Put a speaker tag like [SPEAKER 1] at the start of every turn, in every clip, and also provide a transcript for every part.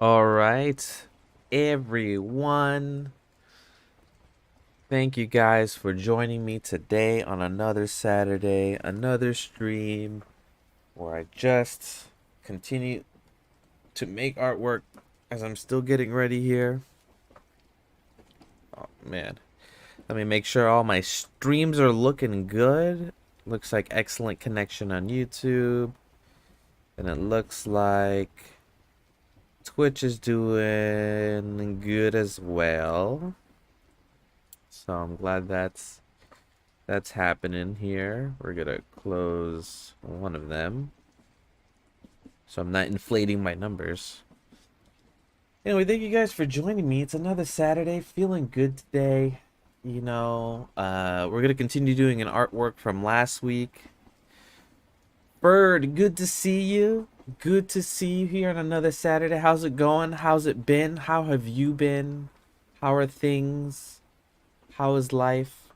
[SPEAKER 1] All right, everyone. Thank you guys for joining me today on another Saturday, another stream where I just continue to make artwork as I'm still getting ready here. Oh man, let me make sure all my streams are looking good. Looks like excellent connection on YouTube, and it looks like Twitch is doing good as well. So I'm glad that's happening here. We're gonna close one of them, so I'm not inflating my numbers. Anyway, thank you guys for joining me. It's another Saturday. Feeling good today. We're gonna continue doing an artwork from last week. Bird, good to see you. Good to see you here on another Saturday. How's it going? How's it been? How have you been? How are things? How is life?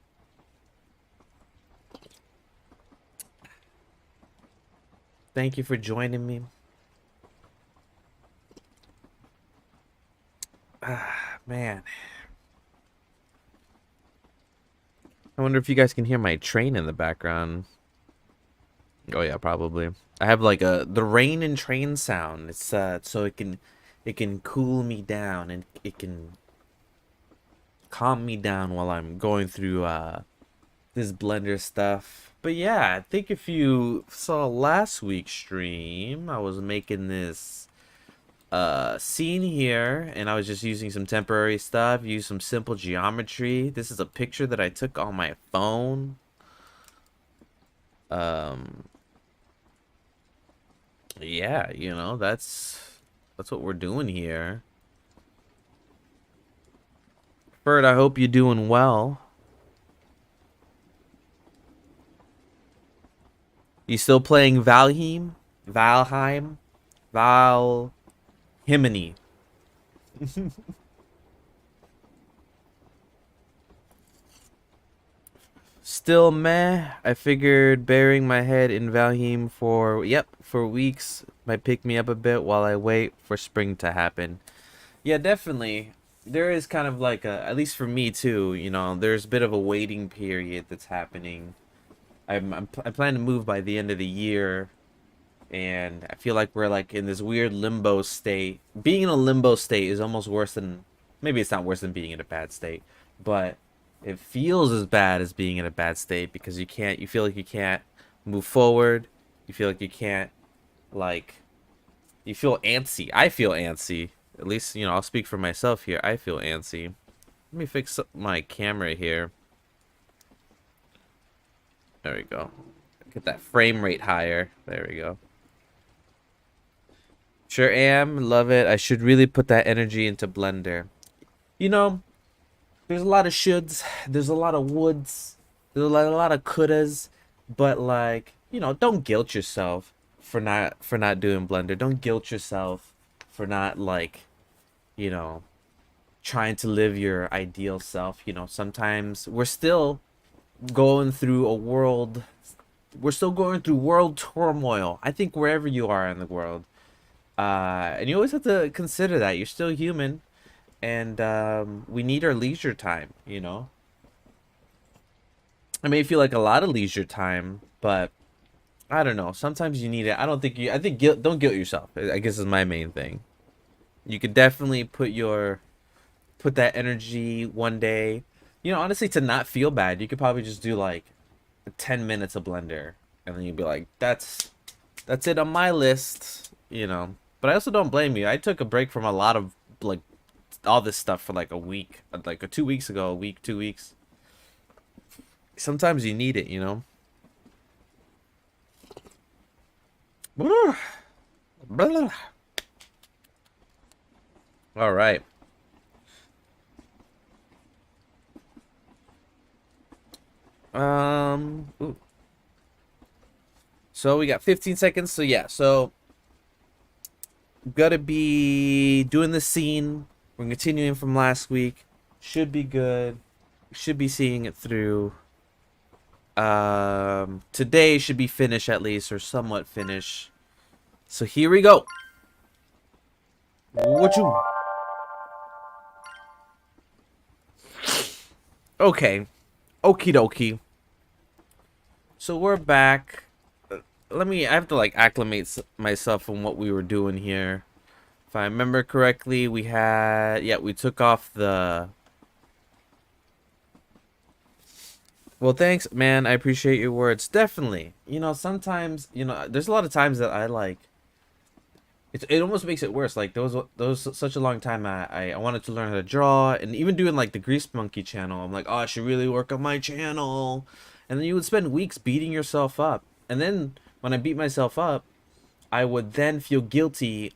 [SPEAKER 1] Thank you for joining me. Ah, man. I wonder if you guys can hear my train in the background. Oh yeah, probably. I have like the rain and train sound. It's so it can cool me down and it can calm me down while I'm going through this Blender stuff. But yeah, I think if you saw last week's stream, I was making this scene here and I was just using some temporary stuff, use some simple geometry. This is a picture that I took on my phone. Um yeah, that's what we're doing here. Bird, I hope you're doing well. You still playing Valheim? Valheim? Valhimini. Still meh. I figured burying my head in Valheim for weeks might pick me up a bit while I wait for spring to happen. Yeah, definitely. There is kind of like at least for me too, there's a bit of a waiting period that's happening. I plan to move by the end of the year, and I feel like we're like in this weird limbo state. Being in a limbo state is almost worse than, maybe it's not worse than being in a bad state, but it feels as bad as being in a bad state because you feel like you can't move forward. You feel like you can't, like, you feel antsy. I feel antsy. At least, I'll speak for myself here. I feel antsy. Let me fix my camera here. There we go. Get that frame rate higher. There we go. Sure am. Love it. I should really put that energy into Blender. You know, there's a lot of shoulds. There's a lot of woulds. There's a lot of couldas. But like, don't guilt yourself for not doing Blender. Don't guilt yourself for not like, you know, trying to live your ideal self. Sometimes going through a world we're still going through world turmoil. I think wherever you are in the world. And you always have to consider that you're still human, and we need our leisure time. I may feel like a lot of leisure time, but I don't know. Sometimes you need it. I think don't guilt yourself. I guess is my main thing. You could definitely put that energy one day. Honestly, to not feel bad, you could probably just do like 10 minutes of Blender, and then you'd be like, that's it on my list. But I also don't blame you. I took a break from a lot of like all this stuff for like a week, like 2 weeks ago, a week, 2 weeks. Sometimes you need it. All right. Ooh. So we got 15 seconds. So yeah, gotta be doing the scene. We're continuing from last week. Should be good. Should be seeing it through. Today should be finished at least, or somewhat finished. So here we go. What you? Okay. Okie dokie. So we're back. I have to like acclimate myself from what we were doing here. If I remember correctly, we took off the. Well, thanks, man. I appreciate your words. Definitely. Sometimes, there's a lot of times that I like. It almost makes it worse. Like there was such a long time I wanted to learn how to draw, and even doing like the Grease Monkey channel, I'm like, oh, I should really work on my channel. And then you would spend weeks beating yourself up. And then when I beat myself up, I would then feel guilty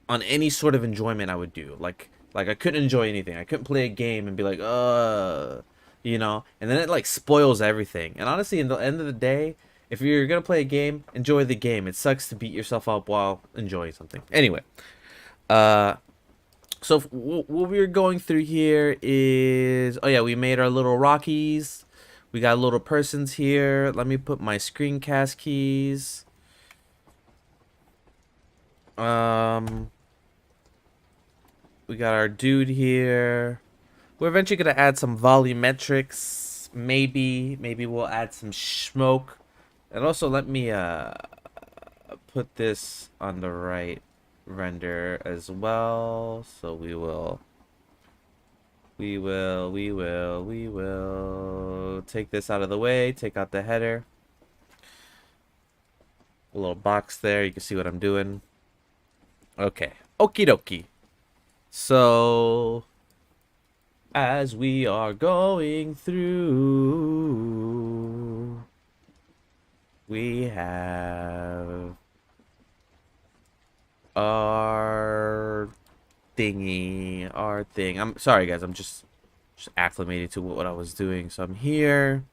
[SPEAKER 1] on any sort of enjoyment I would do. Like I couldn't enjoy anything. I couldn't play a game and be like, and then it like spoils everything. And honestly, in the end of the day, if you're gonna play a game, enjoy the game. It sucks to beat yourself up while enjoying something. Anyway, uh, so what we're going through here is, oh yeah, we made our little Rockies. We got little persons here. Let me put my screencast keys. We got our dude here. We're eventually gonna add some volumetrics. Maybe we'll add some smoke. And also let me put this on the right render as well. So we will take this out of the way, take out the header. A little box there, you can see what I'm doing. Okay. Okie dokie. So as we are going through, we have our our thing. I'm sorry, guys. I'm just acclimated to what I was doing. So I'm here.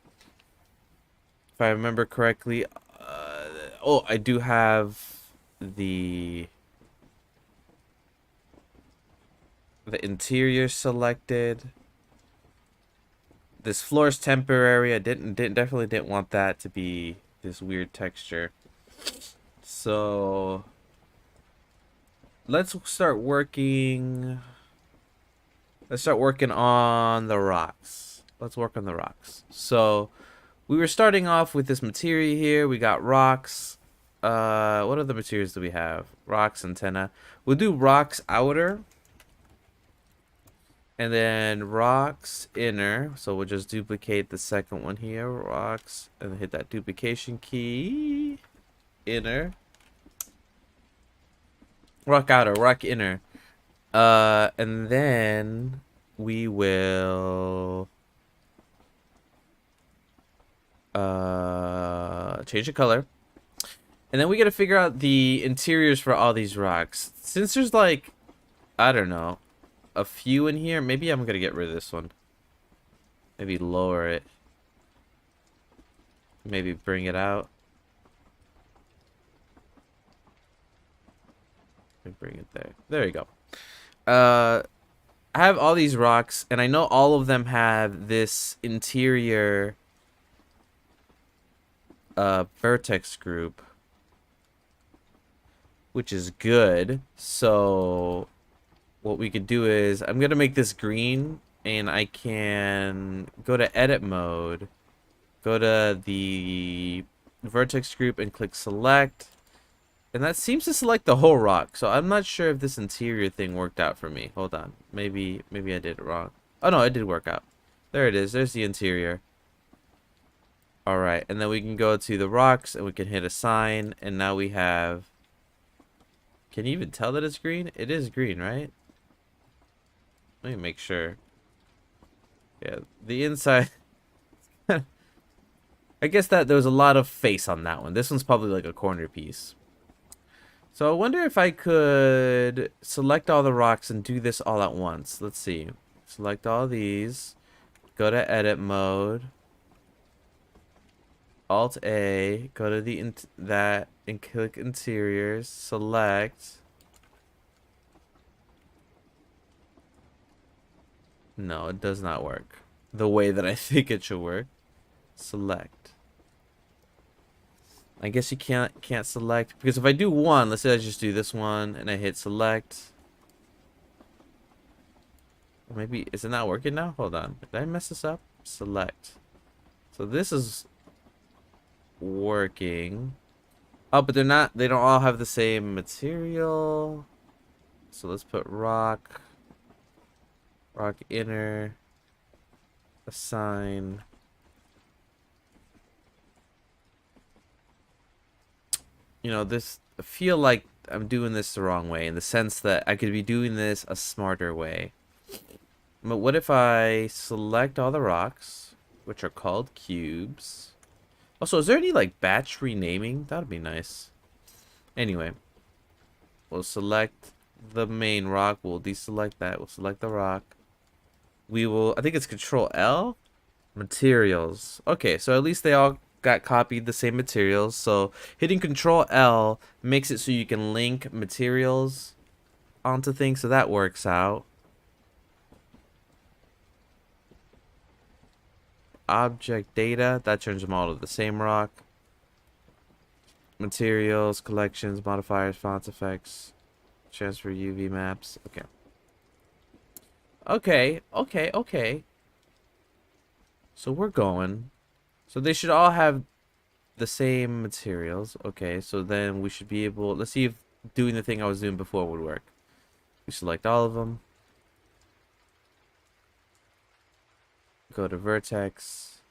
[SPEAKER 1] If I remember correctly, I do have the interior selected. This floor is temporary. I definitely didn't want that to be this weird texture. So let's start working on the rocks. Let's work on the rocks. So we were starting off with this material here. We got rocks. What other materials do we have? Rocks, antenna. We'll do rocks outer. And then rocks inner. So we'll just duplicate the second one here. Rocks. And hit that duplication key. Inner. Rock outer. Rock inner. And then we will change the color. And then we gotta figure out the interiors for all these rocks. Since there's like, I don't know, a few in here, maybe I'm gonna get rid of this one. Maybe lower it. Maybe bring it out. Bring it there. There you go. I have all these rocks, and I know all of them have this interior vertex group, which is good. So what we could do is, I'm gonna make this green, and I can go to edit mode, go to the vertex group and click select, and that seems to select the whole rock. So I'm not sure if this interior thing worked out for me. Hold on, maybe I did it wrong. Oh no, it did work out. There it is. There's the interior. All right, and then we can go to the rocks and we can hit assign, and now we have, can you even tell that it's green? It is green, right? Let me make sure. Yeah, the inside. I guess that there was a lot of face on that one. This one's probably like a corner piece. So I wonder if I could select all the rocks and do this all at once. Let's see. Select all these. Go to edit mode. Alt A. Go to the and click interiors. Select. No, it does not work the way that I think it should work. Select. I guess you can't select, because if I do one, let's say I just do this one and I hit select, Maybe, is it not working now? Hold on. Did I mess this up? Select. So this is working. Oh, but they're not, they don't all have the same material. So let's put rock, rock inner, assign. You know, this, I feel like I'm doing this the wrong way in the sense that I could be doing this a smarter way. But what if I select all the rocks, which are called cubes? Also, is there any like batch renaming? That would be nice. Anyway, we'll select the main rock. We'll deselect that. We'll select the rock. We will, I think it's Control L. Materials. Okay, so at least they all got copied the same materials. So hitting Control L makes it so you can link materials onto things. So that works out. Object data, that turns them all to the same rock. Materials, collections, modifiers, fonts, effects, transfer UV maps. Okay. Okay. So we're going. So they should all have the same materials. Okay, so then we should be able, let's see if doing the thing I was doing before would work. We select all of them. Go to vertex.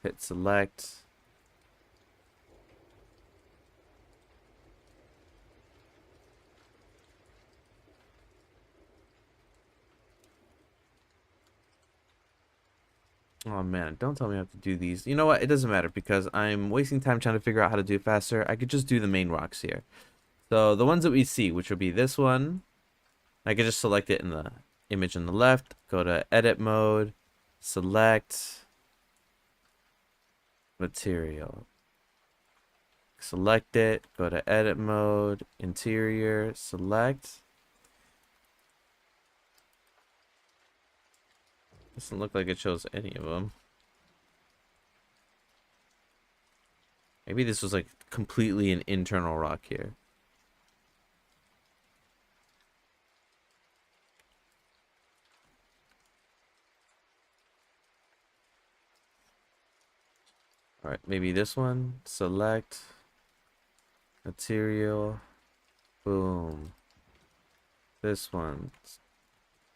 [SPEAKER 1] Hit select. Oh man, don't tell me I have to do these. You know what? It doesn't matter because I'm wasting time trying to figure out how to do it faster. I could just do the main rocks here. So the ones that we see, which would be this one, I could just select it in the image on the left, go to edit mode, select material. Select it, go to edit mode, interior, select. Doesn't look like it shows any of them. Maybe this was like completely an internal rock here. All right, maybe this one, select material, boom. This one,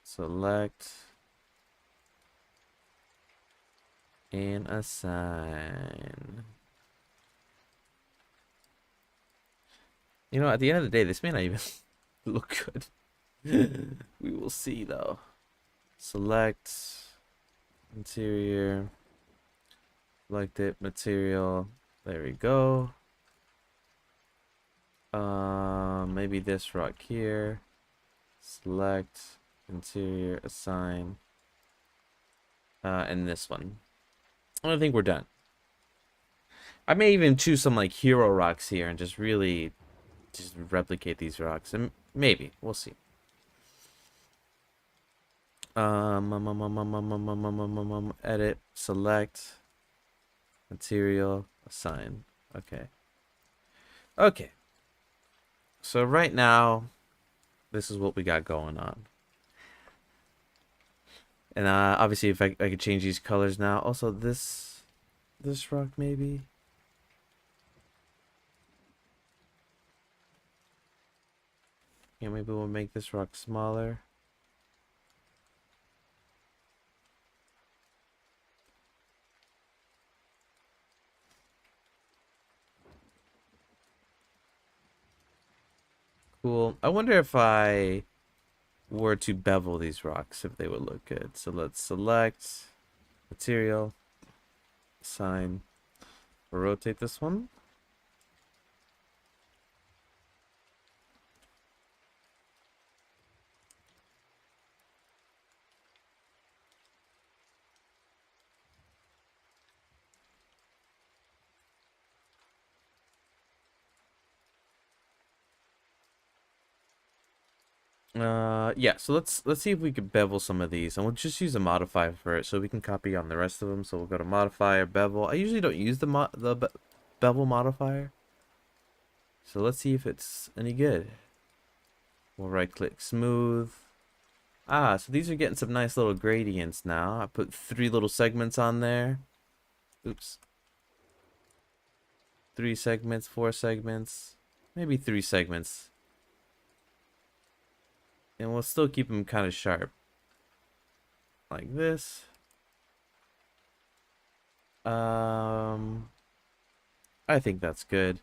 [SPEAKER 1] select and assign. You know, at the end of the day, this may not even look good. We will see though. Select interior, select it, material. There we go. Maybe this rock here. Select interior, assign, and this one. I think we're done. I may even choose some like hero rocks here and just really just replicate these rocks, and maybe we'll see. Edit, select, material, assign. Okay. So right now, this is what we got going on. And obviously, if I could change these colors now. Also, this rock maybe. Yeah, maybe we'll make this rock smaller. Cool. I wonder if I were to bevel these rocks, if they would look good. So let's select material, assign, rotate this one. Yeah, so let's see if we could bevel some of these, and we'll just use a modifier for it so we can copy on the rest of them. So we'll go to modifier, bevel. I usually don't use the bevel modifier. So let's see if it's any good. We'll right click smooth. Ah, so these are getting some nice little gradients now. I put 3 little segments on there. Oops. 3 segments, 4 segments, maybe 3 segments. And we'll still keep them kind of sharp. Like this. I think that's good.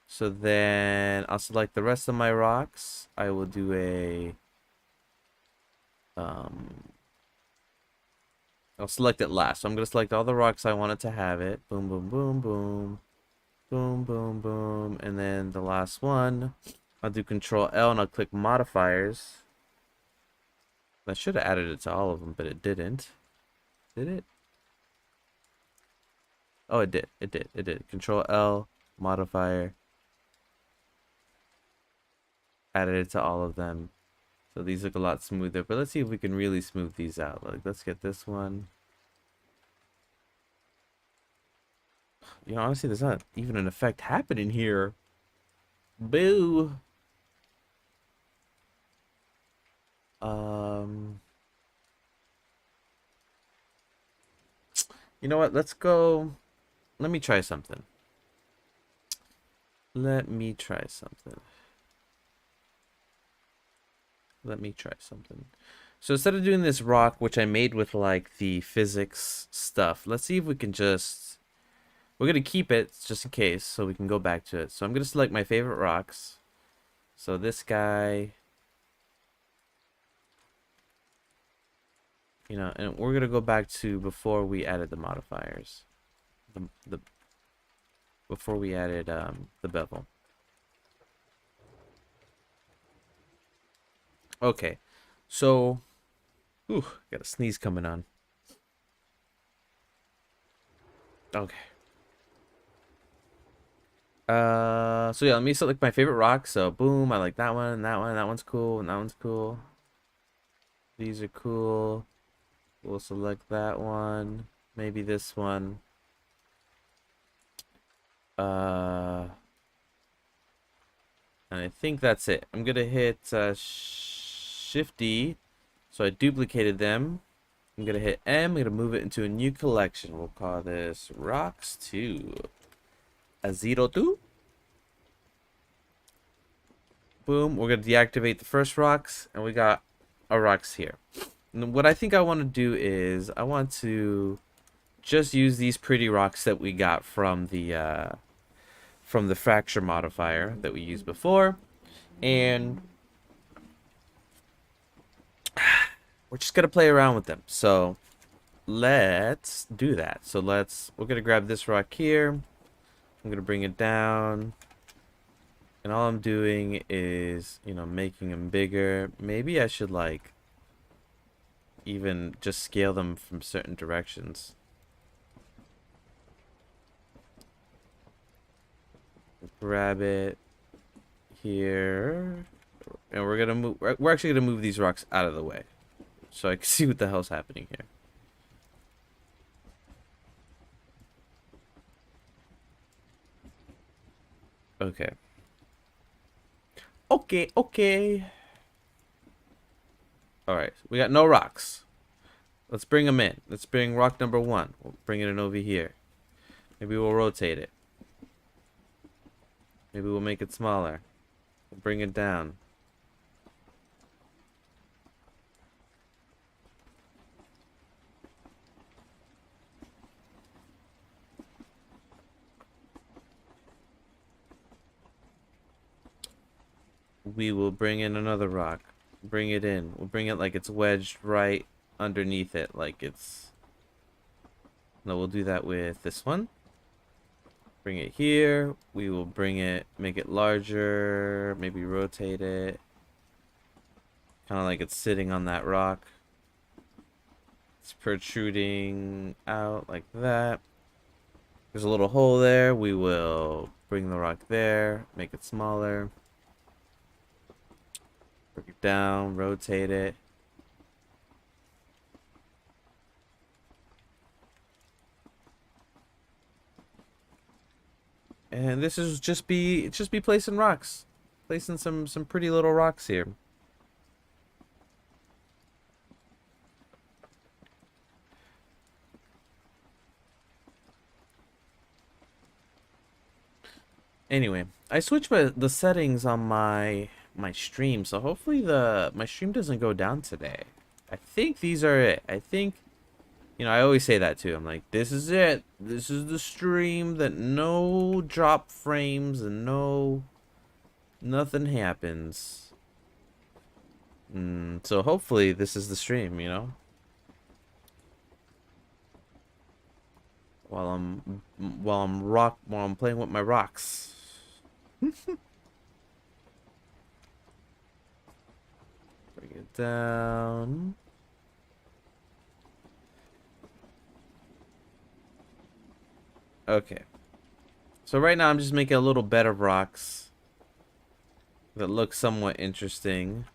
[SPEAKER 1] So then I'll select the rest of my rocks. I will do a I'll select it last. So I'm gonna select all the rocks I wanted to have it. Boom, boom, boom, boom. Boom, boom, boom. And then the last one, I'll do Control L and I'll click modifiers. I should have added it to all of them, but it didn't. Did it? Oh, it did. It did. It did. Control L, modifier. Added it to all of them. So these look a lot smoother. But let's see if we can really smooth these out. Like, let's get this one. You know, honestly, there's not even an effect happening here. Boo. You know what? Let's go. Let me try something. Let me try something. Let me try something. So instead of doing this rock, which I made with like the physics stuff, let's see if we can just... We're going to keep it just in case so we can go back to it. So I'm going to select my favorite rocks. So this guy... You know, and we're going to go back to before we added the modifiers. Before we added the bevel. Okay. So... Ooh, got a sneeze coming on. Okay. So yeah, let me select my favorite rock. So boom, I like that one, that one, that one's cool, and that one's cool. These are cool. We'll select that one. Maybe this one. And I think that's it. I'm gonna hit Shift D. So I duplicated them. I'm gonna hit M. I'm gonna move it into a new collection. We'll call this Rocks 2. A 02. Boom. We're gonna deactivate the first rocks, and we got our rocks here. And what I think I want to do is I want to just use these pretty rocks that we got from the fracture modifier that we used before, and we're just gonna play around with them. So let's do that. So we're gonna grab this rock here. I'm gonna bring it down. And all I'm doing is, you know, making them bigger. Maybe I should, like, even just scale them from certain directions. Grab it here. And we're gonna move. We're actually gonna move these rocks out of the way, so I can see what the hell's happening here. Okay. Okay. Alright, we got no rocks. Let's bring them in. Let's bring rock number 1. We'll bring it in over here. Maybe we'll rotate it. Maybe we'll make it smaller. We'll bring it down. We will bring in another rock. Bring it in. We'll bring it like it's wedged right underneath it. Like it's... No, we'll do that with this one. Bring it here. We will bring it, make it larger. Maybe rotate it. Kind of like it's sitting on that rock. It's protruding out like that. There's a little hole there. We will bring the rock there. Make it smaller. Bring it down, rotate it. And this is just be placing rocks. Placing some pretty little rocks here. Anyway, I switched the settings on my stream, so hopefully my stream doesn't go down today. I think these are it. I think, I always say that too. I'm like, this is it. This is the stream that no drop frames and nothing happens. So hopefully this is the stream. While I'm playing with my rocks. Bring it down. Okay. So right now I'm just making a little bed of rocks that look somewhat interesting.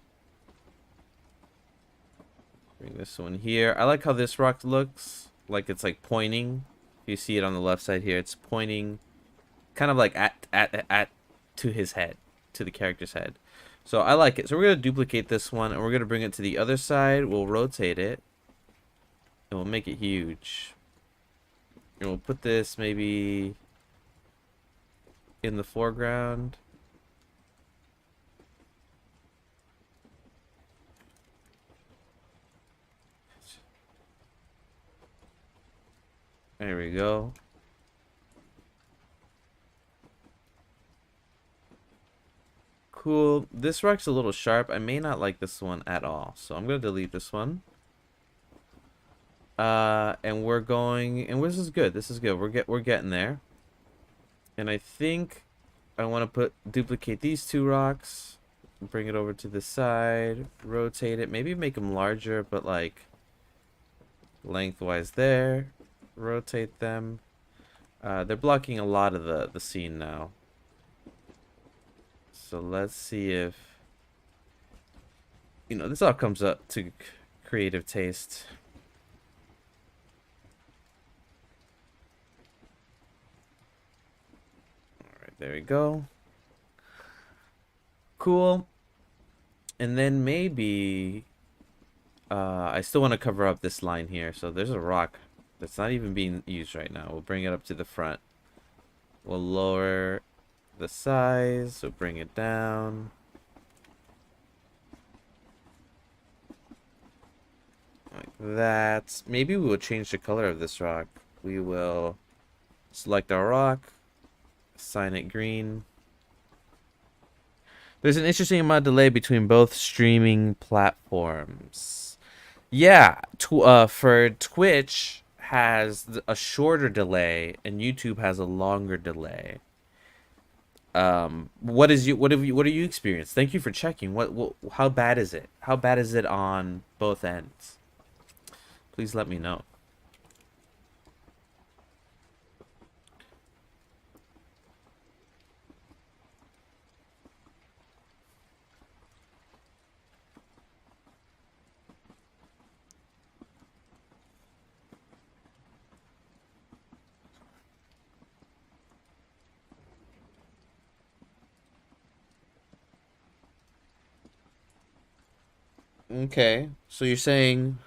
[SPEAKER 1] Bring this one here. I like how this rock looks. Like it's like pointing. You see it on the left side here. It's pointing kind of like at to his head, to the character's head. So I like it. So we're going to duplicate this one and we're going to bring it to the other side. We'll rotate it and we'll make it huge. And we'll put this maybe in the foreground. There we go. Cool. This rock's a little sharp. I may not like this one at all. So I'm going to delete this one. And we're going, and this is good. This is good. We're getting there. And I think I want to duplicate these two rocks, bring it over to the side, rotate it, maybe make them larger, but like lengthwise there. Rotate them. They're blocking a lot of the scene now. So let's see if, this all comes up to creative taste. All right, there we go. Cool. And then maybe I still want to cover up this line here. So there's a rock that's not even being used right now. We'll bring it up to the front. We'll lower the size. We'll bring it down. Like that. Maybe we will change the color of this rock. We will select our rock. Assign it green. There's an interesting amount of delay between both streaming platforms. Yeah, for Twitch has a shorter delay and YouTube has a longer delay. What are you experienced? Thank you for checking. How bad is it? How bad is it on both ends? Please let me know. Okay, so you're saying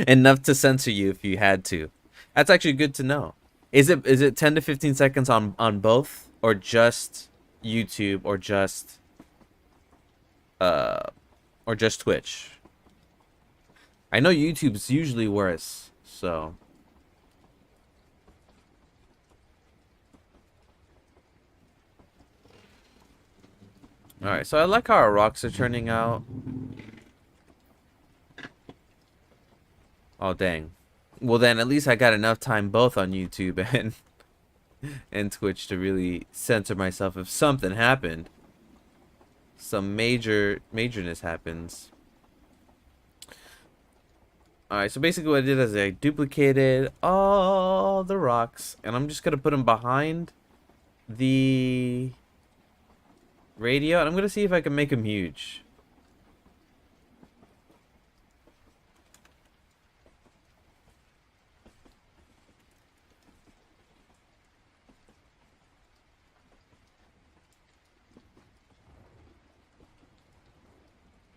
[SPEAKER 1] enough to censor you if you had to. That's actually good to know. Is it 10 to 15 seconds on both, or just YouTube, uh or just Twitch? I know YouTube's usually worse, so all right. So I like how our rocks are turning out. Oh dang. Well then, at least I got enough time both on YouTube and Twitch to really censor myself if something happened. Some majorness happens. Alright, so basically what I did is I duplicated all the rocks, and I'm just going to put them behind the radio, and I'm going to see if I can make them huge.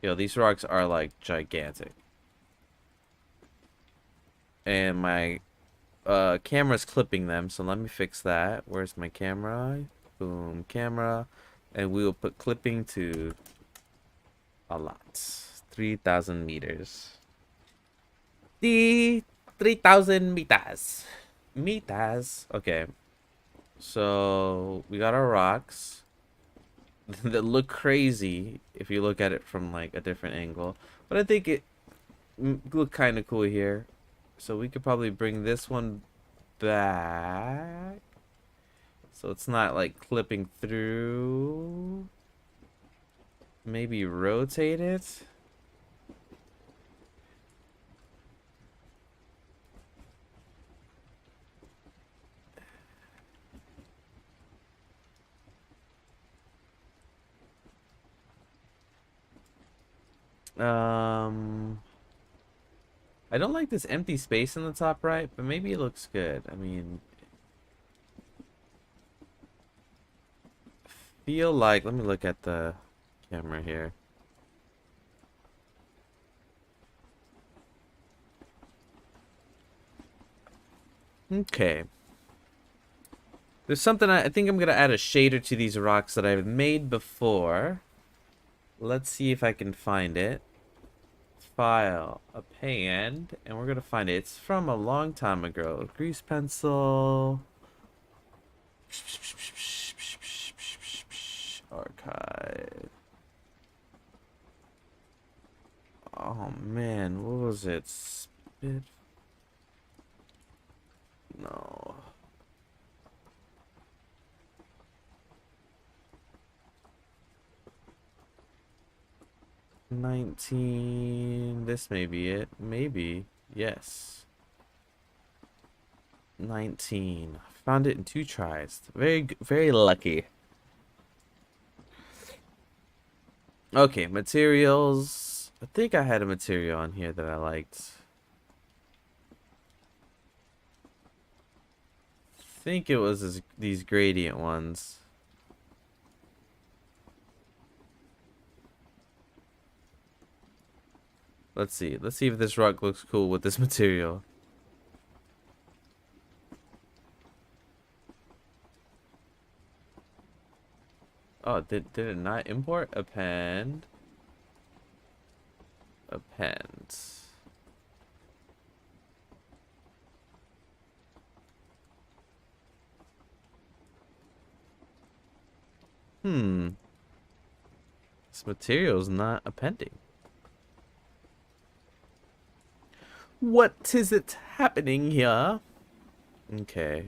[SPEAKER 1] Yo, these rocks are like gigantic. And my camera's clipping them, so let me fix that. Where's my camera? Boom, camera. And we will put clipping to a lot. 3,000 meters. The 3,000 meters. Meters. Okay. So we got our rocks that look crazy if you look at it from like a different angle. But I think it look kind of cool here. So we could probably bring this one back. So it's not like clipping through. Maybe rotate it. Um, I don't like this empty space in the top right, but maybe it looks good. I mean, feel like, let me look at the camera here. Okay. There's something I think I'm gonna add a shader to these rocks that I've made before. Let's see if I can find it. File, append, and we're gonna find it. It's from a long time ago. Grease pencil. Archive. Oh man, what was it? Spit. No. 19. This may be it. Maybe. Yes. 19. Found it in 2 tries. Very lucky. Okay, materials. I think I had a material on here that I liked. I think it was these gradient ones. Let's see. Let's see if this rock looks cool with this material. Oh, did it not import? Append. Append. Hmm. This material is not appending. What is it happening here? Okay.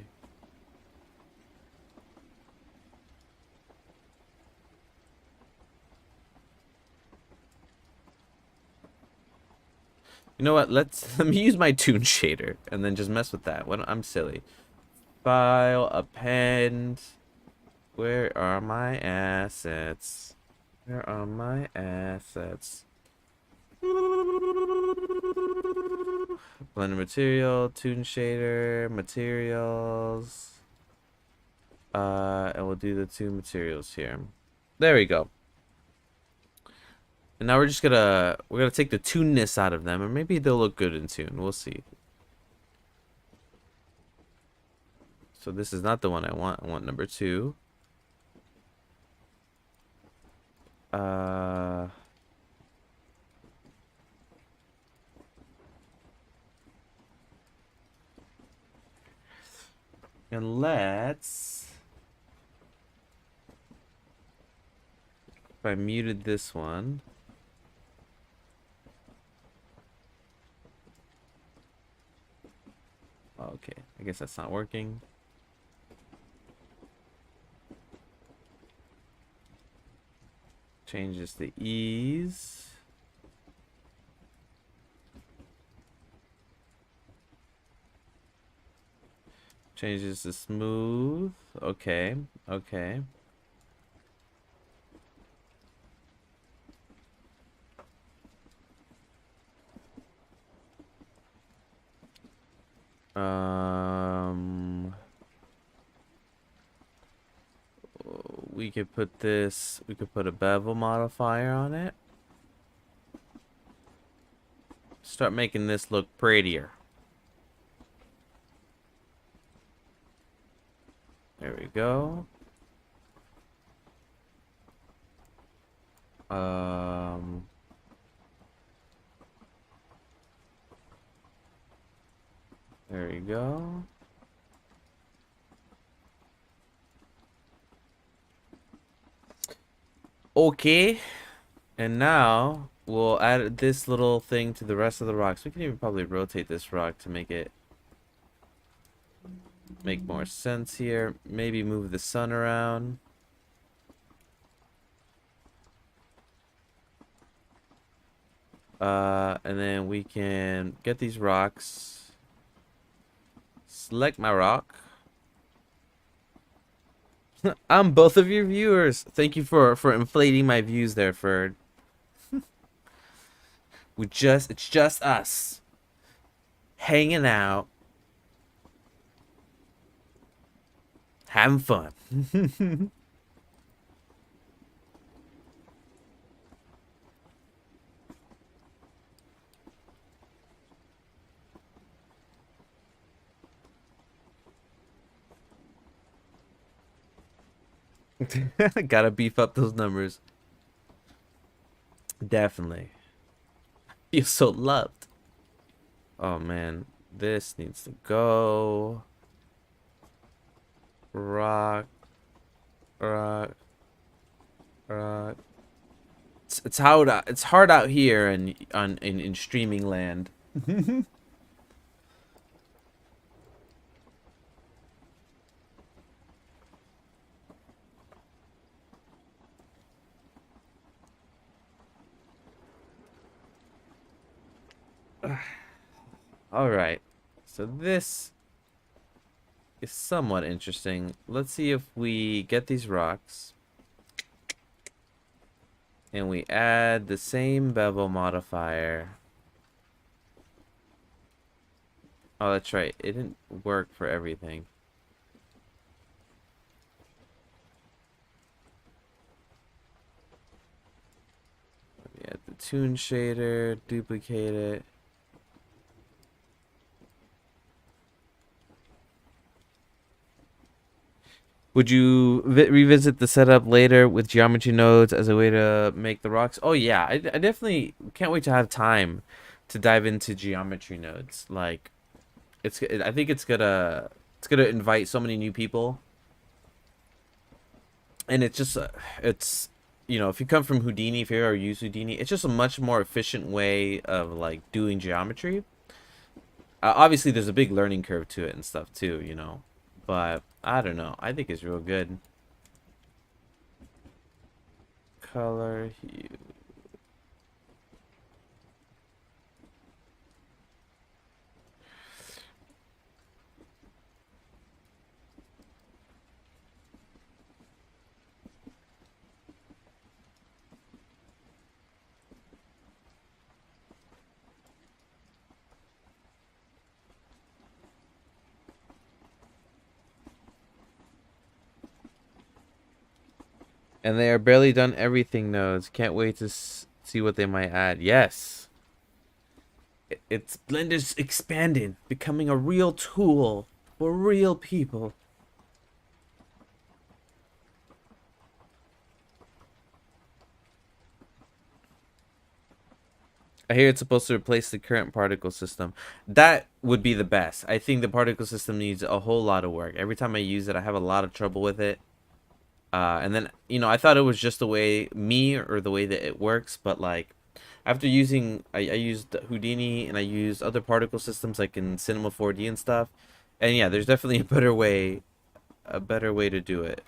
[SPEAKER 1] You know what? Let me use my tune shader and then just mess with that. When I'm silly. File, append. Where are my assets? Where are my assets? Blender material, tune shader, materials. And we'll do the 2 materials here. There we go. And now we're gonna take the tuneness out of them, and maybe they'll look good in tune. We'll see. So this is not the one I want. I want number 2. And let's, if I muted this one. Okay, I guess that's not working. Changes the ease. Changes to smooth. Okay, okay. We could put a bevel modifier on it. Start making this look prettier. There we go. Um, there we go. Okay. And now we'll add this little thing to the rest of the rocks. We can even probably rotate this rock to make it make more sense here. Maybe move the sun around. And then we can get these rocks. Select my rock. I'm both of your viewers. Thank you for inflating my views there, Ferd. It's just us hanging out, having fun. Gotta beef up those numbers. Definitely. You're so loved. Oh man, this needs to go. Rock, rock, rock. It's hard out here in streaming land. All right. So this is somewhat interesting. Let's see if we get these rocks and we add the same bevel modifier. Oh, that's right. It didn't work for everything. Let me add the toon shader, duplicate it. Would you revisit the setup later with geometry nodes as a way to make the rocks? Oh yeah, I definitely can't wait to have time to dive into geometry nodes. Like, I think it's gonna invite so many new people, and it's just it's if you come from Houdini, if you ever use Houdini, it's just a much more efficient way of like doing geometry. Obviously, there's a big learning curve to it and stuff too, but I don't know. I think it's real good. Color hue. And they are barely done everything nodes. Can't wait to see what they might add. Yes. It's Blender's expanding, becoming a real tool for real people. I hear it's supposed to replace the current particle system. That would be the best. I think the particle system needs a whole lot of work. Every time I use it, I have a lot of trouble with it. And then, I thought it was just the way or the way that it works, but like after using, I used Houdini and I used other particle systems like in Cinema 4D and stuff. And yeah, there's definitely a better way to do it.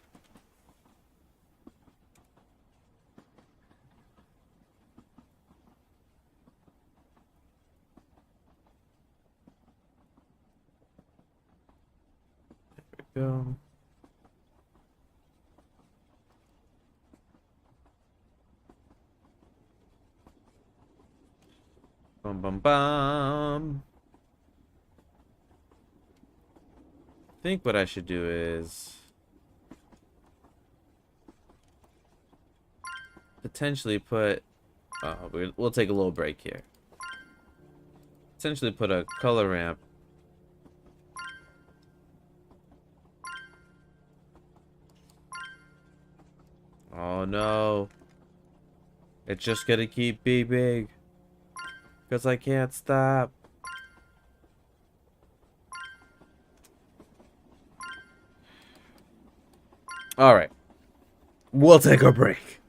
[SPEAKER 1] Go. Bum bum bum. I think what I should do is potentially put. We'll take a little break here. Essentially put a color ramp. Oh no. It's just gonna keep being big. Because I can't stop. Alright. We'll take a break.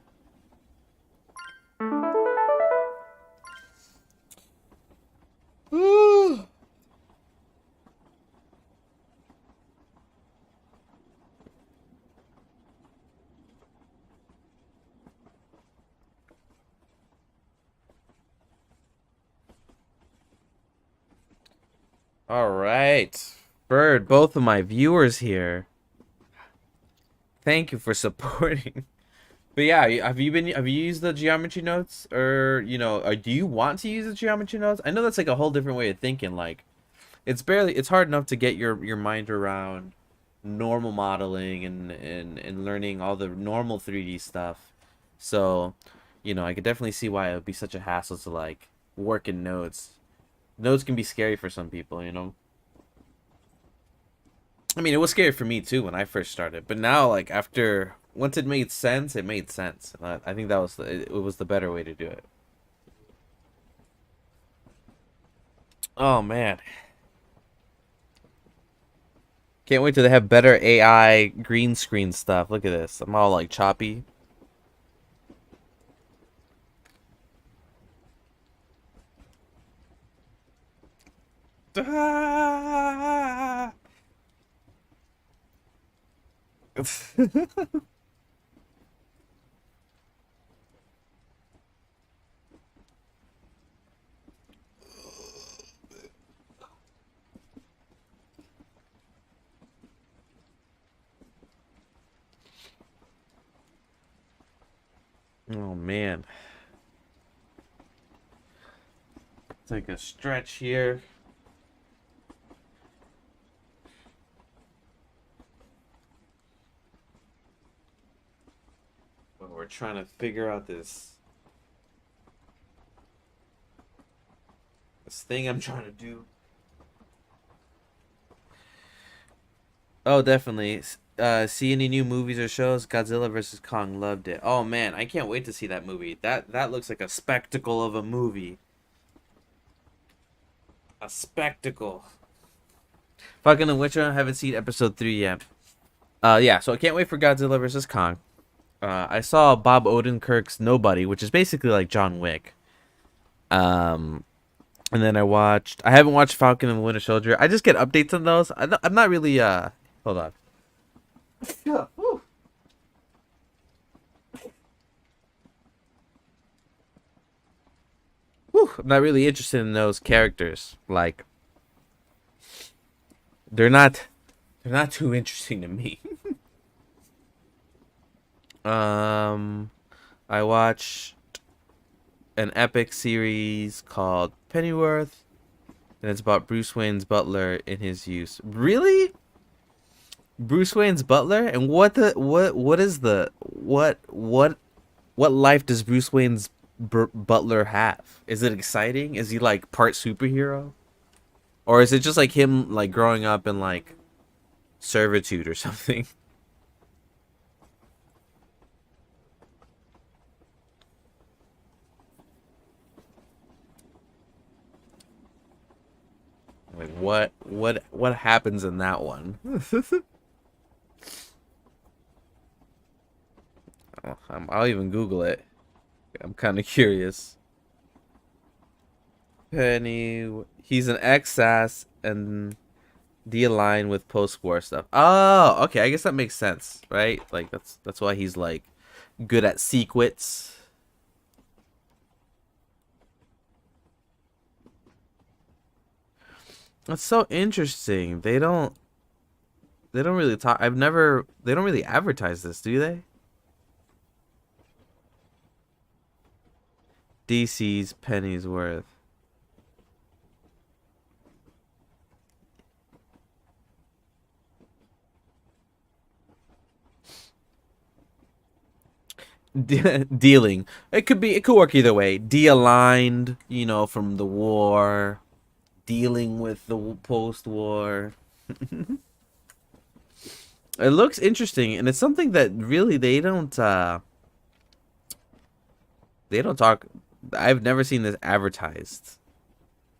[SPEAKER 1] Alright. Bird, both of my viewers here. Thank you for supporting. But yeah, have you used the geometry notes, or do you want to use the geometry notes? I know that's like a whole different way of thinking. Like, it's hard enough to get your mind around normal modeling and learning all the normal 3D stuff. So, I could definitely see why it would be such a hassle to like work in nodes. Nodes can be scary for some people. I mean, it was scary for me too when I first started, but now, like, after once it made sense, it made sense. I think that was it was the better way to do it. Oh man, can't wait till they have better AI green screen stuff. Look at this. I'm all like choppy. Ah! Oh man, take a stretch here. When we're trying to figure out this thing I'm trying to do. Oh, definitely. See any new movies or shows? Godzilla vs. Kong, loved it. Oh man, I can't wait to see that movie. That looks like a spectacle of a movie. A spectacle. Fucking The Witcher, I haven't seen episode 3 yet. Yeah, so I can't wait for Godzilla vs. Kong. I saw Bob Odenkirk's Nobody, which is basically like John Wick. Um, and then I haven't watched Falcon and the Winter Soldier. I just get updates on those. I'm not really, hold on. I'm not really interested in those characters. Like, they're not, they're not too interesting to me. um, I watched an epic series called Pennyworth, and it's about Bruce Wayne's butler in his use. Really? Bruce Wayne's butler? And what is the what life does Bruce Wayne's butler have? Is it exciting? Is he like part superhero? Or is it just like him like growing up in like servitude or something? Like what happens in that one? I'll even Google it. I'm kind of curious. Penny, he's an ex-ass and de-aligned with post-war stuff. Oh, okay. I guess that makes sense, right? Like that's why he's like good at secrets. That's so interesting. They don't really talk. They don't really advertise this, do they? DC's Pennyworth. Dealing. It could work either way. De-aligned, from the war. dealing with the post-war. It looks interesting, and it's something that really they don't talk. I've never seen this advertised.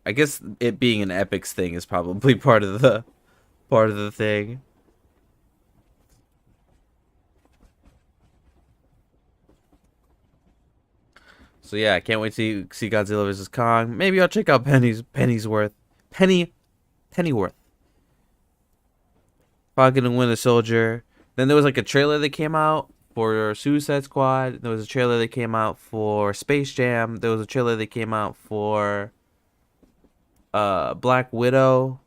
[SPEAKER 1] I guess it being an Epics thing is probably part of the thing. So yeah, I can't wait to see Godzilla vs Kong. Maybe I'll check out Pennyworth, Falcon and Winter Soldier. Then there was like a trailer that came out for Suicide Squad. There was a trailer that came out for Space Jam. There was a trailer that came out for Black Widow.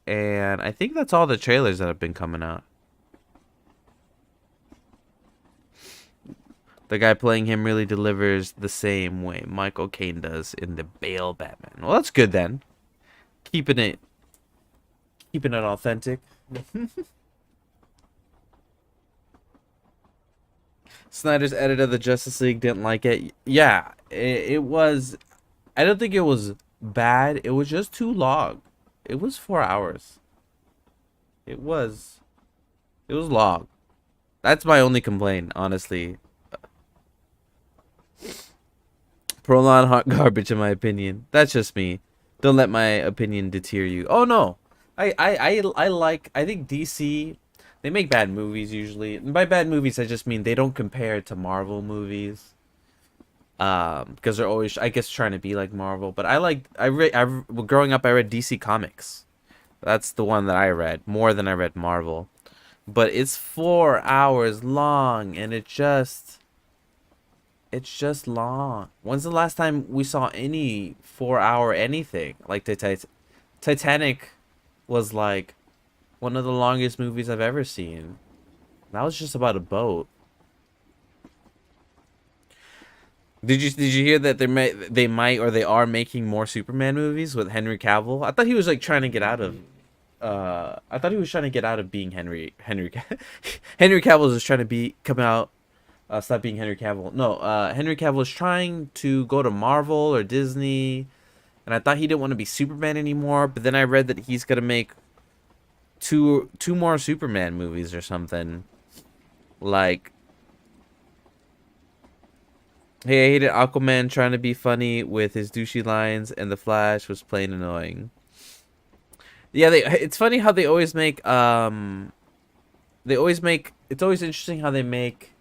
[SPEAKER 1] And I think that's all the trailers that have been coming out. The guy playing him really delivers the same way Michael Caine does in the Bale Batman. Well, that's good then. Keeping it authentic. Snyder's edit of the Justice League didn't like it. Yeah, it was. I don't think it was bad. It was just too long. It was 4 hours. It was. It was long. That's my only complaint, honestly. Prolonged hot garbage, in my opinion. That's just me. Don't let my opinion deter you. Oh no, I like. I think DC. They make bad movies usually. And by bad movies, I just mean they don't compare to Marvel movies. Because they're always, I guess, trying to be like Marvel. But growing up, I read DC Comics. That's the one that I read more than I read Marvel. But it's 4 hours long, and it's just long. When's the last time we saw any 4 hour anything? Like Titanic was like one of the longest movies I've ever seen. That was just about a boat. Did you hear that they are making more Superman movies with Henry Cavill? I thought he was like trying to get out of I thought he was trying to get out of being Henry Henry Cavill was trying to come out stop being Henry Cavill. No, Henry Cavill is trying to go to Marvel or Disney, and I thought he didn't want to be Superman anymore, but then I read that he's going to make two more Superman movies or something. Like, hey, I hated Aquaman trying to be funny with his douchey lines, and The Flash was plain annoying. Yeah, it's funny how they always make it's always interesting how they make,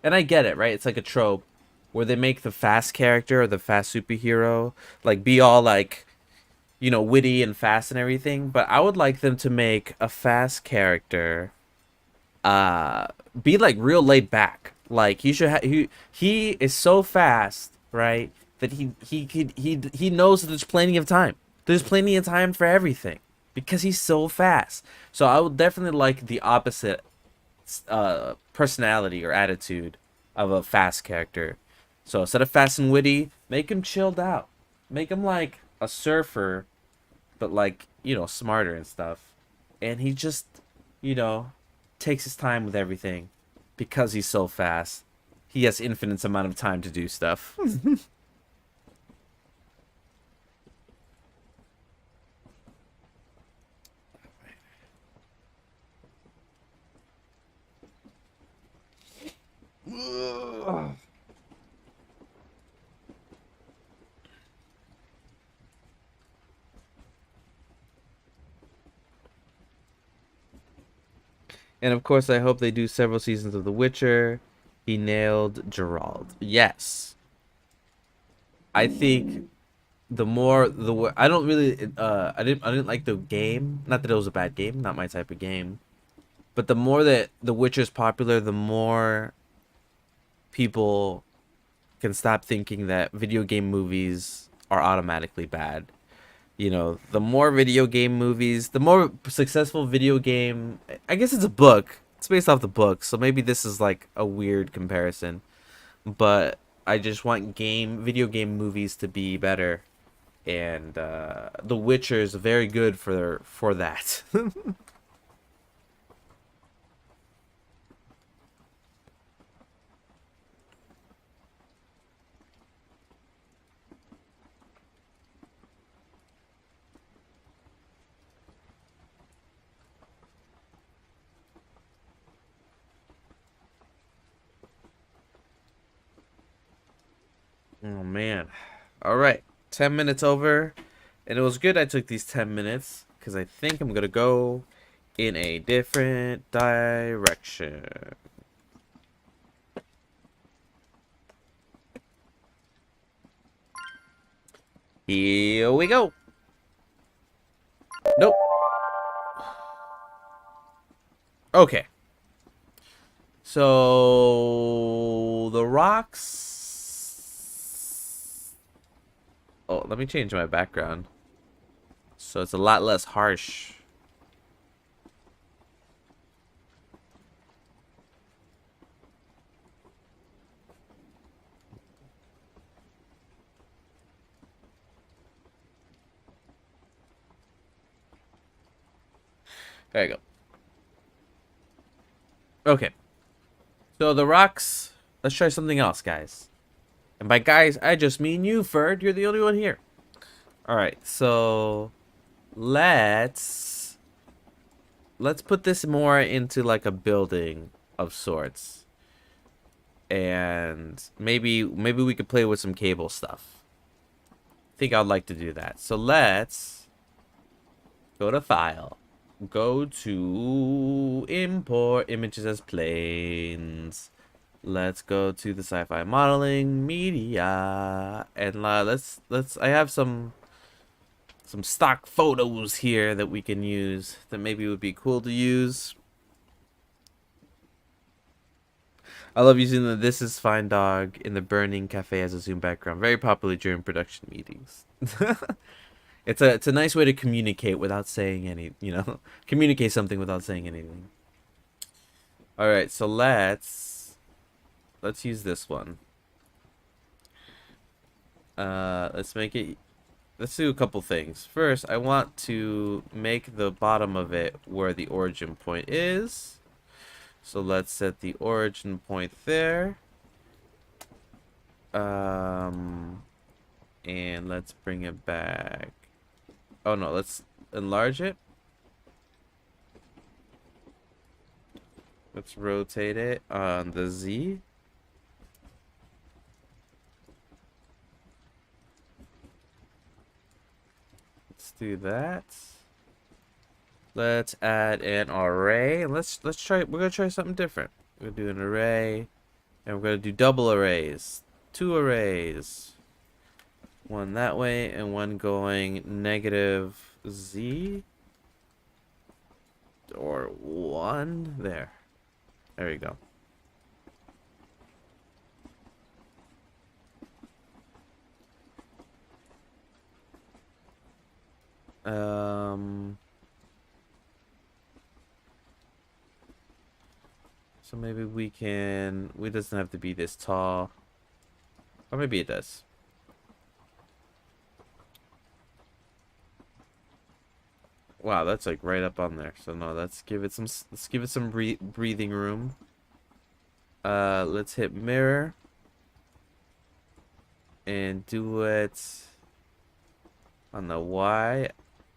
[SPEAKER 1] and I get it, right? It's like a trope where they make the fast character or the fast superhero like be all like, witty and fast and everything, but I would like them to make a fast character be like real laid back. Like he is so fast, right? That he knows that there's plenty of time. There's plenty of time for everything because he's so fast. So I would definitely like the opposite personality or attitude of a fast character. So instead of fast and witty, make him chilled out. Make him like a surfer, but like, smarter and stuff. And he just, takes his time with everything because he's so fast. He has infinite amount of time to do stuff. And of course, I hope they do several seasons of The Witcher. He nailed Gerald. Yes. I think I don't really I didn't like the game. Not that it was a bad game, not my type of game. But the more that The Witcher's popular, the more people can stop thinking that video game movies are automatically bad. The more video game movies, the more successful video game. I guess it's a book. It's based off the book, so maybe this is like a weird comparison. But I just want video game movies to be better, and The Witcher is very good for that. Oh man. All right. 10 minutes over. And it was good I took these 10 minutes because I think I'm going to go in a different direction. Here we go. Nope. Okay. So the rocks. Oh, let me change my background. So it's a lot less harsh. There you go. Okay. So the rocks. Let's try something else, guys. And by guys, I just mean you, Ferd. You're the only one here. All right. So let's put this more into like a building of sorts. And maybe we could play with some cable stuff. I think I'd like to do that. So let's go to file. Go to import images as planes. Let's go to the sci-fi modeling media and let's I have some stock photos here that we can use that maybe would be cool to use. I love using the "This is Fine" dog in the burning cafe as a Zoom background. Very popular during production meetings. It's a nice way to communicate without saying communicate something without saying anything. All right, so let's use this one. Let's make it. Let's do a couple things. First, I want to make the bottom of it where the origin point is. So let's set the origin point there. And let's bring it back. Oh no, let's enlarge it. Let's rotate it on the Z. Let's do that. Let's add an array. Let's try. We're gonna try something different. We're gonna do an array, and we're gonna do double arrays. 2 arrays. One that way, and one going negative Z. Or 1 there. There we go. So maybe we can. It doesn't have to be this tall, or maybe it does. Wow, that's like right up on there. So no, let's give it some breathing room. Let's hit mirror and do it on the Y,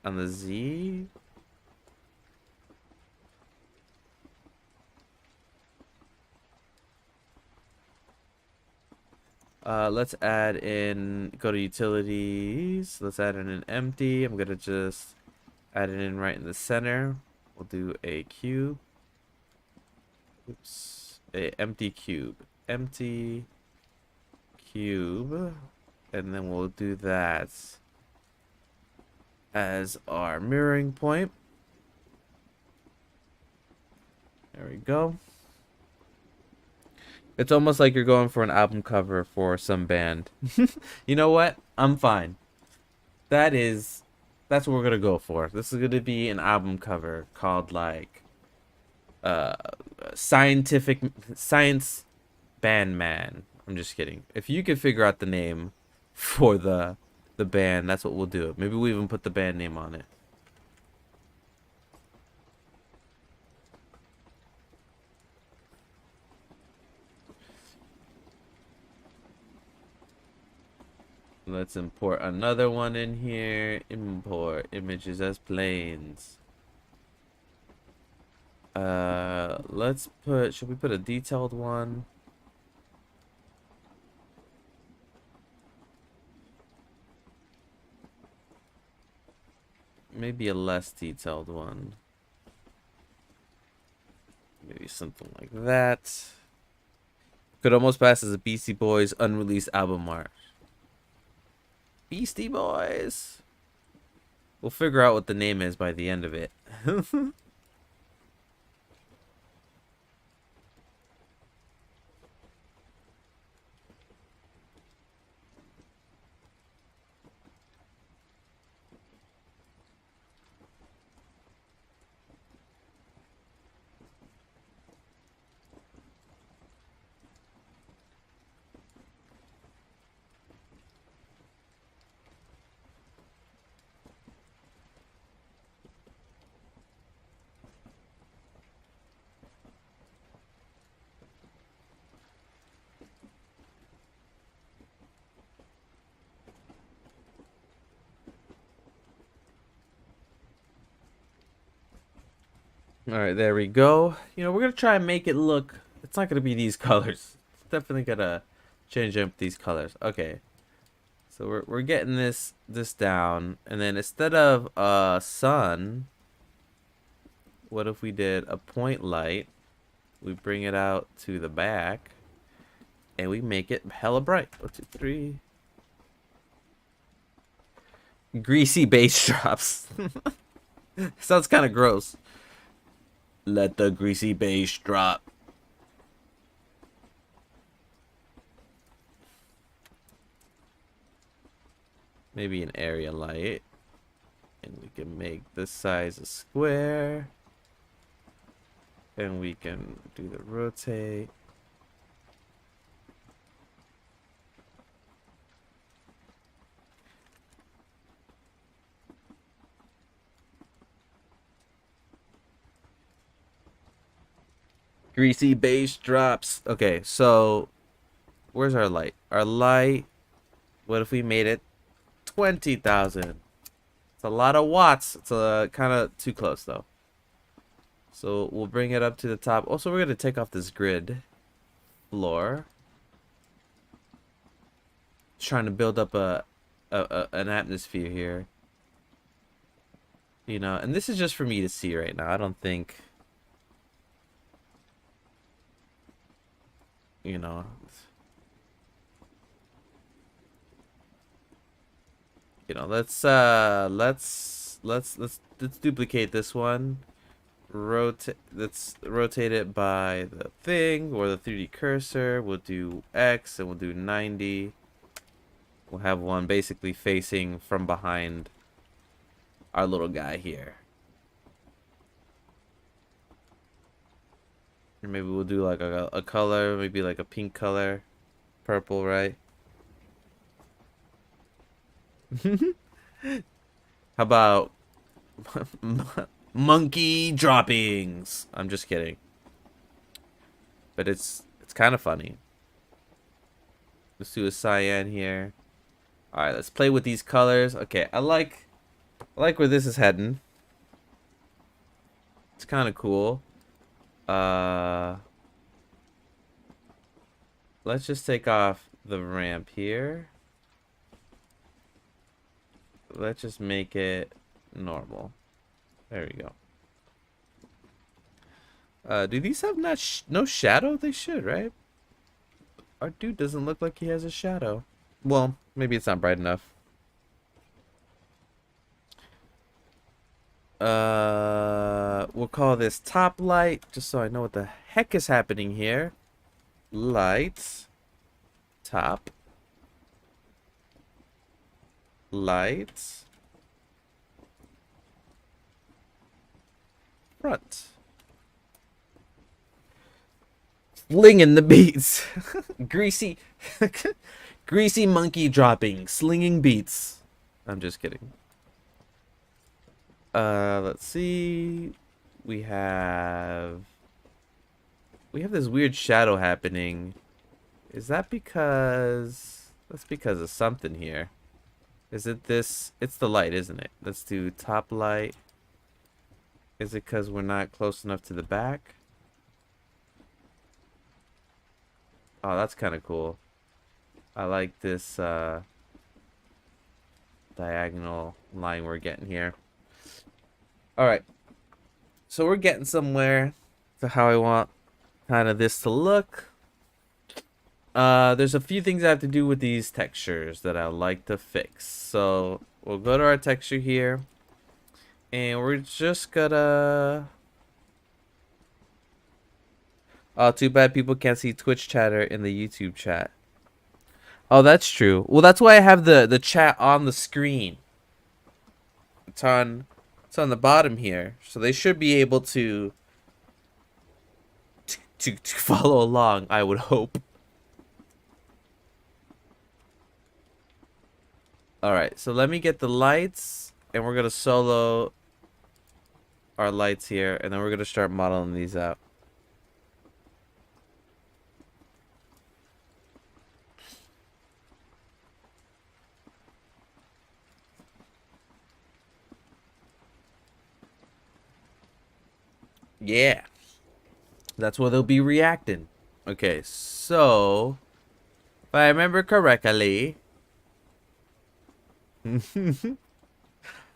[SPEAKER 1] on the Z. Let's add in, go to utilities. Let's add in an empty. I'm gonna just add it in right in the center. We'll do a cube. Oops. A empty cube. Empty cube. And then we'll do that as our mirroring point. There we go. It's almost like you're going for an album cover for some band. You know what? I'm fine. That's what we're gonna go for. This is gonna be an album cover called like uh science band man. I'm just kidding. If you could figure out the name for the band, that's what we'll do. Maybe we even put the band name on it. Let's import another one in here. Import images as planes. Should we put a detailed one? Maybe a less detailed one. Maybe something like that. Could almost pass as a Beastie Boys unreleased album art. Beastie Boys. We'll figure out what the name is by the end of it. All right, there we go. You know, we're gonna try and make it look. It's not gonna be these colors. It's definitely gonna change up these colors. Okay, so we're getting this down, and then instead of sun, what if we did a point light? We bring it out to the back, and we make it hella bright. 1, 2, 3. Greasy bass drops. Sounds kind of gross. Let the greasy bass drop. Maybe an area light. And we can make this size a square. And we can do the rotate. Greasy bass drops. Okay, so where's our light? Our light, what if we made it 20,000? It's a lot of watts. It's kind of too close though. So we'll bring it up to the top. Also, we're gonna take off this grid floor. Trying to build up an atmosphere here. You know, and this is just for me to see right now. I don't think, you know, let's duplicate this one. Let's rotate it by the thing or the 3D cursor. We'll do X and we'll do 90. We'll have one basically facing from behind our little guy here. Or maybe we'll do like a color, maybe like a pink color. Purple, right? How about monkey droppings? I'm just kidding. But it's kind of funny. Let's do a cyan here. All right, let's play with these colors. Okay, I like where this is heading. It's kind of cool. Let's just take off the ramp here. Let's just make it normal. There we go. Do these have no shadow? They should, right? Our dude doesn't look like he has a shadow. Well, maybe it's not bright enough. We'll call this top light, just so I know what the heck is happening here. Light. Top. Light. Front. Slinging the beats. Greasy. Greasy monkey dropping. Slinging beats. I'm just kidding. Let's see. We have this weird shadow happening. Is that because... That's because of something here. Is it this? It's the light, isn't it? Let's do top light. Is it because we're not close enough to the back? Oh, that's kind of cool. I like this diagonal line we're getting here. All right. So we're getting somewhere to how I want kind of this to look. There's a few things I have to do with these textures that I like to fix. So we'll go to our texture here, and we're just gonna. Oh, too bad people can't see Twitch chatter in the YouTube chat. Oh, that's true. Well, that's why I have the chat on the screen. It's on it's on the bottom here, so they should be able to follow along. I would hope. All right, so let me get the lights, and we're gonna solo our lights here, and then we're gonna start modeling these out. Yeah, that's where they'll be reacting. Okay, so if I remember correctly, I'm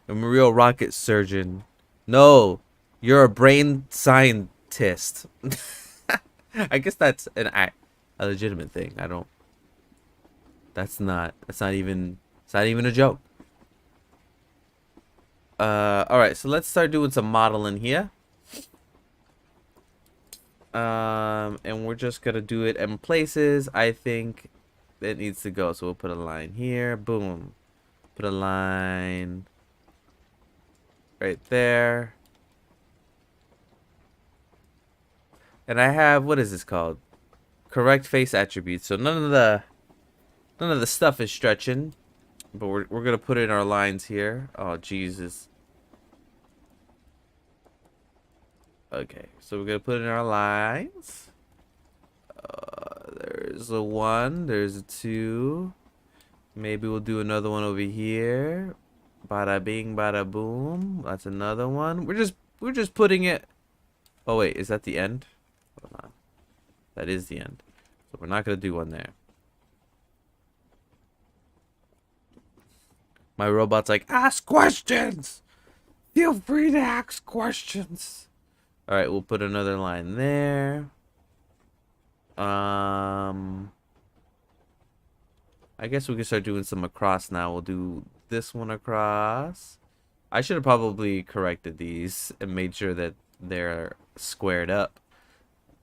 [SPEAKER 1] a real rocket surgeon. No, you're a brain scientist. I guess that's a legitimate thing. I don't. That's not even a joke. All right, so let's start doing some modeling here. And we're just gonna do it in places I think it needs to go. So we'll put a line here. Boom. Put a line right there. And I have, what is this called? Correct face attributes. So none of the stuff is stretching, but we're gonna put in our lines here. Oh Jesus. Okay, so we're gonna put in our lines. There's a one. There's a two. Maybe we'll do another one over here. Bada bing, bada boom. That's another one. We're just putting it. Oh wait, is that the end? Hold on. That is the end. So we're not gonna do one there. My robot's like, ask questions. Feel free to ask questions. All right, we'll put another line there. I guess we can start doing some across now. We'll do this one across. I should have probably corrected these and made sure that they're squared up.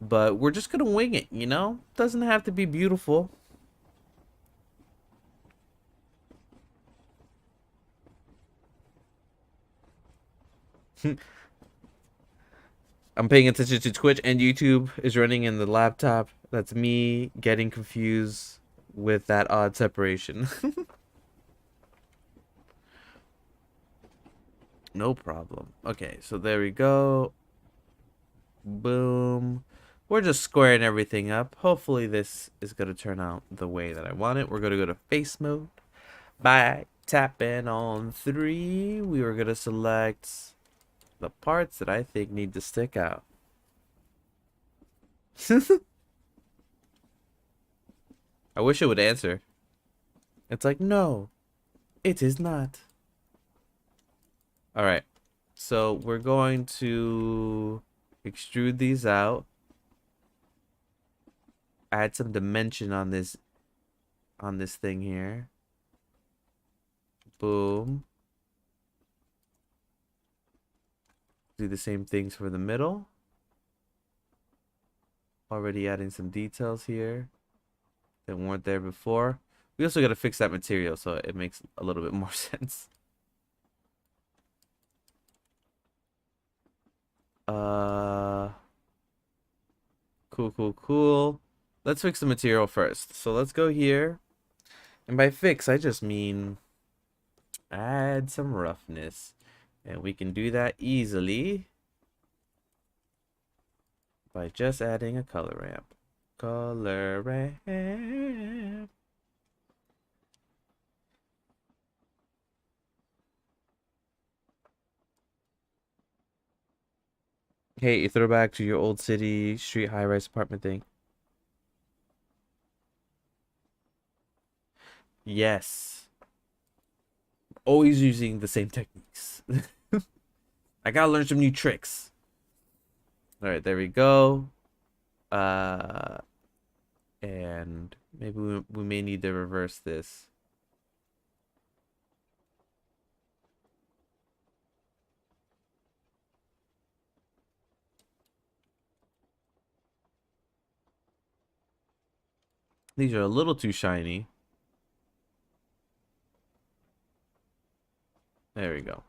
[SPEAKER 1] But we're just gonna wing it, you know? Doesn't have to be beautiful. I'm paying attention to Twitch and YouTube is running in the laptop. That's me getting confused with that odd separation. No problem. Okay, so there we go. Boom. We're just squaring everything up. Hopefully this is going to turn out the way that I want it. We're going to go to face mode. By tapping on 3, we were going to select the parts that I think need to stick out. I wish it would answer. It's like, no, it is not. All right. So we're going to extrude these out. Add some dimension on this thing here. Boom. Do the same things for the middle. Already adding some details here that weren't there before. We also got to fix that material so it makes a little bit more sense. Cool. Let's fix the material first. So let's go here. And by fix, I just mean add some roughness. And we can do that easily by just adding a color ramp. Color ramp. Hey, you throw back to your old city street high-rise apartment thing. Yes. Always using the same techniques. I gotta learn some new tricks. All right, there we go. And maybe we may need to reverse this. These are a little too shiny. There we go.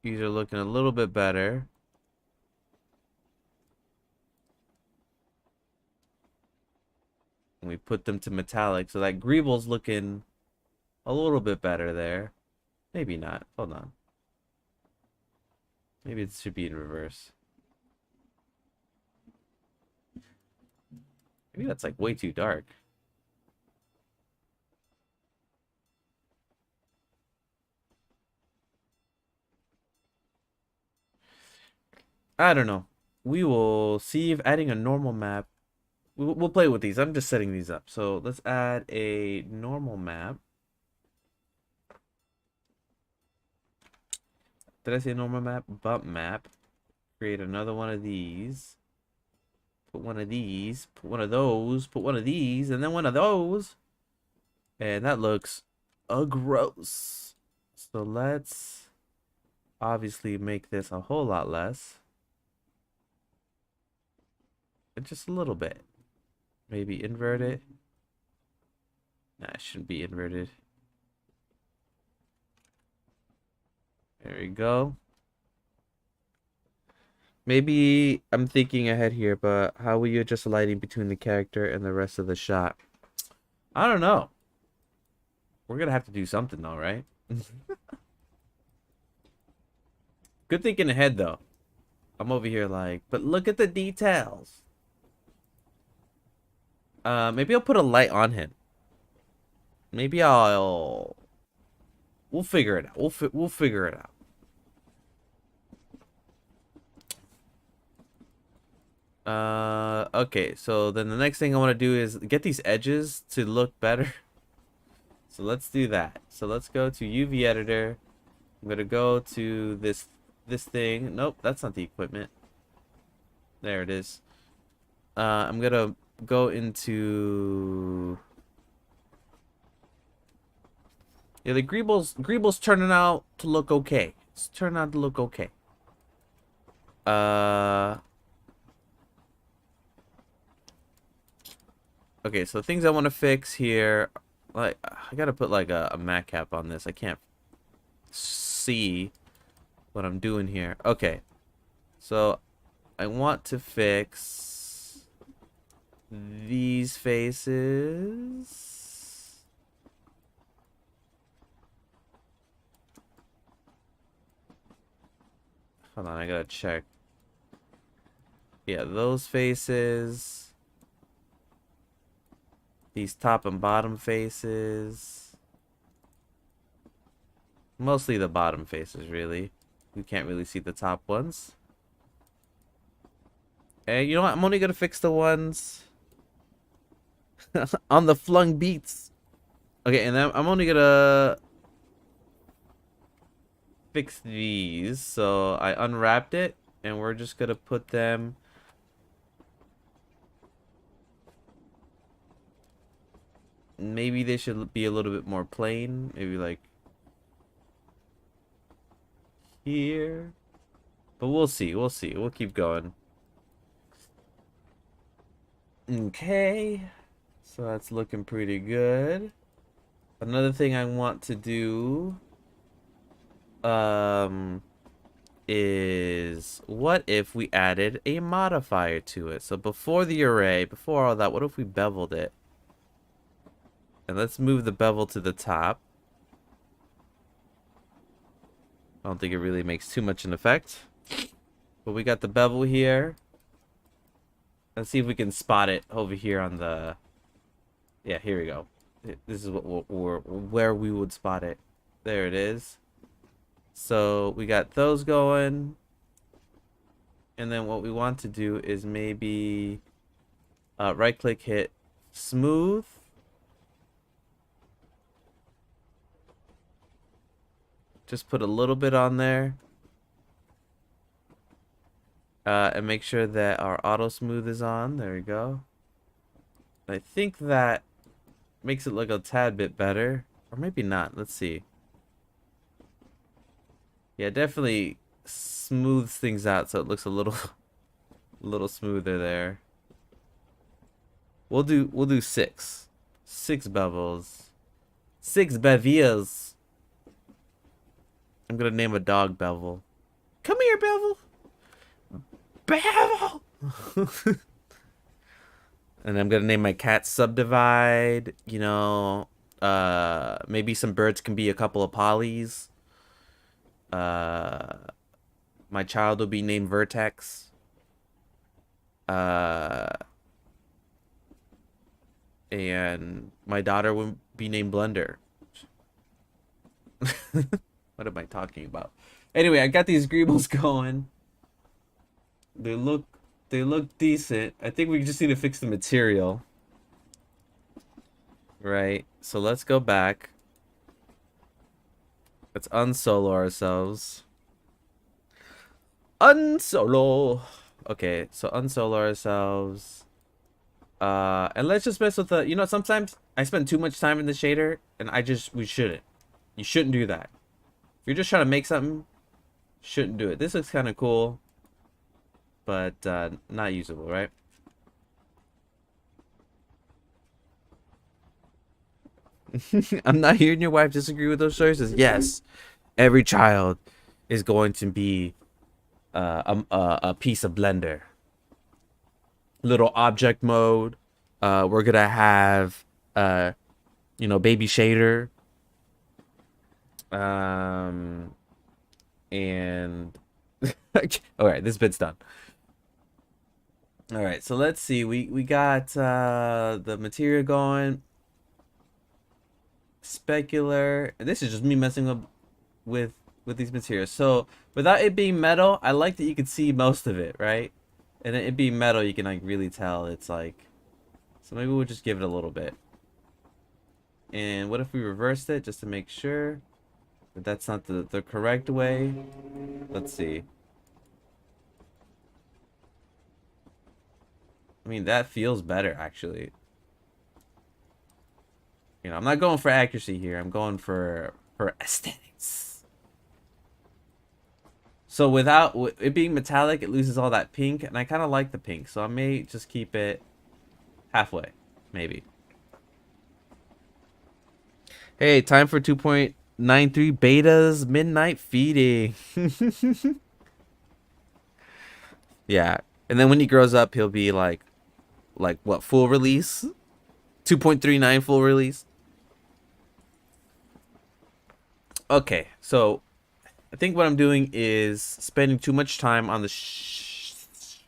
[SPEAKER 1] These are looking a little bit better. And we put them to metallic, so that Greeble's looking a little bit better there. Maybe not. Hold on. Maybe it should be in reverse. Maybe that's like way too dark. I don't know. We will see if adding a normal map. We'll play with these. I'm just setting these up. So let's add a normal map. Did I say normal map? Bump map. Create another one of these. Put one of these. Put one of those. Put one of these. And then one of those. And that looks gross. So let's obviously make this a whole lot less. Just a little bit. Maybe invert it. Nah, it shouldn't be inverted. There we go. Maybe I'm thinking ahead here, but how will you adjust the lighting between the character and the rest of the shot? I don't know. We're gonna have to do something though, right? Good thinking ahead though. I'm over here like, but look at the details. Maybe I'll put a light on him. Maybe we'll figure it out. We'll figure it out. Okay, so then the next thing I want to do is get these edges to look better. So let's do that. So let's go to UV editor. I'm gonna go to this thing. Nope, that's not the equipment. There it is. I'm gonna go into the Greeble's turning out to look okay. It's turning out to look okay. Okay, so things I want to fix here, like I gotta put like a mat cap on this. I can't see what I'm doing here. Okay, so I want to fix these faces. Hold on, I gotta check. Yeah, those faces. These top and bottom faces. Mostly the bottom faces, really. You can't really see the top ones. And you know what? I'm only gonna fix the ones on the flung beats. Okay, and then I'm only gonna fix these. So I unwrapped it, and we're just gonna put them. Maybe they should be a little bit more plain. Maybe like here. But we'll see. We'll see. We'll keep going. Okay. So that's looking pretty good. Another thing I want to do is what if we added a modifier to it? So before the array, before all that, what if we beveled it? And let's move the bevel to the top. I don't think it really makes too much an effect. But we got the bevel here. Let's see if we can spot it over here on the... Yeah, here we go. This is where we would spot it. There it is. So we got those going. And then what we want to do is maybe right click, hit smooth. Just put a little bit on there. And make sure that our auto smooth is on. There we go. I think that makes it look a tad bit better. Or maybe not. Let's see. Yeah, definitely smooths things out so it looks a little little smoother there. We'll do six. Six bevels. Six bevels. I'm gonna name a dog Bevel. Come here, Bevel. Bevel. And I'm gonna name my cat Subdivide. You know, maybe some birds can be a couple of polys. Uh, my child will be named Vertex. Uh, and my daughter will be named Blender. What am I talking about? Anyway, I got these greebles going. They look decent. I think we just need to fix the material. Right. So let's go back. Let's unsolo ourselves. Unsolo. Okay, so unsolo ourselves. And let's just mess with the, sometimes I spend too much time in the shader and we shouldn't. You shouldn't do that. If you're just trying to make something, shouldn't do it. This looks kind of cool, but not usable, right? I'm not hearing your wife disagree with those choices. Yes, every child is going to be a piece of Blender. Little object mode. We're gonna have baby shader. And all right, this bit's done. All right, so let's see. We got the material going. Specular. And this is just me messing up with these materials. So without it being metal, I like that you can see most of it, right? And it being metal, you can like really tell it's like. So maybe we'll just give it a little bit. And what if we reversed it just to make sure that that's not the correct way? Let's see. I mean, that feels better actually. I'm not going for accuracy here. I'm going for aesthetics. So without it being metallic, it loses all that pink, and I kind of like the pink, so I may just keep it halfway, maybe. Hey, time for 2.93 betas midnight feeding. Yeah, and then when he grows up, he'll be like what, full release? 2.39 full release. Okay, so I think what I'm doing is spending too much time on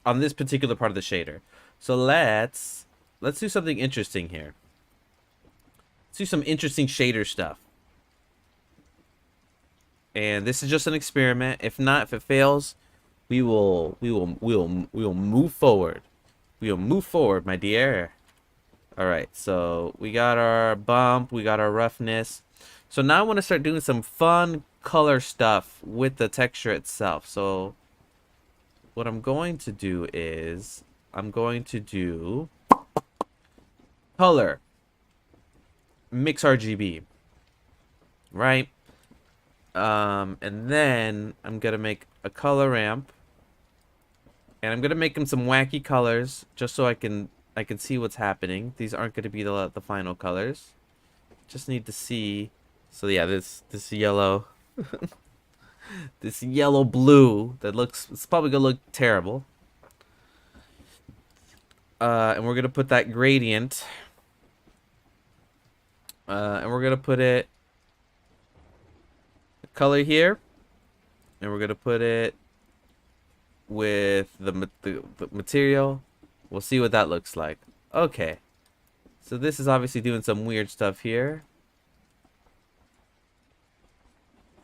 [SPEAKER 1] on this particular part of the shader. So let's do something interesting here. Let's do some interesting shader stuff. And this is just an experiment. If it fails, we will move forward. We will move forward, my dear. All right, so we got our bump, we got our roughness. So now I want to start doing some fun color stuff with the texture itself. So what I'm going to do is I'm going to do color mix RGB, right? And then I'm gonna make a color ramp, and I'm gonna make them some wacky colors just so I can see what's happening. These aren't gonna be the final colors. Just need to see. So yeah, this yellow, this yellow blue it's probably gonna look terrible. And we're gonna put that gradient. And we're gonna put it color here, and we're gonna put it with the material. We'll see what that looks like. Okay, so this is obviously doing some weird stuff here.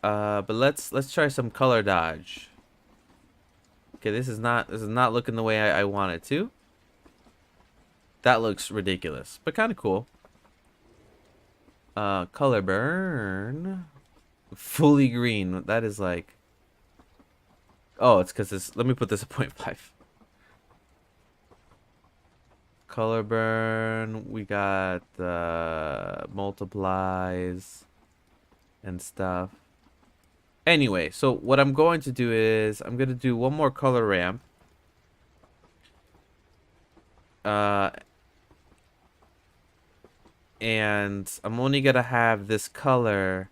[SPEAKER 1] But let's try some color dodge. Okay, this is not looking the way I want it to. That looks ridiculous, but kind of cool. Color burn. Fully green. That is like Oh, it's because it's. Let me put this at 0.5. Color burn. We got the multiplies and stuff. Anyway, so what I'm going to do is I'm going to do one more color ramp. Uh, and I'm only going to have this color.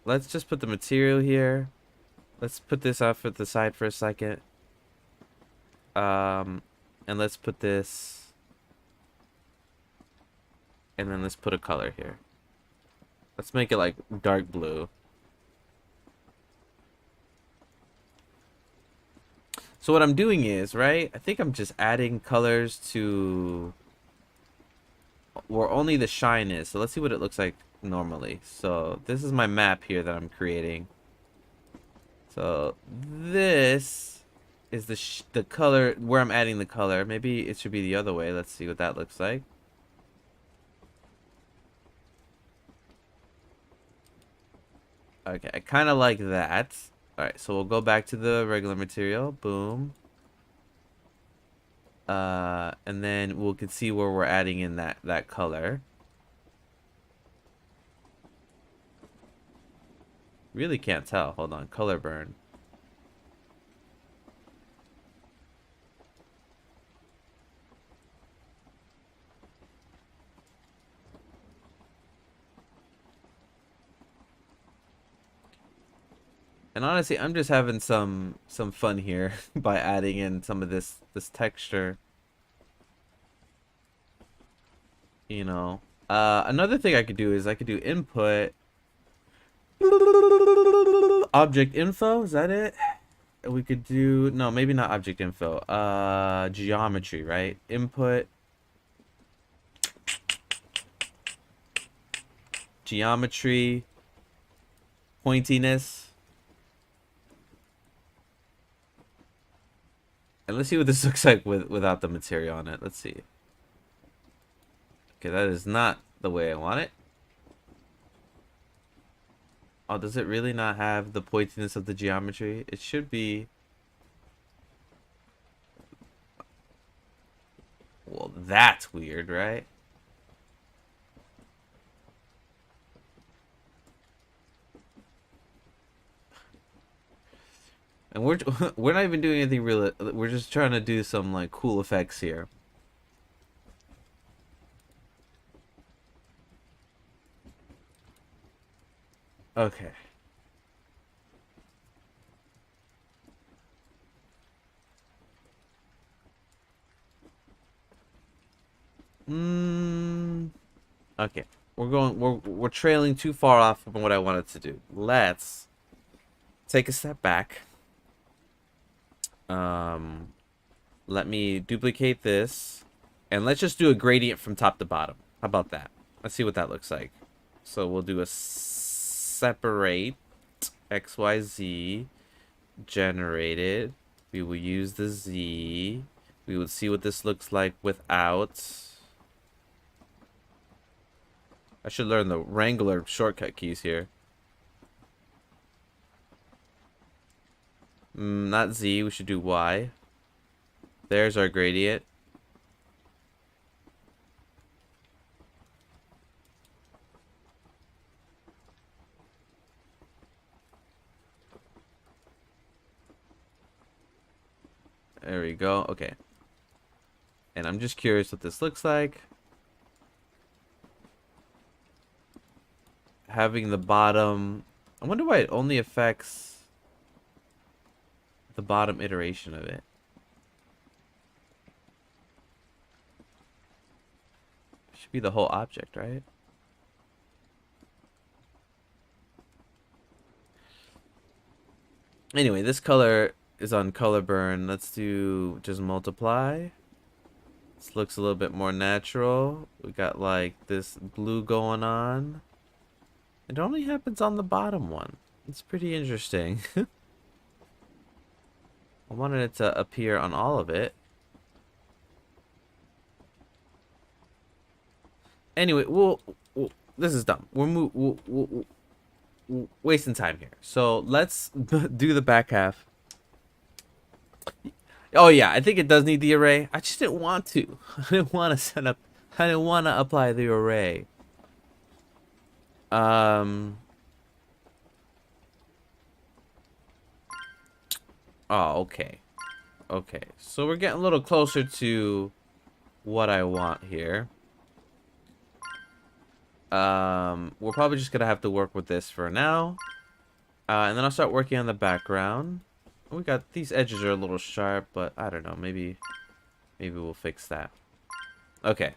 [SPEAKER 1] Let's just put the material here. Let's put this off at the side for a second. Um, and let's put this, and then let's put a color here. Let's make it like dark blue. So what I'm doing is, right, I think I'm just adding colors to where only the shine is. So let's see what it looks like normally. So this is my map here that I'm creating. So this is the color where I'm adding the color. Maybe it should be the other way. Let's see what that looks like. Okay, I kind of like that. All right, so we'll go back to the regular material. Boom. And then we can see where we're adding in that color. Really can't tell. Hold on, color burn. And honestly, I'm just having some fun here by adding in some of this texture. You know. Another thing I could do is I could do input object info. Is that it? We could do no, maybe not object info. Geometry, right? Input geometry pointiness. And let's see what this looks like without the material on it. Let's see. Okay, that is not the way I want it. Oh, does it really not have the pointiness of the geometry? It should be. Well, that's weird, right? And we're we're not even doing anything real. We're just trying to do some like cool effects here. Okay. Okay. We're trailing too far off from what I wanted to do. Let's take a step back. Um Let me duplicate this. And let's just do a gradient from top to bottom. How about that? Let's see what that looks like. So we'll do a separate XYZ generated. We will use the Z. We would see what this looks like without. I should learn the Wrangler shortcut keys here. Not Z, we should do Y. There's our gradient. There we go. Okay. And I'm just curious what this looks like. Having the bottom. I wonder why it only affects the bottom iteration of it. Should be the whole object, right? Anyway, this color is on color burn. Let's do just multiply. This looks a little bit more natural. We got like this blue going on. It only happens on the bottom one. It's pretty interesting. I wanted it to appear on all of it. Anyway, this is dumb. wasting time here. So let's do the back half. Oh yeah, I think it does need the array. I just didn't want to. I didn't want to set up. I didn't want to apply the array. Um. Oh, okay. Okay. So we're getting a little closer to what I want here. We're probably just gonna have to work with this for now. And then I'll start working on the background. We got these edges are a little sharp, but I don't know. Maybe we'll fix that. Okay.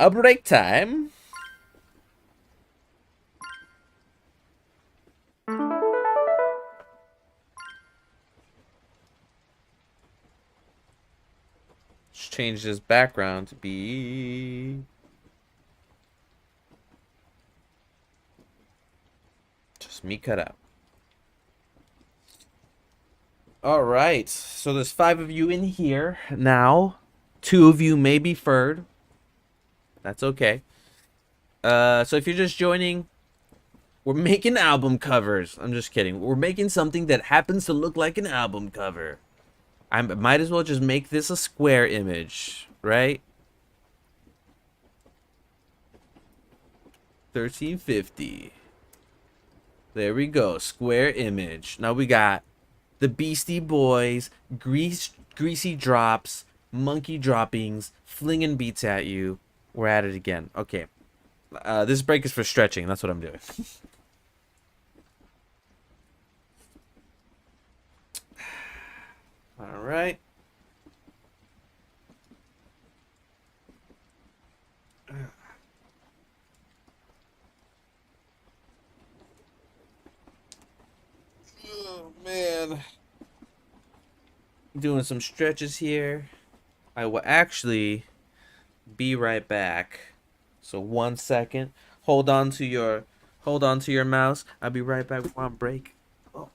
[SPEAKER 1] A break time. Just change this background to be just me cut out. All right. So there's 5 of you in here now. 2 of you may be furred. That's okay. So if you're just joining, we're making album covers. I'm just kidding. We're making something that happens to look like an album cover. I might as well just make this a square image, right? 1350. There we go. Square image. Now we got the Beastie Boys, greasy drops, monkey droppings, flinging beats at you. We're at it again. Okay. This break is for stretching. That's what I'm doing. All right. Oh, man. Doing some stretches here. I will actually be right back. So 1 second. Hold on to your mouse. I'll be right back. We're on break. Oh.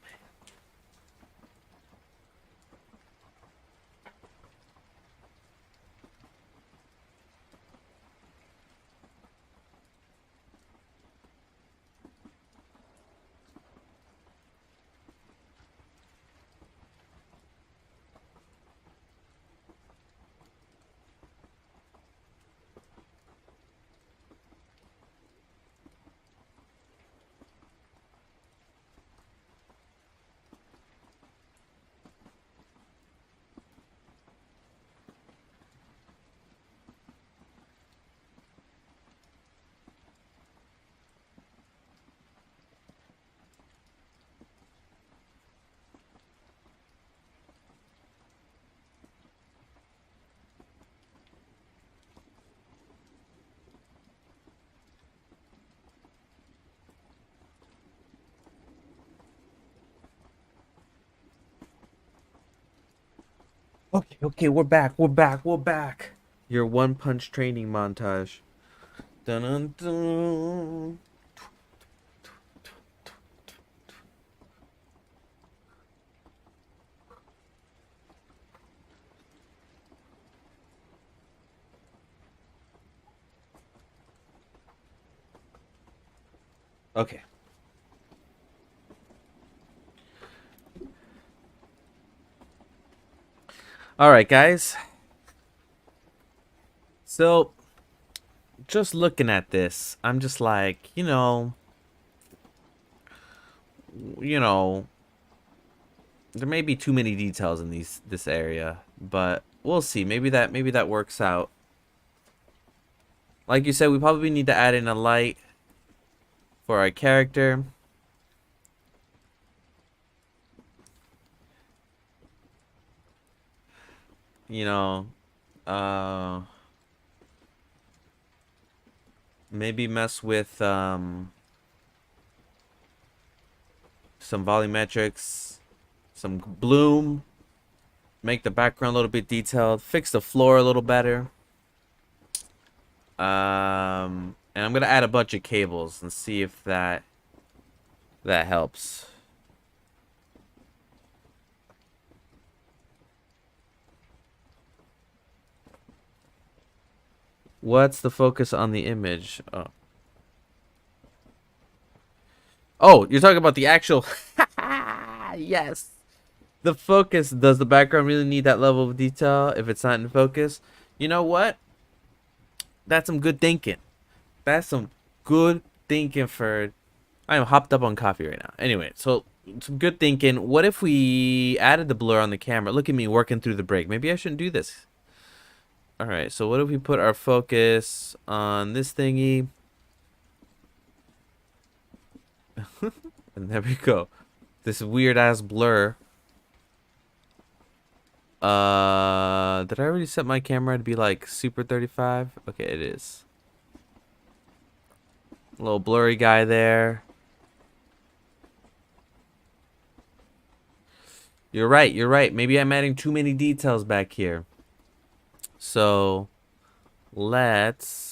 [SPEAKER 1] Okay, we're back. We're back. Your one punch training montage. Dun dun dun. Okay. All right, guys. So, just looking at this, I'm just like, you know, there may be too many details in this area, but we'll see. Maybe that works out. Like you said, we probably need to add in a light for our character. You know, uh maybe mess with some volumetrics, some bloom, make the background a little bit detailed, fix the floor a little better. And I'm gonna add a bunch of cables and see if that helps. What's the focus on the image? Oh. Oh, you're talking about the actual. Yes. The focus. Does the background really need that level of detail if it's not in focus? You know what? That's some good thinking. That's some good thinking, Ferd. I am hopped up on coffee right now. Anyway, so some good thinking. What if we added the blur on the camera? Look at me working through the break. Maybe I shouldn't do this. All right, so what if we put our focus on this thingy? And there we go. This weird ass blur. Did I already set my camera to be like super 35? Okay, it is. A little blurry guy there. You're right, you're right. Maybe I'm adding too many details back here. So, let's...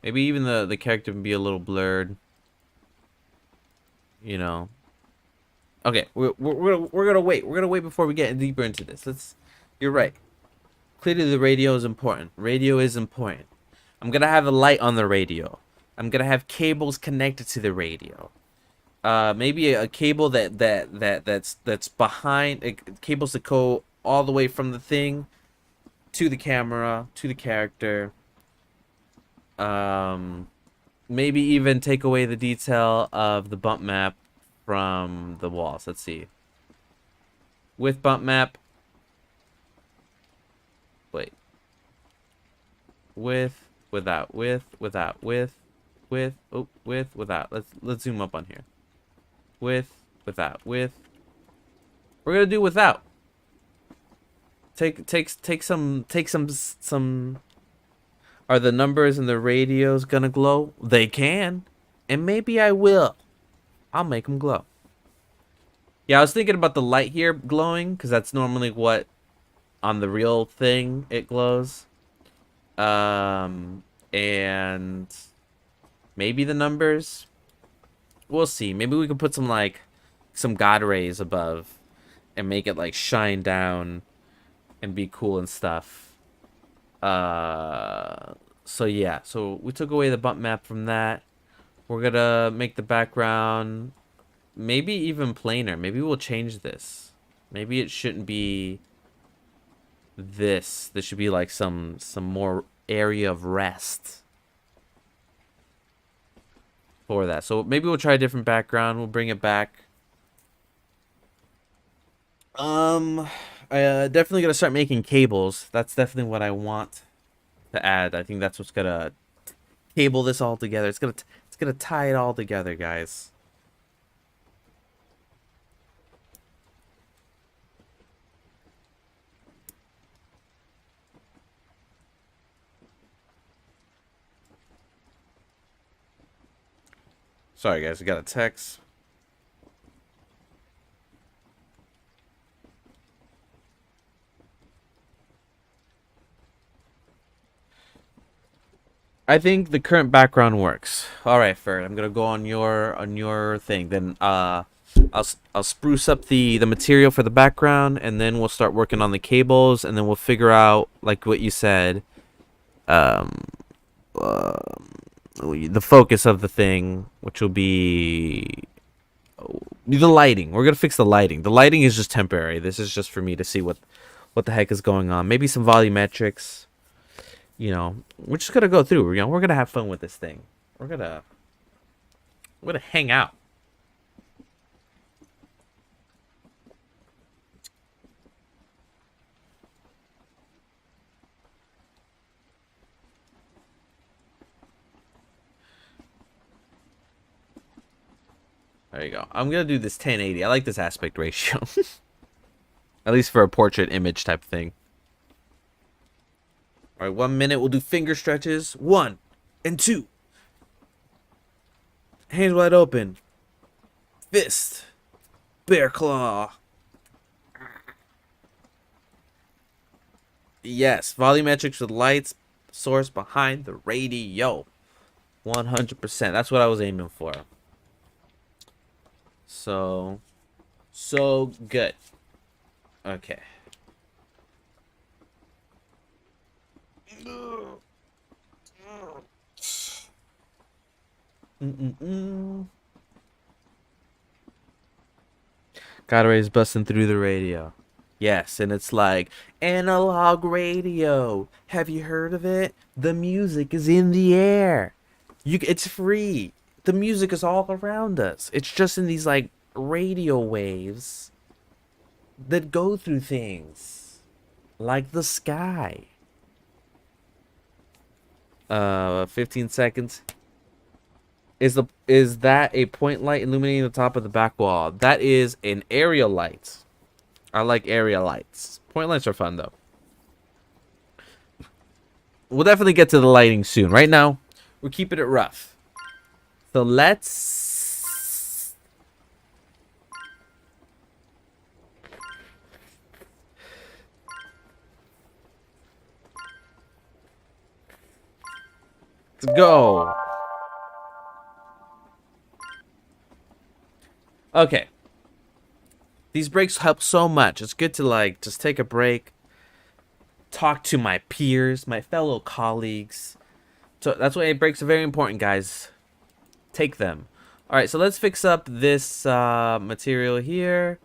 [SPEAKER 1] Maybe even the character can be a little blurred. You know. Okay, we're gonna wait. We're gonna wait before we get deeper into this. You're right. Clearly the radio is important. Radio is important. I'm gonna have a light on the radio. I'm gonna have cables connected to the radio. Maybe a cable that's behind cables that go all the way from the thing to the camera to the character. Maybe even take away the detail of the bump map from the walls. Let's see. With bump map. Wait. With, without, without, with, oh, without. Let's zoom up on here. With, without, with. We're gonna do without. Take some. Are the numbers in the radios gonna glow? They can, and maybe I will. I'll make them glow. Yeah, I was thinking about the light here glowing, because that's normally what on the real thing it glows. And maybe the numbers. We'll see. Maybe we can put some god rays above and make it like shine down and be cool and stuff. So yeah. So we took away the bump map from that. We're gonna make the background maybe even plainer. Maybe we'll change this. Maybe it shouldn't be this. This should be like some more area of rest for that. So maybe we'll try a different background. We'll bring it back. I definitely gonna start making cables. That's definitely what I want to add. I think that's what's gonna cable this all together. It's gonna tie it all together, guys. Sorry, guys. I got a text. I think the current background works. All right, Ferd. I'm gonna go on your thing. Then I'll spruce up the material for the background, and then we'll start working on the cables, and then we'll figure out like what you said, um, the focus of the thing, which will be the lighting. We're gonna fix the lighting. The lighting is just temporary. This is just for me to see what the heck is going on. Maybe some volumetrics. You know, we're just gonna go through. You know, we're gonna have fun with this thing. We're gonna hang out. There you go. I'm gonna do this 1080. I like this aspect ratio. At least for a portrait image type thing. All right, 1 minute. We'll do finger stretches. 1 and 2. Hands wide open. Fist. Bear claw. Yes, volumetrics with lights source behind the radio. 100%. That's what I was aiming for. So good. Okay. Mm-mm-mm. Gotta busting through the radio. Yes, and it's like analog radio. Have you heard of it? The music is in the air. It's free. The music is all around us. It's just in these like radio waves that go through things like the sky. 15 seconds. Is that a point light illuminating the top of the back wall? That is an area light. I like area lights. Point lights are fun though. We'll definitely get to the lighting soon. Right now, we're keeping it rough. So let's go. Okay. These breaks help so much. It's good to like just take a break, talk to my peers, my fellow colleagues. So that's why breaks are very important, guys. Take them. All right, so let's fix up this material here.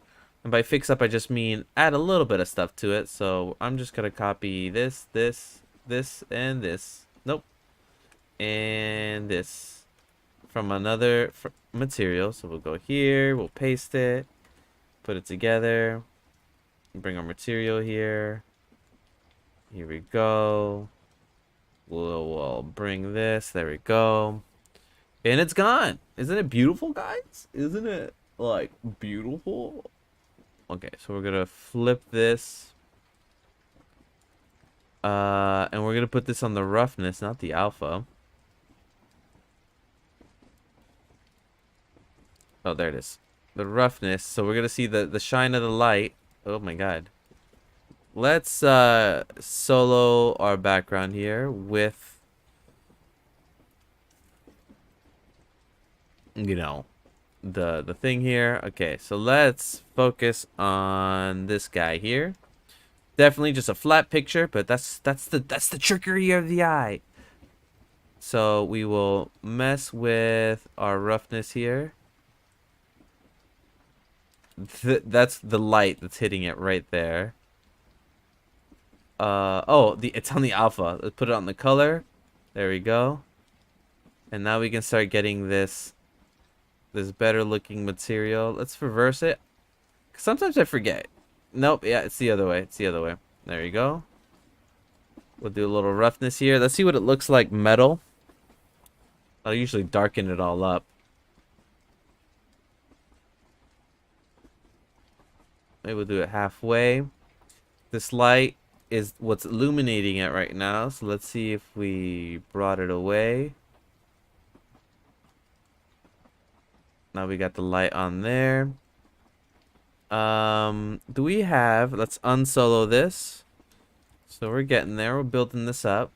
[SPEAKER 1] And by fix up, I just mean add a little bit of stuff to it. So I'm just going to copy this, and this. Nope. And this from another material. So we'll go here, we'll paste it, put it together, bring our material here. Here we go. We'll bring this. There we go. And it's gone. Isn't it beautiful, guys? Isn't it, like, beautiful? Okay, so we're going to flip this. And we're going to put this on the roughness, not the alpha. Oh, there it is. The roughness. So we're going to see the shine of the light. Oh, my God. Let's solo our background here with, you know, the thing here. Okay, so let's focus on this guy here. Definitely just a flat picture, but that's the trickery of the eye. So we will mess with our roughness here. That's the light that's hitting it right there. It's on the alpha. Let's put it on the color. There we go. And now we can start getting this better looking material. Let's reverse it. Sometimes I forget. Nope, yeah, it's the other way. It's the other way. There you go. We'll do a little roughness here. Let's see what it looks like metal. I'll usually darken it all up. Maybe we'll do it halfway. This light is what's illuminating it right now. So let's see if we brought it away. Now we got the light on there. Do we have, let's unsolo this. So we're getting there. We're building this up.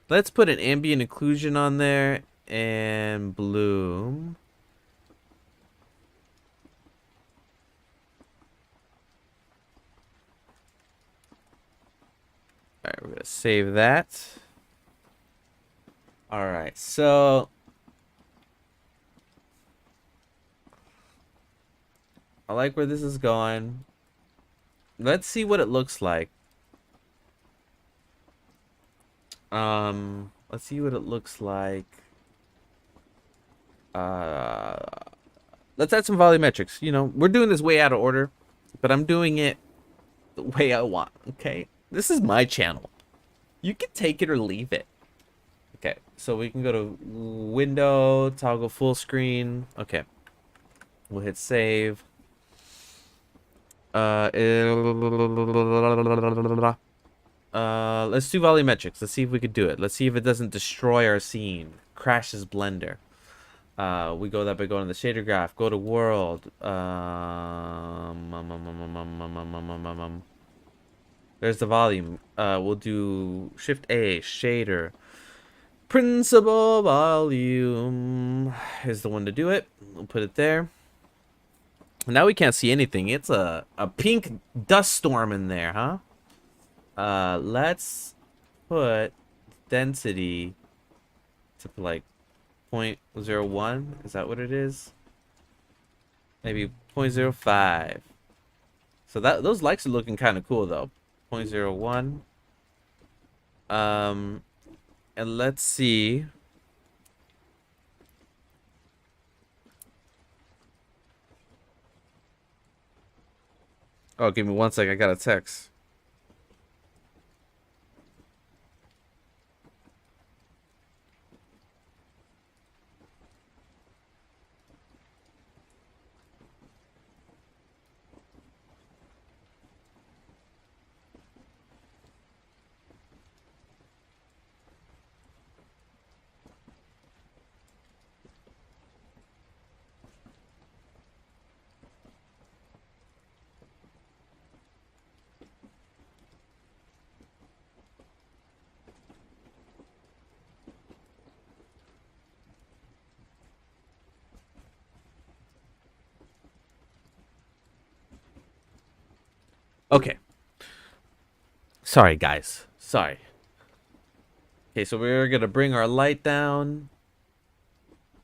[SPEAKER 1] Let's put an ambient occlusion on there and bloom. Alright, we're going to save that. Alright, so I like where this is going. Let's see what it looks like. Let's see what it looks like. Let's add some volumetrics. You know, we're doing this way out of order, but I'm doing it the way I want, okay? This is my channel. You can take it or leave it. Okay, so we can go to window, toggle full screen. Okay. We'll hit save. Let's do volumetrics. Let's see if we could do it. Let's see if it doesn't destroy our scene. Crashes Blender. We go that by going to the shader graph. Go to world. There's the volume. We'll do Shift A, shader. Principal volume is the one to do it. We'll put it there. Now we can't see anything. It's a pink dust storm in there, huh? Let's put density to like 0.01. Is that what it is? Maybe 0.05. So that those lights are looking kind of cool though. 0.01. Um, and let's see. Oh, give me one sec. I got a text. Okay. Sorry, guys. Sorry. Okay, so we're gonna bring our light down.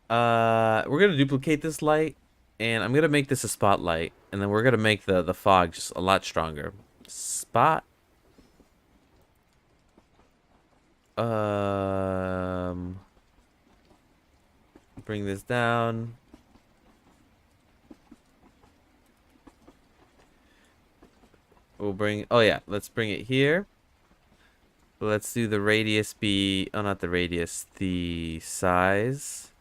[SPEAKER 1] We're gonna duplicate this light, and I'm gonna make this a spotlight, and then we're gonna make the fog just a lot stronger. Spot. Um, bring this down. We'll bring. Oh yeah, let's bring it here. Let's do the radius be. Oh, not the radius. The size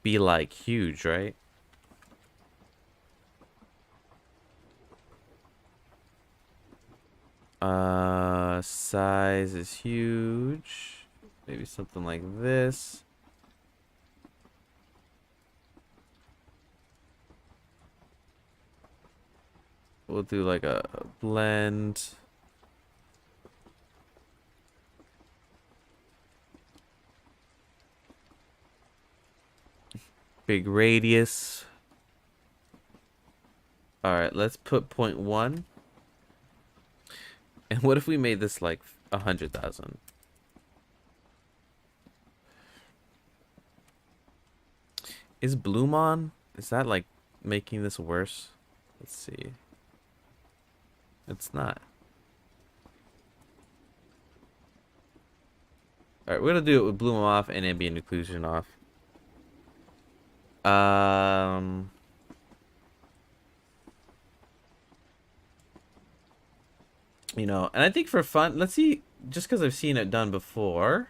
[SPEAKER 1] be like huge, right? Size is huge. Maybe something like this. We'll do like a blend. Big radius. All right, let's put 0.1. And what if we made this like 100,000? Is bloom on? Is that like making this worse? Let's see. It's not. All right, we're gonna do it with bloom off and ambient occlusion off. Um, you know, and I think for fun, let's see. Just because I've seen it done before.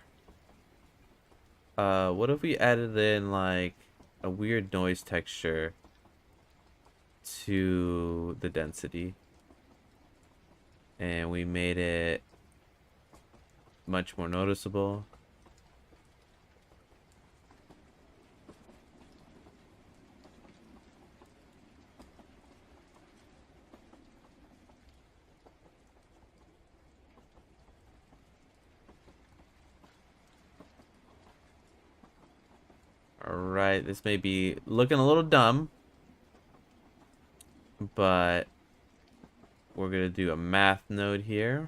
[SPEAKER 1] What if we added in like a weird noise texture to the density, and we made it much more noticeable? Alright, this may be looking a little dumb, but we're gonna do a math node here.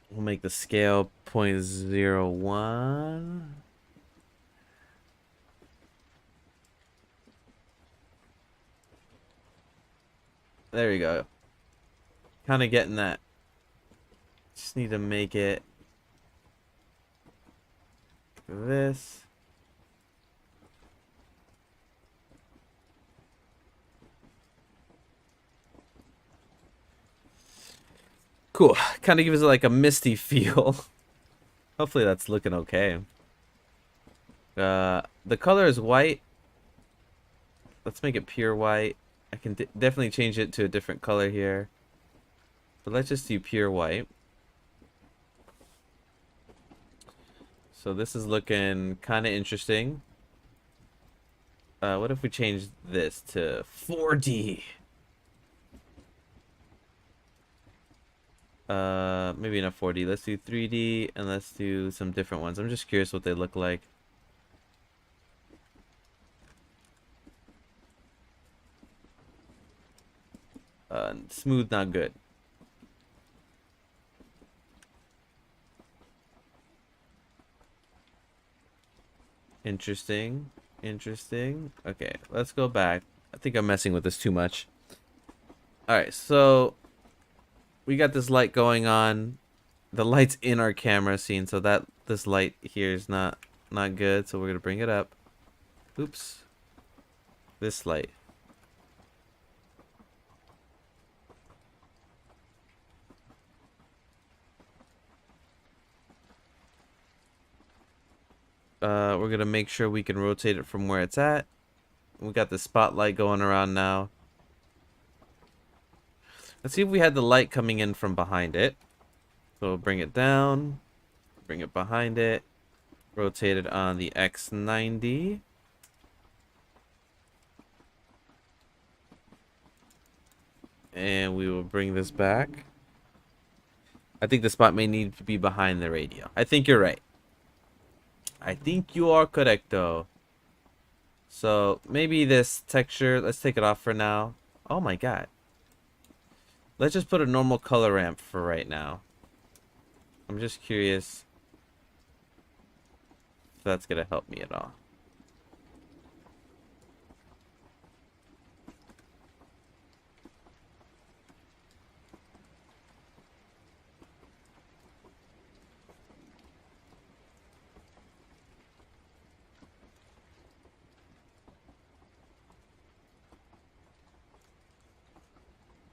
[SPEAKER 1] We'll make the scale 0.01. There you go. Kind of getting that. Just need to make it this. Cool. Kind of gives it like a misty feel. Hopefully that's looking okay. The color is white. Let's make it pure white. I can definitely change it to a different color here. But let's just do pure white. So this is looking kind of interesting. What if we change this to 4D? Maybe not 4D. Let's do 3D, and let's do some different ones. I'm just curious what they look like. Smooth, not good. Interesting. Interesting. Okay, let's go back. I think I'm messing with this too much. Alright, so we got this light going on. The light's in our camera scene, so that this light here is not good, so we're gonna bring it up. Oops. This light. We're gonna make sure we can rotate it from where it's at. We got the spotlight going around now. Let's see if we had the light coming in from behind it. So bring it down, bring it behind it, rotate it on the X90. And we will bring this back. I think the spot may need to be behind the radio. I think you're right. I think you are correcto. So maybe this texture, let's take it off for now. Oh my god. Let's just put a normal color ramp for right now. I'm just curious if that's gonna help me at all.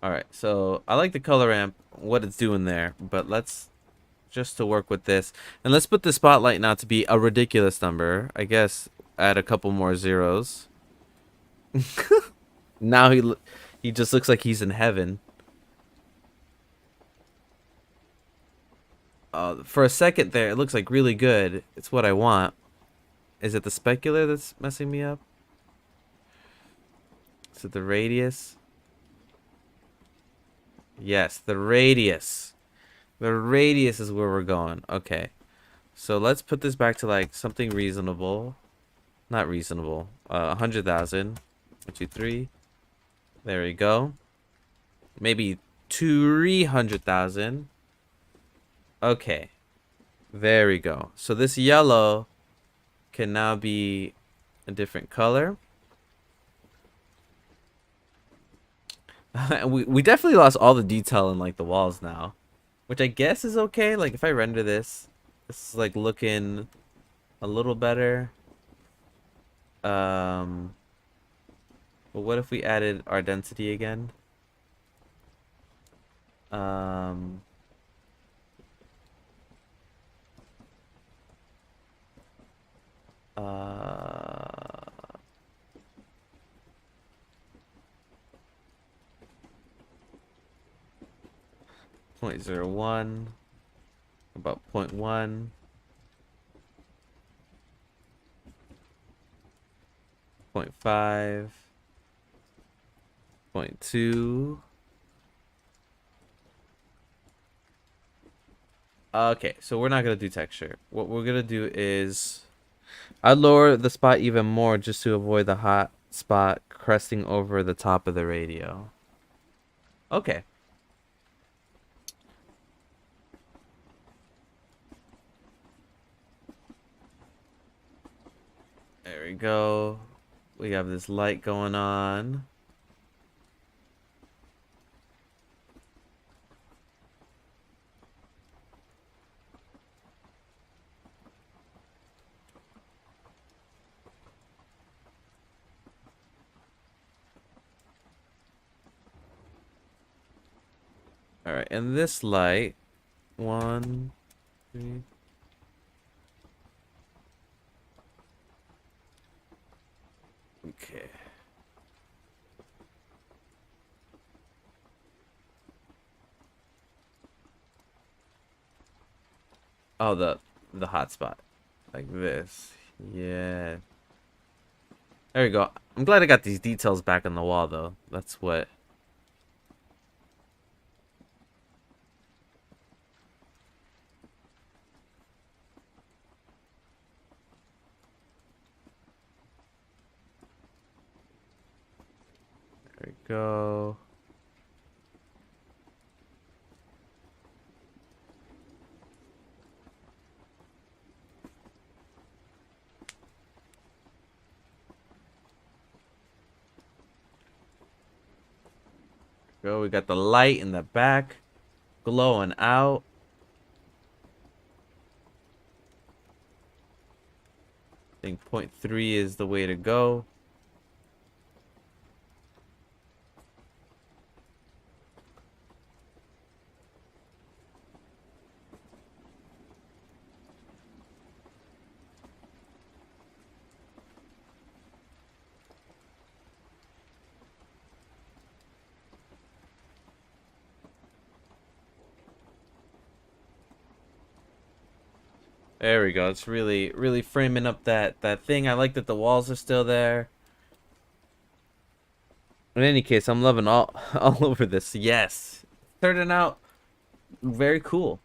[SPEAKER 1] Alright, so I like the color ramp, what it's doing there, but let's just to work with this. And let's put the spotlight now to be a ridiculous number. I guess add a couple more zeros. Now he just looks like he's in heaven. For a second there, it looks like really good. It's what I want. Is it the specular that's messing me up? Is it the radius? Yes, the radius. The radius is where we're going. Okay. So let's put this back to like something reasonable. Not reasonable. 100,000. 1, 2, 3. There we go. Maybe 300,000. Okay. There we go. So this yellow can now be a different color. we definitely lost all the detail in like the walls now, which I guess is okay. Like if I render this, this is like looking a little better. But what if we added our density again? Um, uh, 0.01, about 0.1, 0.5, 0.2. Okay, so we're not gonna do texture. What we're gonna do is I'd lower the spot even more just to avoid the hot spot cresting over the top of the radio. Okay. There we go. We have this light going on. All right, and this light, 1, 3. Okay. Oh, the hot spot, like this. Yeah. There we go. I'm glad I got these details back on the wall, though. That's what. There we go. go. We got the light in the back glowing out. I think 0.3 is the way to go. There we go. It's really framing up that thing. I like that the walls are still there. In any case, I'm loving all all over this. Yes. Turning out very cool.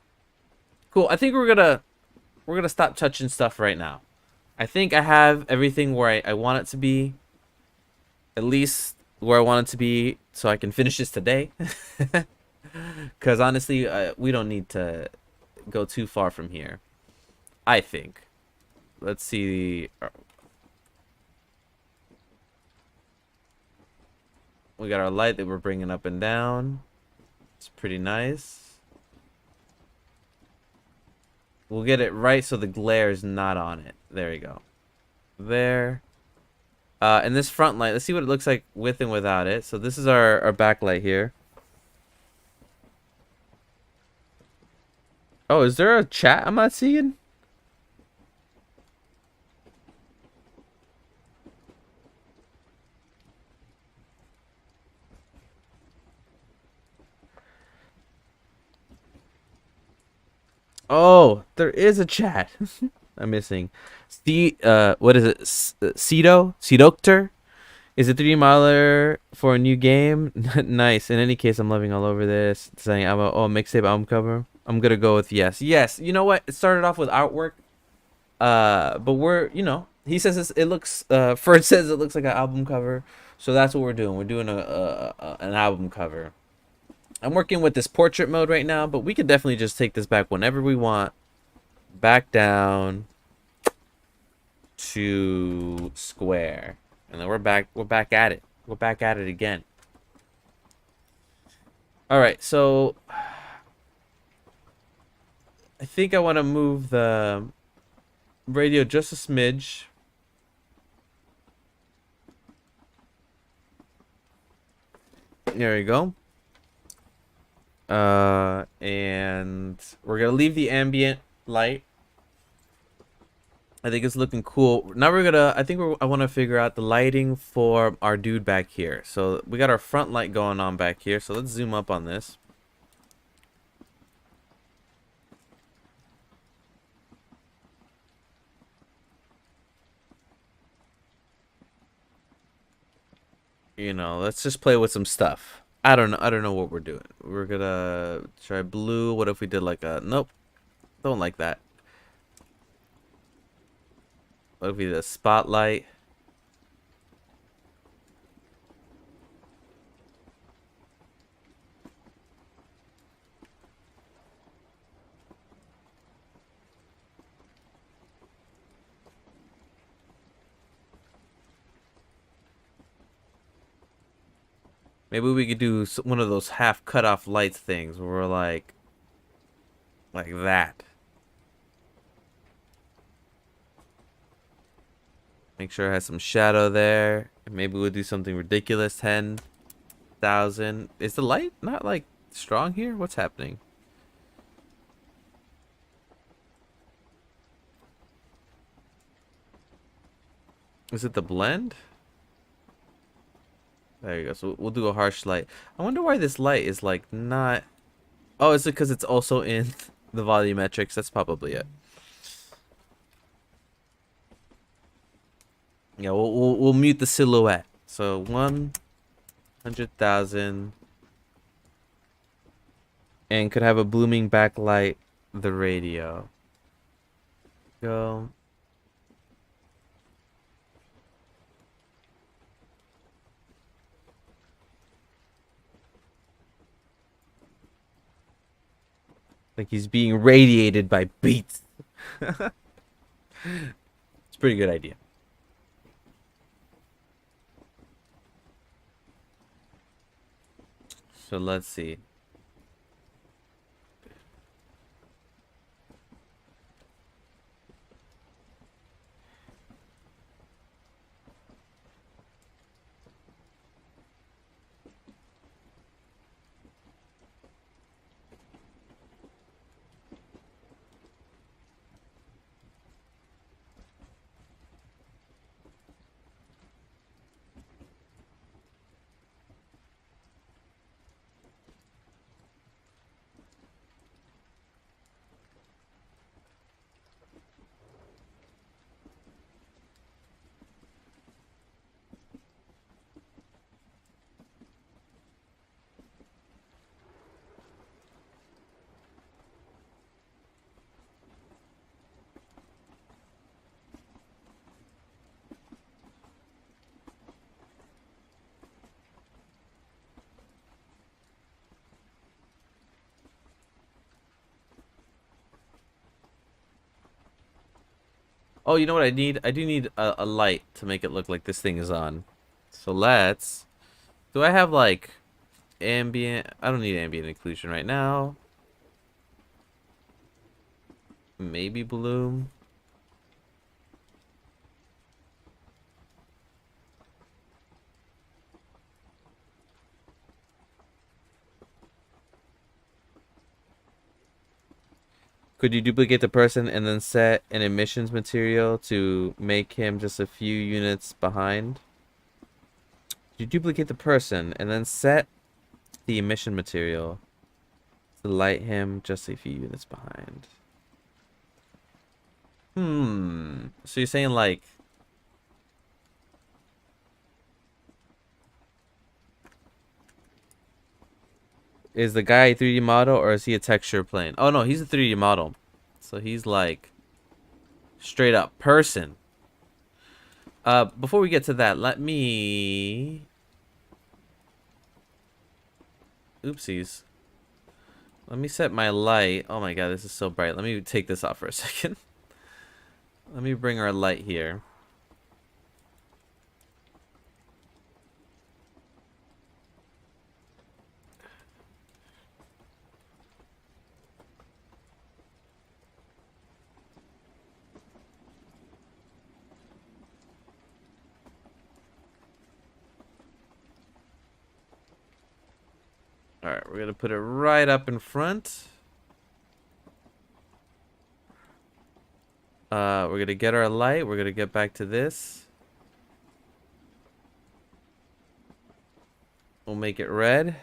[SPEAKER 1] Cool. I think we're gonna stop touching stuff right now. I think I have everything where I want it to be. At least where I want it to be so I can finish this today. Because honestly, we don't need to go too far from here. I think. Let's see. We got our light that we're bringing up and down. It's pretty nice. We'll get it right so the glare is not on it. There you go. There. And this front light, let's see what it looks like with and without it. So this is our backlight here. Oh, is there a chat I'm not seeing? Oh, there is a chat. I'm missing. What is it? Sedoctor? Is it 3D Miler for a new game? Nice. In any case, I'm loving all over this. Saying about mixtape album cover. I'm gonna go with yes. Yes. You know what? It started off with artwork. But he says it looks. Ferd says it looks like an album cover. So that's what we're doing. We're doing an album cover. I'm working with this portrait mode right now, but we could definitely just take this back whenever we want. Back down to square. And then we're back at it. We're back at it again. Alright, so I think I want to move the radio just a smidge. There we go. And we're gonna leave the ambient light. I think it's looking cool. Now I want to figure out the lighting for our dude back here. So we got our front light going on back here. So let's zoom up on this. Let's just play with some stuff. I don't know what we're doing. We're gonna try blue. What if we did like a nope. Don't like that. What if we did a spotlight? Maybe we could do one of those half cut off lights things where we're like that. Make sure it has some shadow there. Maybe we'll do something ridiculous. 10,000. Is the light not like strong here? What's happening? Is it the blend? There you go. So we'll do a harsh light. I wonder why this light is like not. Oh, is it because it's also in the volumetrics? That's probably it. Yeah, we'll mute the silhouette. So 100,000, and could have a blooming backlight. The radio. Go. Like he's being radiated by beats. It's a pretty good idea. So let's see. Oh, you know what I need? I do need a light to make it look like this thing is on. So let's... Do I have, like, ambient... I don't need ambient occlusion right now. Maybe bloom. Could you duplicate the person and then set an emissions material to make him just a few units behind? You duplicate the person and then set the emission material to light him just a few units behind. So you're saying like... Is the guy a 3D model or is he a texture plane? Oh no, he's a 3D model. So he's like straight up person. Before we get to that, let me... Oopsies. Let me set my light. Oh my god, this is so bright. Let me take this off for a second. Let me bring our light here. Alright, we're gonna put it right up in front. We're gonna get our light. We're gonna get back to this. We'll make it red.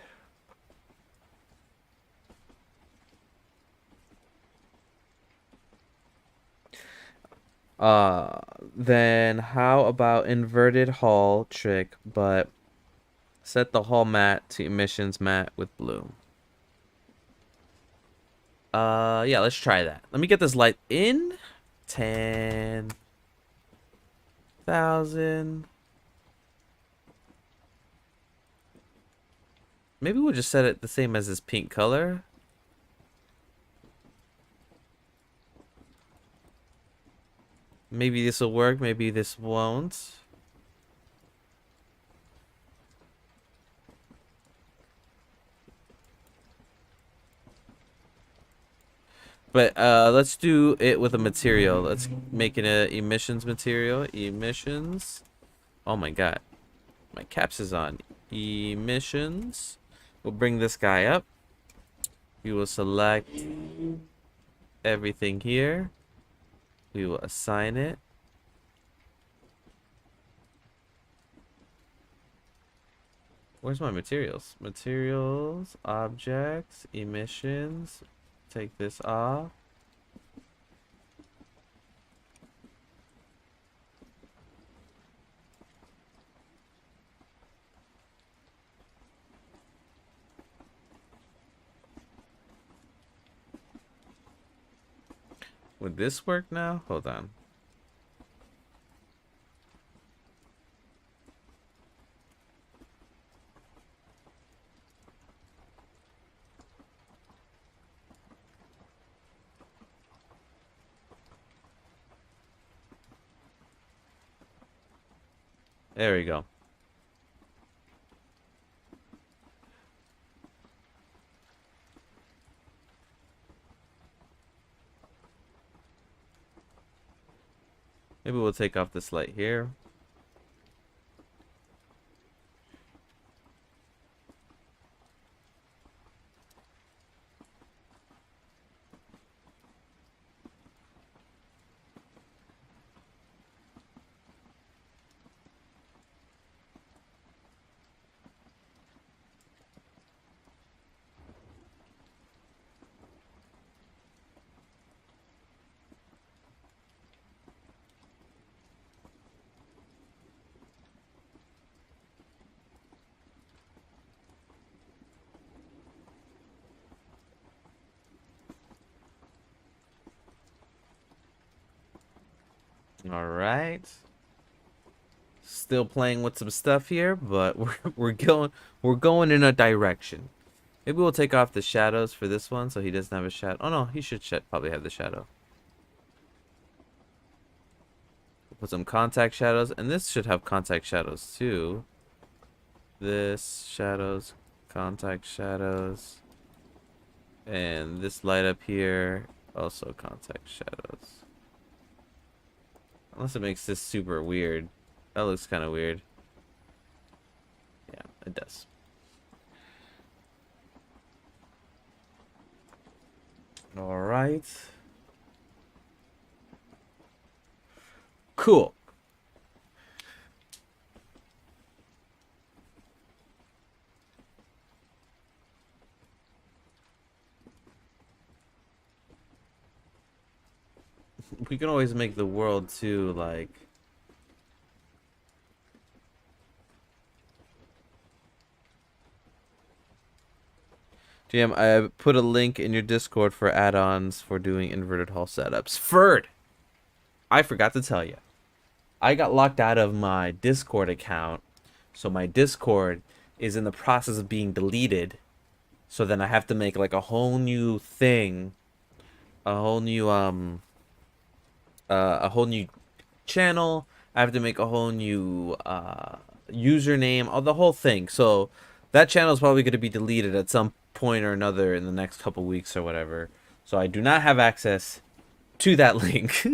[SPEAKER 1] Then how about inverted hull trick, but set the hull matte to emissions matte with blue. Yeah, let's try that. Let me get this light in. 10,000. Maybe we'll just set it the same as this pink color. Maybe this will work, maybe this won't. But let's do it with a material. Let's make it a emissions material. Emissions. Oh my god. My caps is on. Emissions. We'll bring this guy up. We will select everything here. We will assign it. Where's my materials? Materials, objects, emissions. Take this off. Would this work now? Hold on. There we go. Maybe we'll take off this light here. All right. Still playing with some stuff here, but we're going in a direction. Maybe we'll take off the shadows for this one so he doesn't have a shadow. Oh no, he should probably have the shadow. Put some contact shadows, and this should have contact shadows too. This shadows, contact shadows, and this light up here also contact shadows. Unless it makes this super weird. That looks kind of weird. Yeah, it does. All right. Cool. We can always make the world too, like. GM, I put a link in your Discord for add-ons for doing inverted hull setups. Ferd! I forgot to tell you. I got locked out of my Discord account, so my Discord is in the process of being deleted. So then I have to make like a whole new thing, a whole new a whole new channel. I have to make a whole new username, the whole thing. So that channel is probably going to be deleted at some point or another in the next couple weeks or whatever. So I do not have access to that link.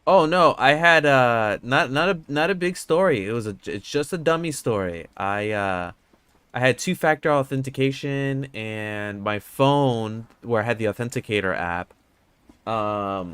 [SPEAKER 1] Oh no, I had not a big story. It's just a dummy story. I had two-factor authentication and my phone where I had the authenticator app. I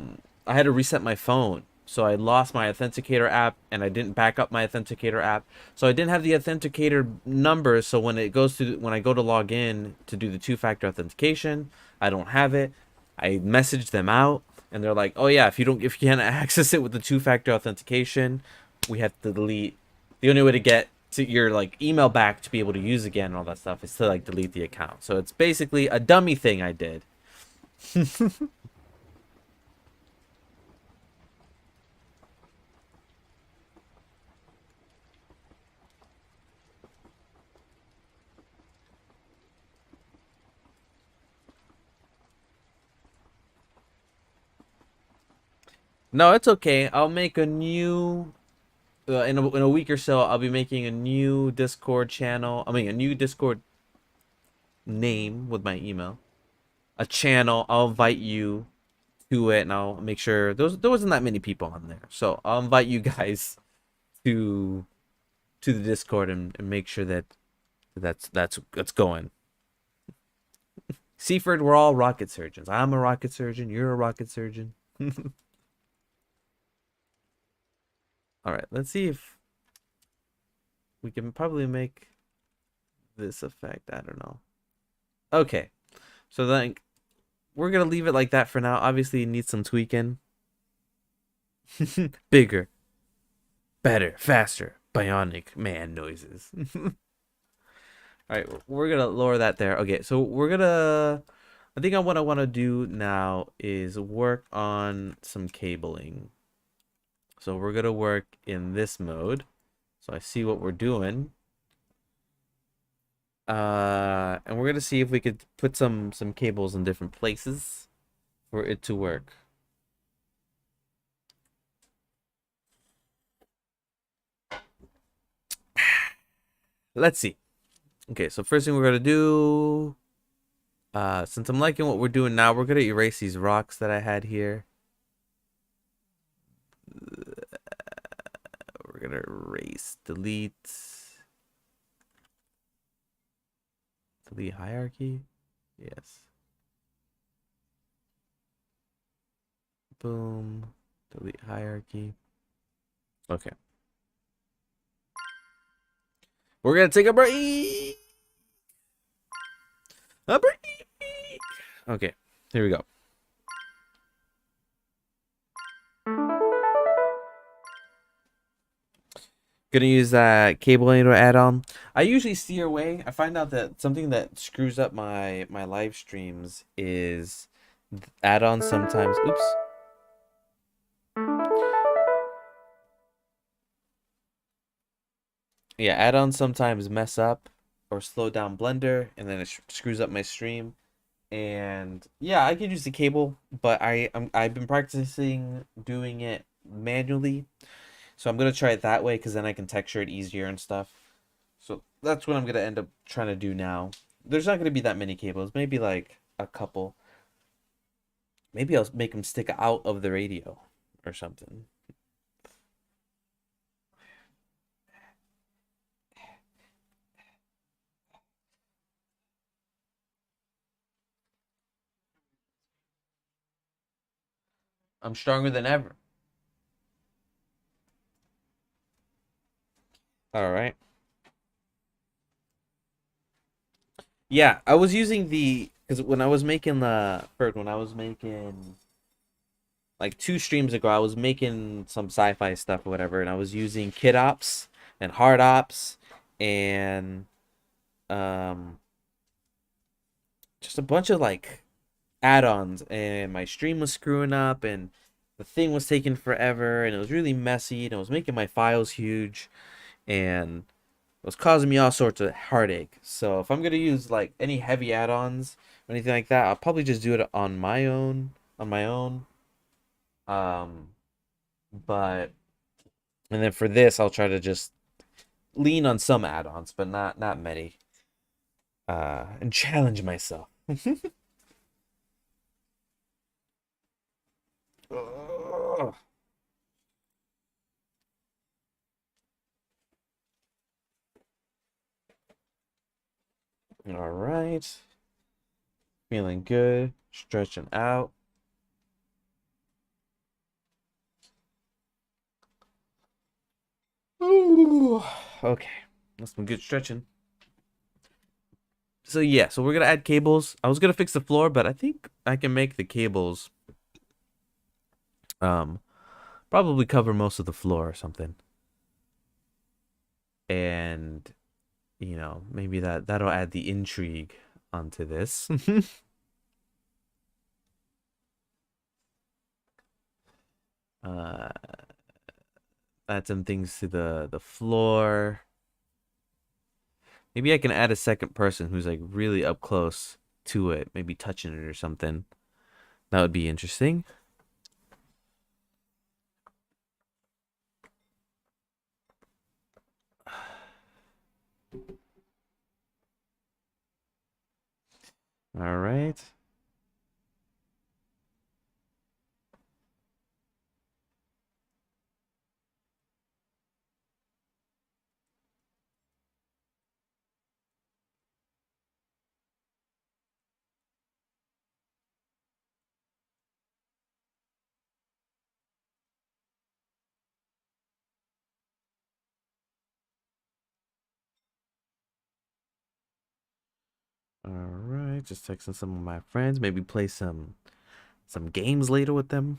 [SPEAKER 1] had to reset my phone. So I lost my authenticator app and I didn't back up my authenticator app. So I didn't have the authenticator number, so when I go to log in to do the two-factor authentication, I don't have it. I messaged them out and they're like, "Oh yeah, if you can't access it with the two-factor authentication, we have to delete. The only way to get to your like email back to be able to use again and all that stuff is to like delete the account." So it's basically a dummy thing I did. No, it's okay. I'll make a new in a week or so. I'll be making a new Discord channel. I mean, a new Discord name with my email. A channel. I'll invite you to it, and I'll make sure there wasn't that many people on there. So I'll invite you guys to the Discord and make sure that that's going. Seaford, we're all rocket surgeons. I'm a rocket surgeon. You're a rocket surgeon. All right, let's see if we can probably make this effect. I don't know. Okay, so then we're gonna leave it like that for now. Obviously, it needs some tweaking. Bigger, better, faster, bionic man noises. All right, we're gonna lower that there. Okay, so we're gonna. I think what I want to do now is work on some cabling. So we're gonna work in this mode. So I see what we're doing. And we're gonna see if we could put some cables in different places for it to work. Let's see. Okay, so first thing we're gonna do, since I'm liking what we're doing now, we're gonna erase these rocks that I had here. We're gonna erase, delete hierarchy. Yes. Boom. Delete hierarchy. Okay. We're gonna take a break. A break. Okay. Here we go. Gonna use that cable angle add-on. I usually steer away. I find out that something that screws up my live streams is add-ons sometimes. Oops. Yeah, add-ons sometimes mess up or slow down Blender, and then it screws up my stream. And yeah, I can use the cable, but I've been practicing doing it manually, so I'm gonna try it that way because then I can texture it easier and stuff. So that's what I'm gonna end up trying to do now. There's not gonna be that many cables, maybe like a couple. Maybe I'll make them stick out of the radio or something. I'm stronger than ever. All right. Yeah, I was using the because when I was making when I was making like 2 streams ago, I was making some sci-fi stuff or whatever, and I was using kit ops and hard ops and um just a bunch of like add-ons, and my stream was screwing up, and the thing was taking forever, and it was really messy, and it was making my files huge, and it was causing me all sorts of heartache. So if I'm gonna use like any heavy add-ons or anything like that, I'll probably just do it on my own. Um, but and then for this, I'll try to just lean on some add-ons, but not many. And challenge myself. Ugh. All right. Feeling good. Stretching out. Ooh. Okay. That's some good stretching. So yeah, so we're gonna add cables. I was gonna fix the floor, but I think I can make the cables um probably cover most of the floor or something. And maybe that'll add the intrigue onto this. uh Add some things to the floor. Maybe I can add a second person who's like really up close to it, maybe touching it or something. That would be interesting. All right. All right. Just texting some of my friends, maybe play some games later with them.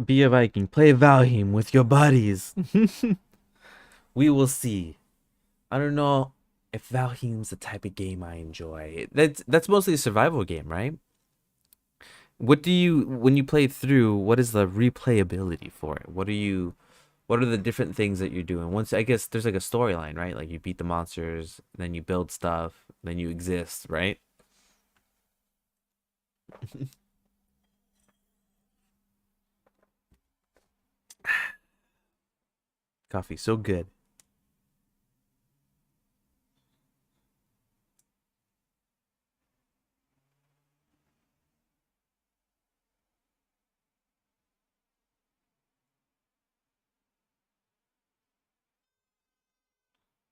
[SPEAKER 1] Be a Viking. Play Valheim with your buddies. We will see. I don't know if Valheim's the type of game I enjoy. That's mostly a survival game, right? What do you when you play through, what is the replayability for it? What are the different things that you're doing? Once I guess there's like a storyline, right? Like you beat the monsters, then you build stuff, then you exist, right? Coffee so good.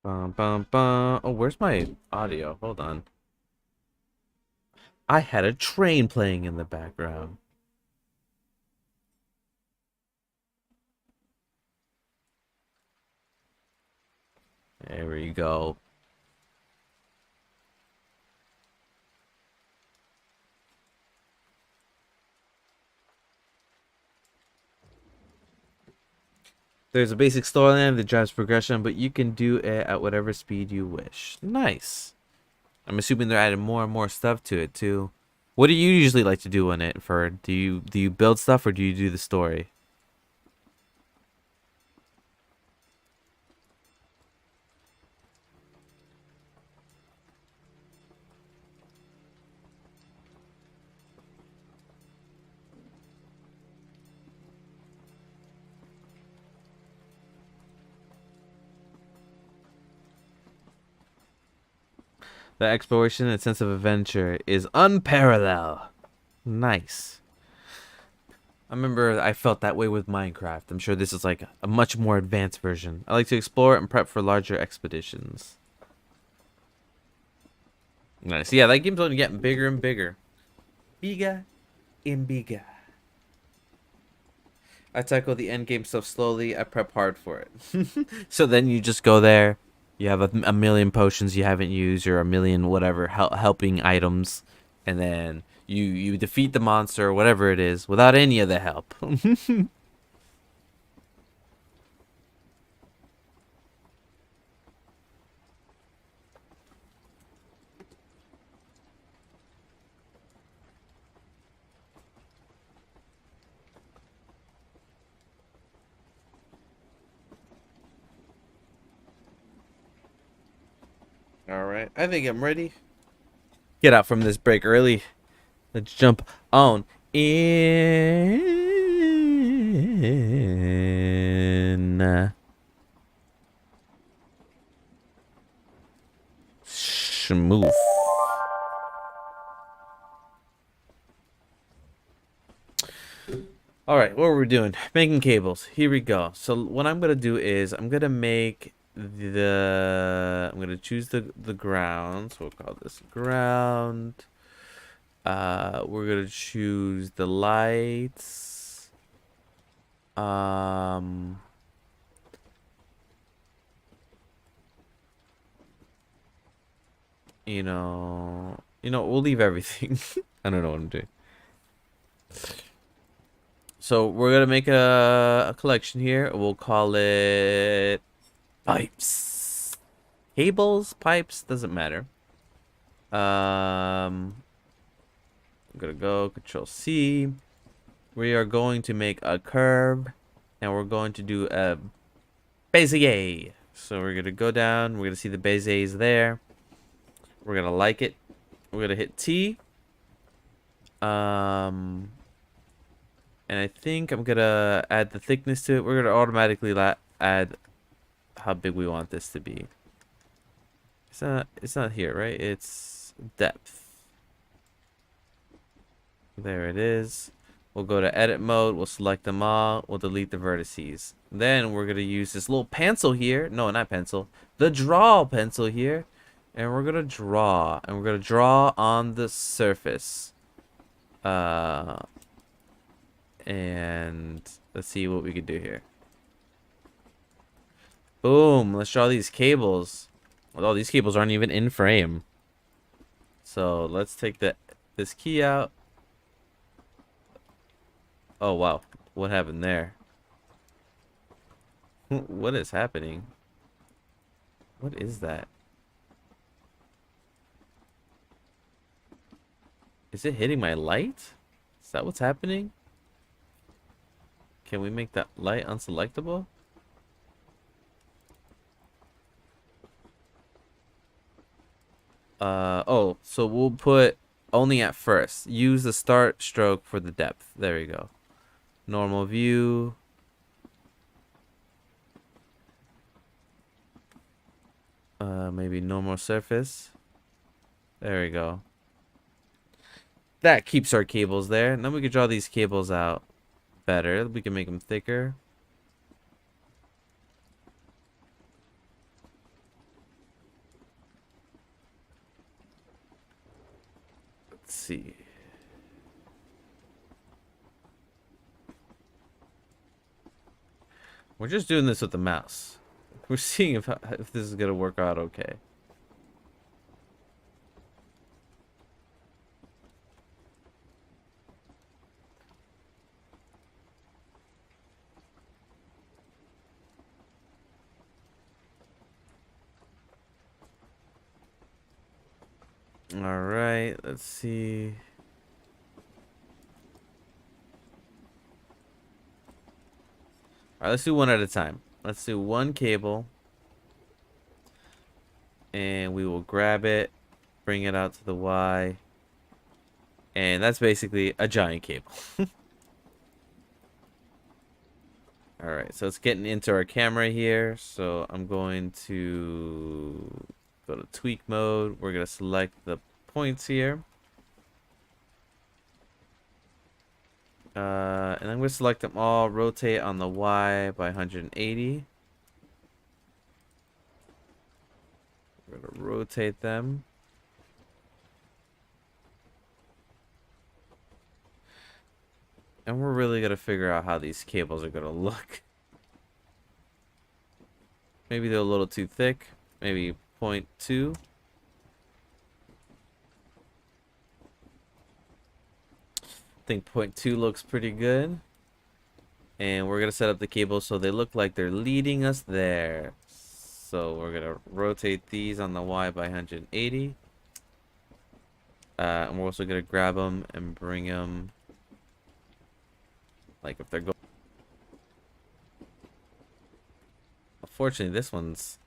[SPEAKER 1] Bum, bum, bum. Oh, where's my audio? Hold on. I had a train playing in the background. There we go. There's a basic storyline that drives progression, but you can do it at whatever speed you wish. Nice. I'm assuming they're adding more and more stuff to it too. What do you usually like to do in it? For do you build stuff or do you do the story? The exploration and sense of adventure is unparalleled. Nice. I remember I felt that way with Minecraft. I'm sure this is like a much more advanced version. I like to explore and prep for larger expeditions. Nice. Yeah, that game's only getting bigger and bigger. Bigger and bigger. I tackle the end game stuff slowly. I prep hard for it. So then you just go there. You have a million potions you haven't used, or a million whatever helping items, and then you defeat the monster or whatever it is without any of the help. All right, I think I'm ready. Get out from this break early. Let's jump on in. Schmoof. All right, what are we doing? Making cables. Here we go. So what I'm gonna do is I'm gonna make I'm gonna choose the ground. So we'll call this ground. We're gonna choose the lights. Um, we'll leave everything. I don't know what I'm doing. So we're gonna make a collection here. We'll call it pipes, cables, pipes. Doesn't matter. I'm gonna go Control C. We are going to make a curve, and we're going to do a bezier. So we're gonna go down. We're gonna see the bezier's there. We're gonna like it. We're gonna hit T. Um, and I think I'm gonna add the thickness to it. We're gonna automatically add how big we want this to be. It's not here, right? It's depth. There it is. We'll go to edit mode. We'll select them all. We'll delete the vertices. Then we're going to use this little pencil here. No, not pencil. The draw pencil here. And we're going to draw. And we're going to draw on the surface. And let's see what we can do here. Boom. Let's draw these cables. Although these cables aren't even in frame. So let's take this key out. Oh, wow. What happened there? What is happening? What is that? Is it hitting my light? Is that what's happening? Can we make that light unselectable? Oh, so we'll put only at first. Use the start stroke for the depth. There you go. Normal view. Maybe normal surface. There we go. That keeps our cables there. And then we can draw these cables out better. We can make them thicker. Let's see. We're just doing this with the mouse. We're seeing if this is gonna work out okay. All right, let's see. All right, let's do one at a time. Let's do one cable, and we will grab it, bring it out to the Y, and that's basically a giant cable. All right, so it's getting into our camera here. So I'm going to go to tweak mode. We're gonna select the points here. And I'm going to select them all, rotate on the Y by 180. We're going to rotate them. And we're really going to figure out how these cables are going to look. Maybe they're a little too thick. Maybe 0.2. I think 0.2 looks pretty good. And we're going to set up the cables so they look like they're leading us there. So we're going to rotate these on the Y by 180. And we're also going to grab them and bring them, like if they're going. Unfortunately, this one's.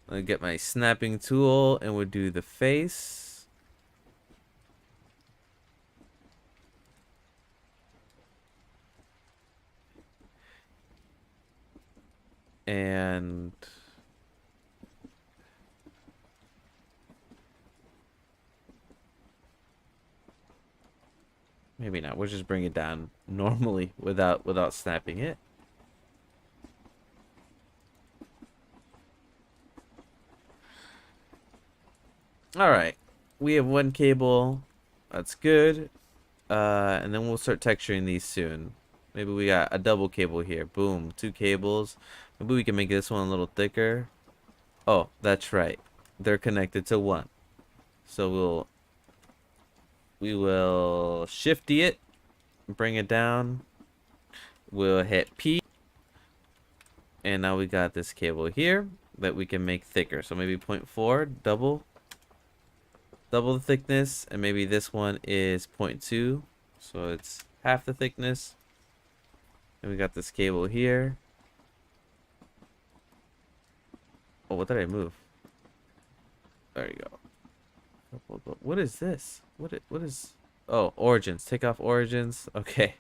[SPEAKER 1] I'm going to get my snapping tool and we'll do the face. And maybe not. We'll just bring it down normally without snapping it. All right. We have one cable. That's good. And then we'll start texturing these soon. Maybe we got a double cable here. Boom, 2 cables. Maybe we can make this one a little thicker. Oh, that's right. They're connected to one. So we will shifty it, bring it down. We'll hit P. And now we got this cable here that we can make thicker. So maybe 0.4, double the thickness, and maybe this one is 0.2. So it's half the thickness. And we got this cable here. Oh, what did I move? There you go. What is this? What is? Oh, origins. Take off origins. Okay.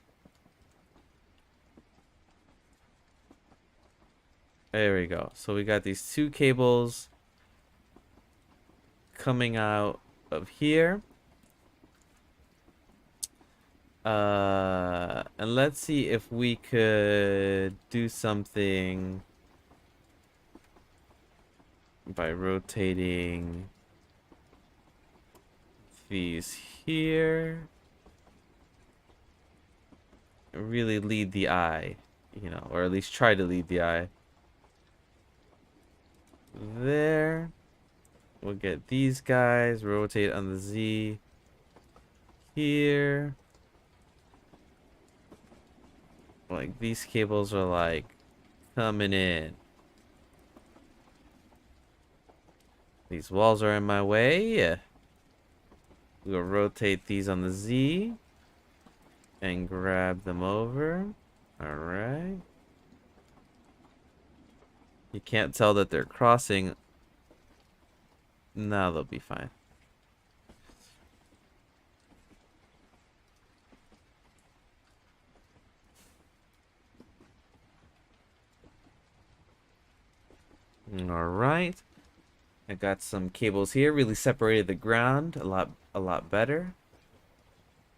[SPEAKER 1] There we go. So we got these 2 cables coming out of here. And let's see if we could do something by rotating these here. Really lead the eye, you know, or at least try to lead the eye. There. We'll get these guys, rotate on the Z here. Like these cables are like coming in. These walls are in my way. We'll rotate these on the Z and grab them over. Alright. You can't tell that they're crossing. Now they'll be fine. Alright. I got some cables here. Really separated the ground a lot better.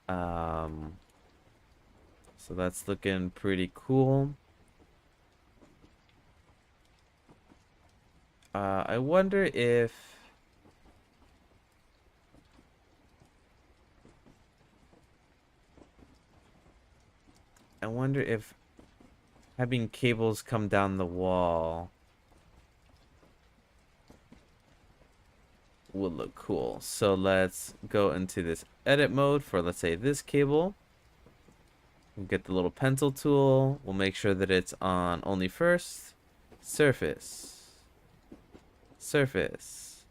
[SPEAKER 1] So that's looking pretty cool. I wonder if having cables come down the wall would look cool. So let's go into this edit mode for, let's say, this cable. We'll get the little pencil tool. We'll make sure that it's on only first. Surface. Surface.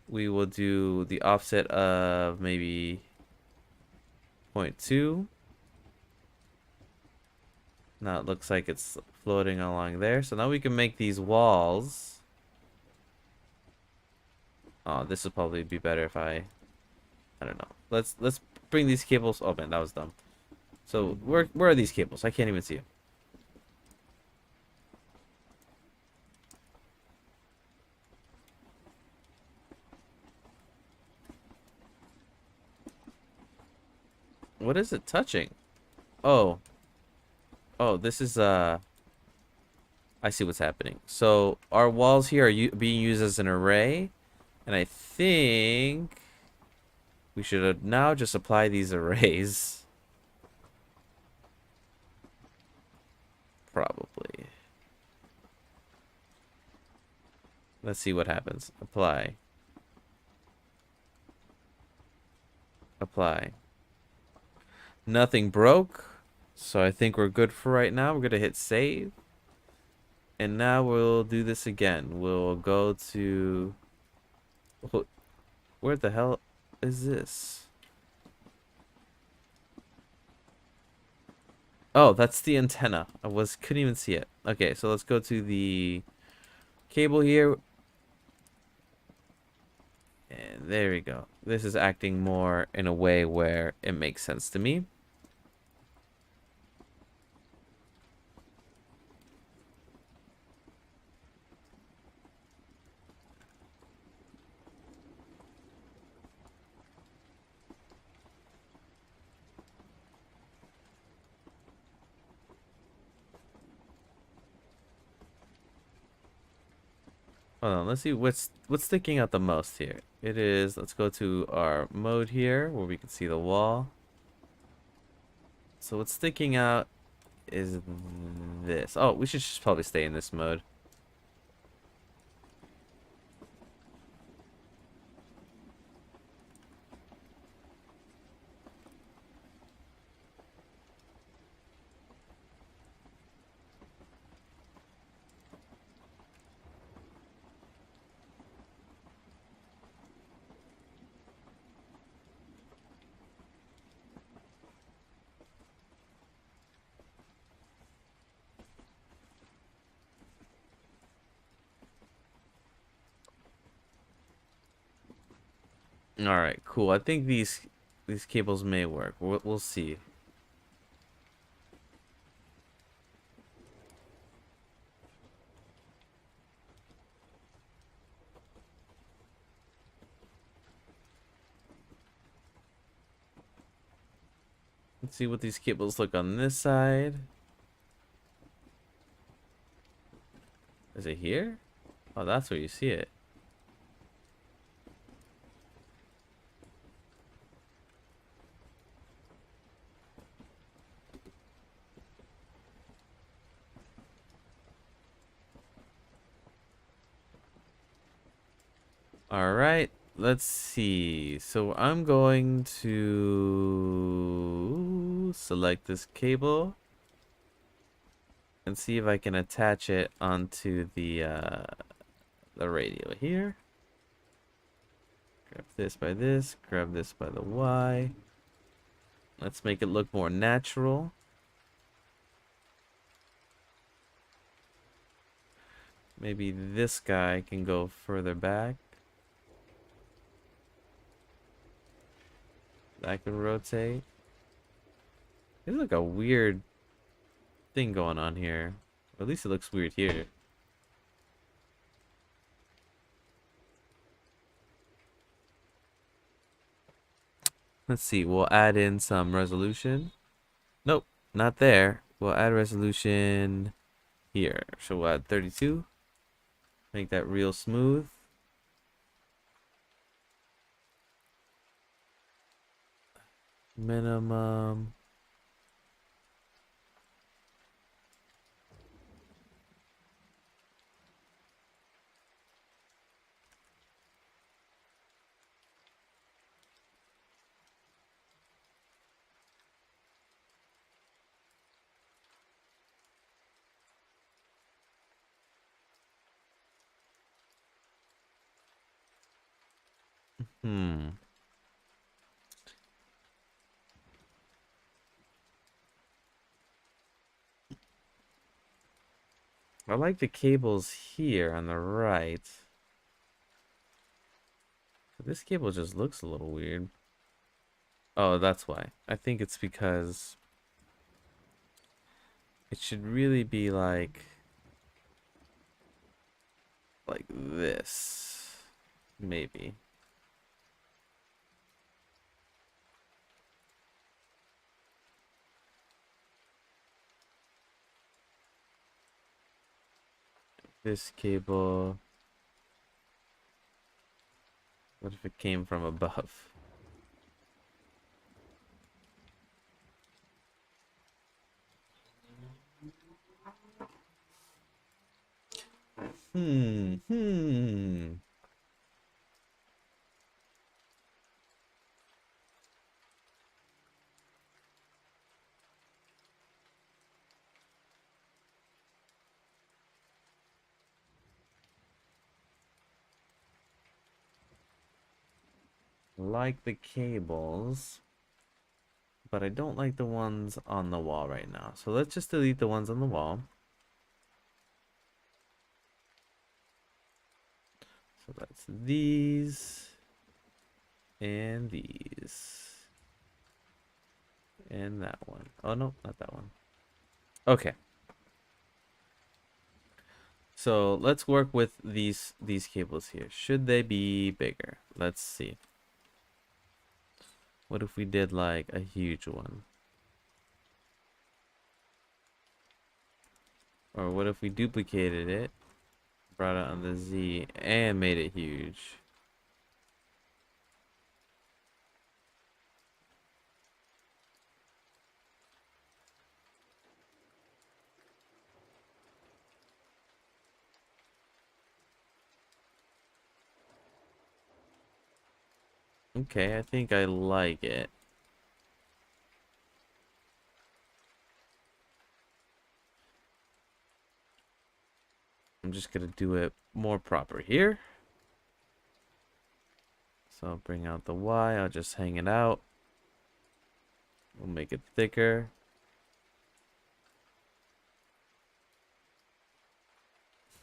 [SPEAKER 1] We will do the offset of maybe 0.2. Now it looks like it's floating along there. So now we can make these walls. Oh, this would probably be better if I don't know. Let's bring these cables. Oh man, that was dumb. So where are these cables? I can't even see them. What is it touching? Oh. Oh, this is I see what's happening. So our walls here are being used as an array, and I think we should now just apply these arrays. Probably. Let's see what happens. Apply. Apply. Nothing broke. So I think we're good for right now. We're going to hit save. And now we'll do this again. We'll go to... Where the hell is this? Oh, that's the antenna. Couldn't even see it. Okay, so let's go to the cable here. And there we go. This is acting more in a way where it makes sense to me. Hold on, let's see what's sticking out the most here. It is, let's go to our mode here where we can see the wall. So what's sticking out is this. Oh, we should just probably stay in this mode. All right, cool. I think these cables may work. We'll see. Let's see what these cables look on this side. Is it here? Oh, that's where you see it. All right. let's see. So I'm going to select this cable and see if I can attach it onto the radio here. Grab this, grab this by the Y. Let's make it look more natural. Maybe this guy can go further back. That can rotate. There's like a weird thing going on here. Or at least it looks weird here. Let's see, we'll add in some resolution. Nope, not there. We'll add resolution here. So we'll add 32. Make that real smooth. Minimum. Hmm. I like the cables here on the right. This cable just looks a little weird. Oh, that's why. I think it's because it should really be like this. Maybe. This cable. What if it came from above? Hmm. Like the cables, but I don't like the ones on the wall right now. So let's just delete the ones on the wall. So that's these and these and that one. Oh no, not that one. Okay. So let's work with these cables here. Should they be bigger? Let's see. What if we did like a huge one? Or what if we duplicated it, brought it on the Z, and made it huge? Okay, I think I like it. I'm just gonna do it more proper here. So I'll bring out the Y, I'll just hang it out. We'll make it thicker.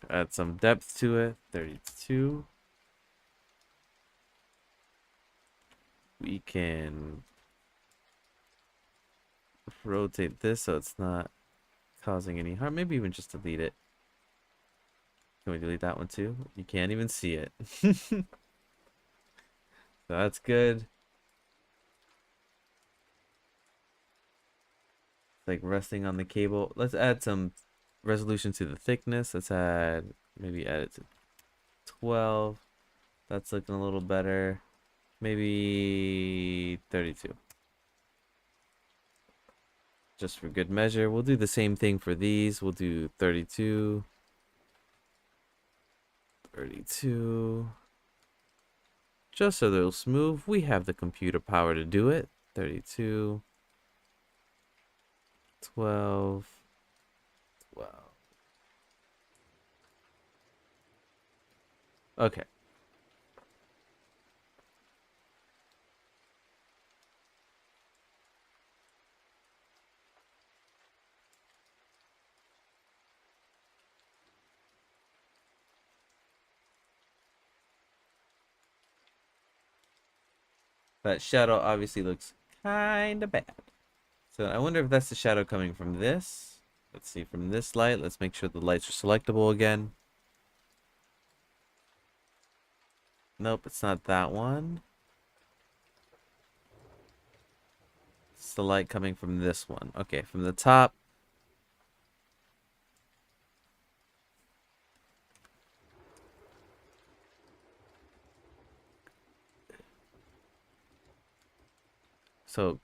[SPEAKER 1] Add some depth to it, 32. We can rotate this so it's not causing any harm. Maybe even just delete it. Can we delete that one too? You can't even see it. So that's good. It's like resting on the cable. Let's add some resolution to the thickness. Let's maybe add it to 12. That's looking a little better. Maybe 32. Just for good measure. We'll do the same thing for these. We'll do 32. 32. just a little smooth. We have the computer power to do it. 32, 12, 12. Okay. That shadow obviously looks kind of bad. So I wonder if that's the shadow coming from this. Let's see, from this light. Let's make sure the lights are selectable again. Nope, it's not that one. It's the light coming from this one. Okay, from the top. So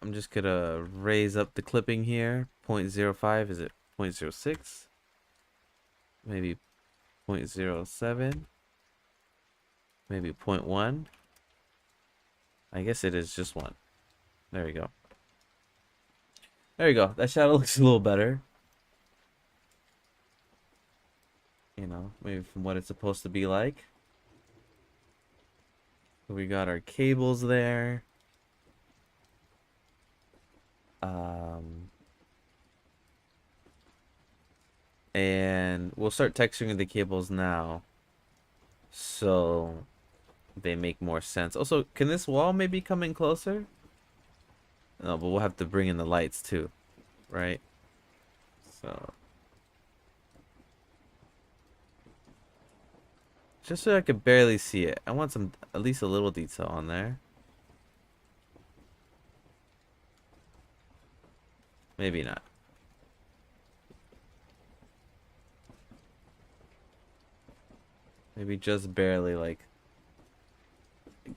[SPEAKER 1] I'm just gonna raise up the clipping here. 0.05, is it 0.06? Maybe 0.07? Maybe 0.1? I guess it is just one. There we go. There you go. That shadow looks a little better. You know, maybe from what it's supposed to be like. We got our cables there. And we'll start texturing the cables now, so they make more sense. Also, can this wall maybe come in closer? No, but we'll have to bring in the lights too, right? So just so I could barely see it. I want some, at least a little detail on there. Maybe not. Maybe just barely, like,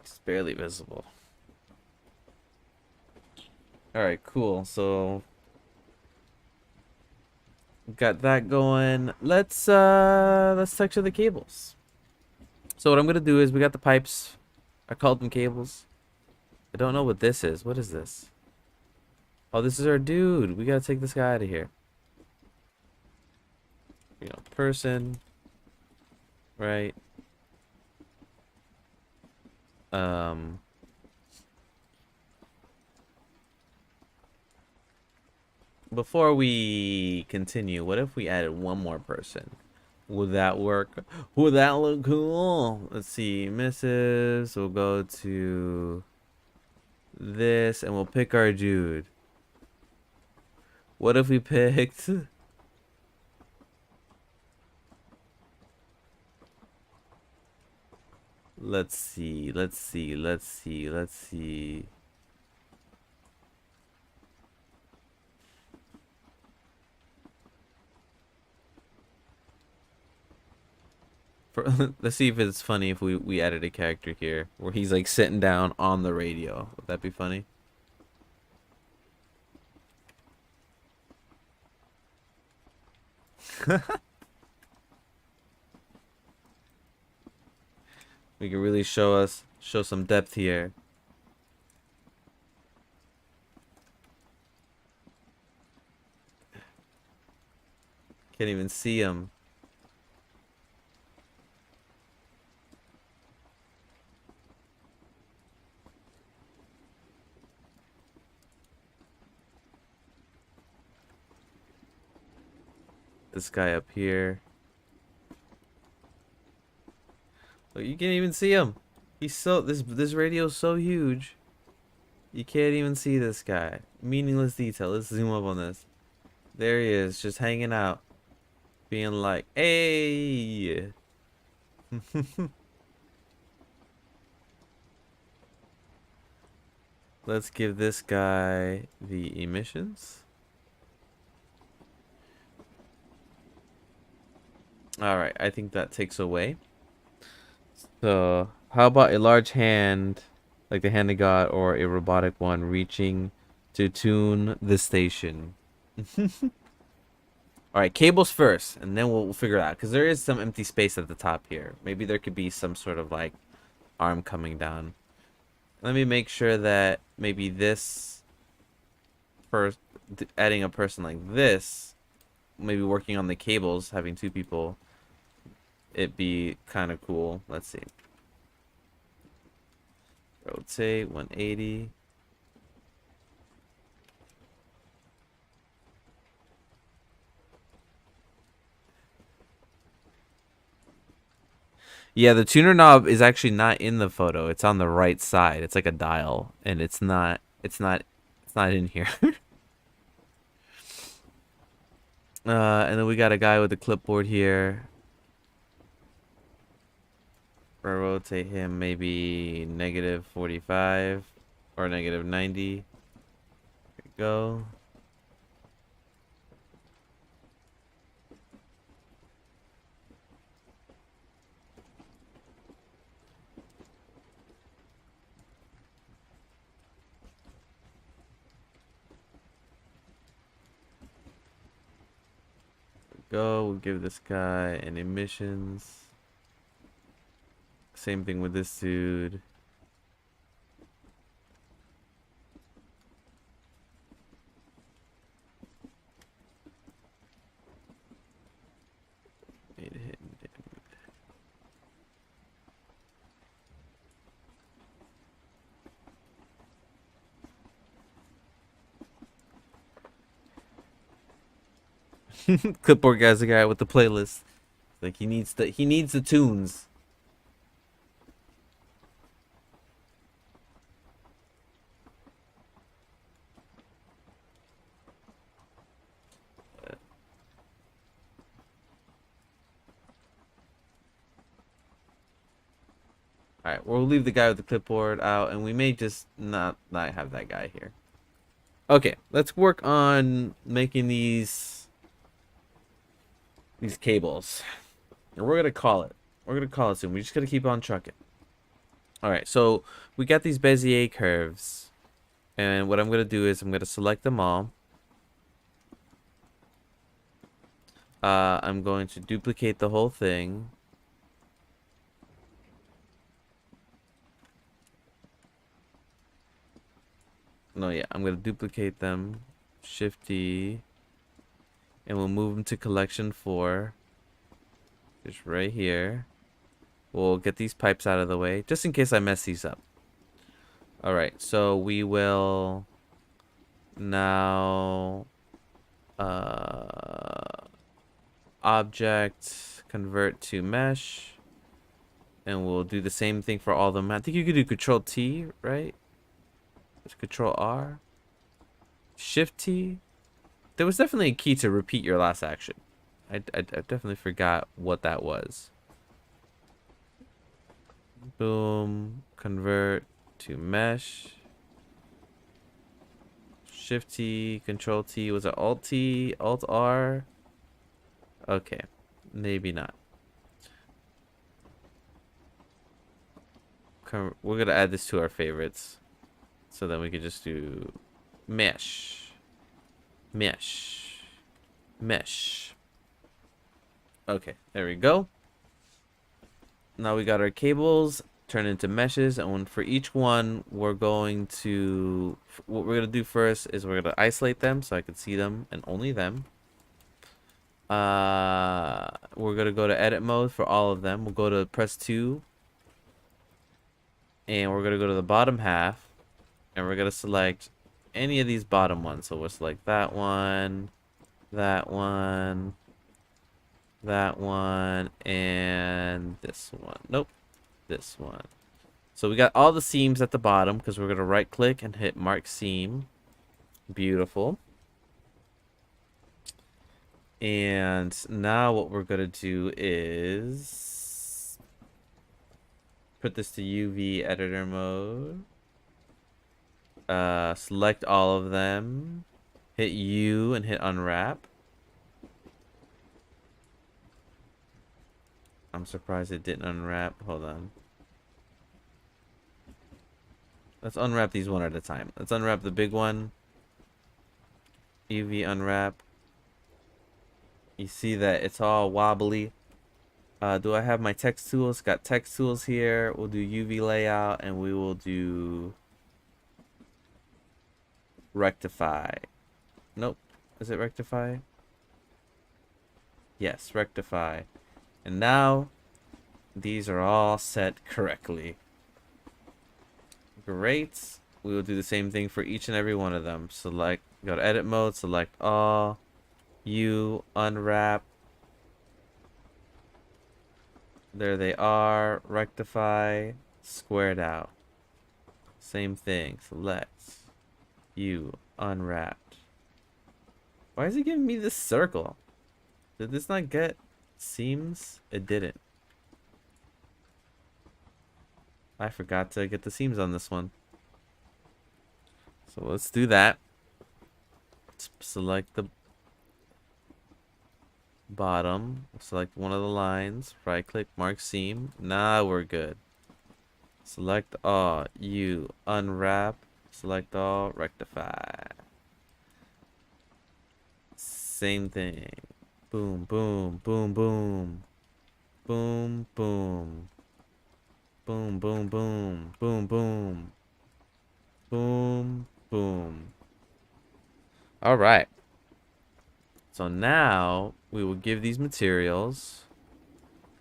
[SPEAKER 1] just barely visible. Alright, cool. So got that going. Let's texture the cables. So what I'm gonna do is we got the pipes. I called them cables. I don't know what this is. What is this? Oh, this is our dude. We gotta take this guy out of here. You know, person. Right. Before we continue, what if we added one more person? Would that work? Would that look cool? Let's see. Misses. We'll go to this and we'll pick our dude. What if we picked... Let's see. Let's see. Let's see. Let's see. Let's see if it's funny if we added a character here where he's like sitting down on the radio. Would that be funny? We can really show some depth here. Can't even see him. This guy up here. Look, you can't even see him. He's so this radio's so huge. You can't even see this guy. Meaningless detail. Let's zoom up on this. There he is, just hanging out. Being like, hey. Let's give this guy the emissions. Alright, I think that takes away. So, how about a large hand, like the hand of God, or a robotic one reaching to tune the station? All right, cables first, and then we'll figure it out because there is some empty space at the top here. Maybe there could be some sort of like arm coming down. Let me make sure that maybe this first, adding a person like this, maybe working on the cables, having two people, it'd be kind of cool. Let's see. Rotate 180. Yeah, the tuner knob is actually not in the photo. It's on the right side. It's like a dial, and it's not in here. And then we got a guy with a clipboard here. We'll rotate him maybe negative 45 or negative 90. There we go. We'll give this guy an emissions. Same thing with this dude. Clipboard guy's the guy with the playlist. Like he needs the tunes. All right, we'll leave the guy with the clipboard out, and we may just not have that guy here. Okay, let's work on making these cables. And we're gonna call it. We're gonna call it soon. We just gotta keep on trucking. All right, so we got these Bezier curves, and what I'm gonna do is I'm gonna select them all. I'm going to duplicate the whole thing. No, yeah, I'm gonna duplicate them. Shift D, and we'll move them to collection 4. Just right here. We'll get these pipes out of the way, just in case I mess these up. Alright, so we will now object convert to mesh, and we'll do the same thing for all of them. I think you could do Control T, right? It's Control R, Shift T. There was definitely a key to repeat your last action. I definitely forgot what that was. Boom, convert to mesh. Shift T, Control T. Was it Alt T, Alt R? Okay, maybe not. We're gonna add this to our favorites, so then we can just do mesh, mesh, mesh. Okay, there we go. Now we got our cables turned into meshes, and for each one, what we're gonna do first is we're gonna isolate them so I can see them and only them. We're gonna go to edit mode for all of them. We'll go to press 2, and we're gonna go to the bottom half, and we're gonna select any of these bottom ones. So we'll select that one, that one, that one, and this one. Nope, this one. So we got all the seams at the bottom because we're gonna right click and hit mark seam. Beautiful. And now what we're gonna do is put this to UV editor mode. Select all of them. Hit U and hit unwrap. I'm surprised it didn't unwrap. Hold on. Let's unwrap these one at a time. Let's unwrap the big one. UV unwrap. You see that it's all wobbly. Do I have my text tools? Got text tools here. We'll do UV layout and we will do rectify. Nope. Is it rectify? Yes, rectify. And now these are all set correctly. Great. We will do the same thing for each and every one of them. Select, go to edit mode, select all, unwrap. There they are. Rectify, squared out. Same thing. Select, unwrapped. Why is it giving me this circle? Did this not get seams? It didn't. I forgot to get the seams on this one. So let's do that. Let's select the bottom. Select one of the lines. Right click, mark seam. Now we're good. Select all. Unwrap. Select all. Rectify. Same thing. Boom, boom, boom, boom. Boom, boom. Boom, boom, boom. Boom, boom. Boom, boom. All right. So now we will give these materials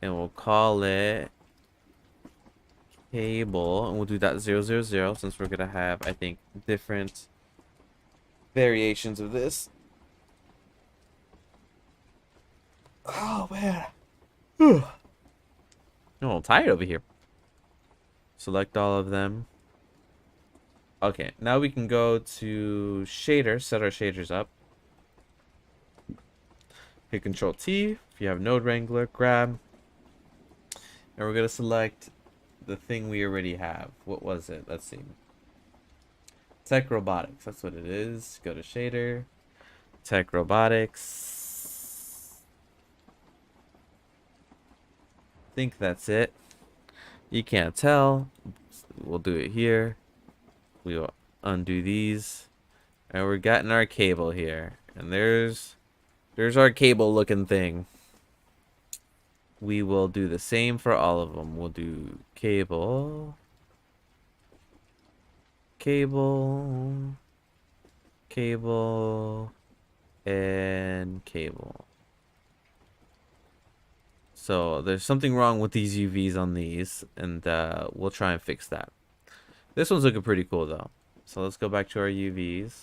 [SPEAKER 1] and we'll call it cable, and we'll do that 000 since we're gonna have, I think, different variations of this. Oh man. I'm a little tired over here. Select all of them. Okay, now we can go to shader, set our shaders up. Hit Control T if you have Node Wrangler, grab. And we're gonna select the thing we already have. What was it? Let's see. Tech Robotics, that's what it is. Go to shader. Tech Robotics. Think that's it. You can't tell. We'll do it here. We will undo these. And we're getting our cable here. And there's our cable looking thing. We will do the same for all of them. We'll do cable. Cable. Cable. And cable. So there's something wrong with these UVs on these, and we'll try and fix that. This one's looking pretty cool though. So let's go back to our UVs.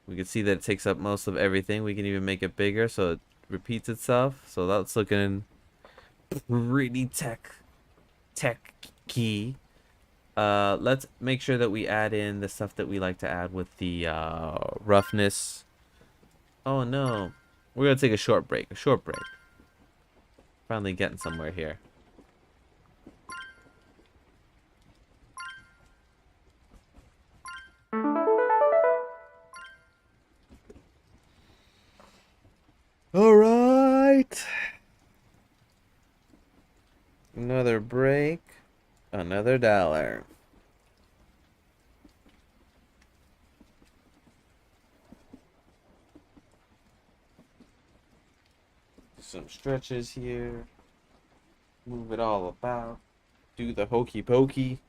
[SPEAKER 1] We can see that it takes up most of everything. We can even make it bigger so it repeats itself. So that's looking pretty tech key. Let's make sure that we add in the stuff that we like to add with the roughness. Oh no. We're gonna take a short break. Finally getting somewhere here. All right. Another break. Another $1. Some stretches here. Move it all about. Do the hokey pokey.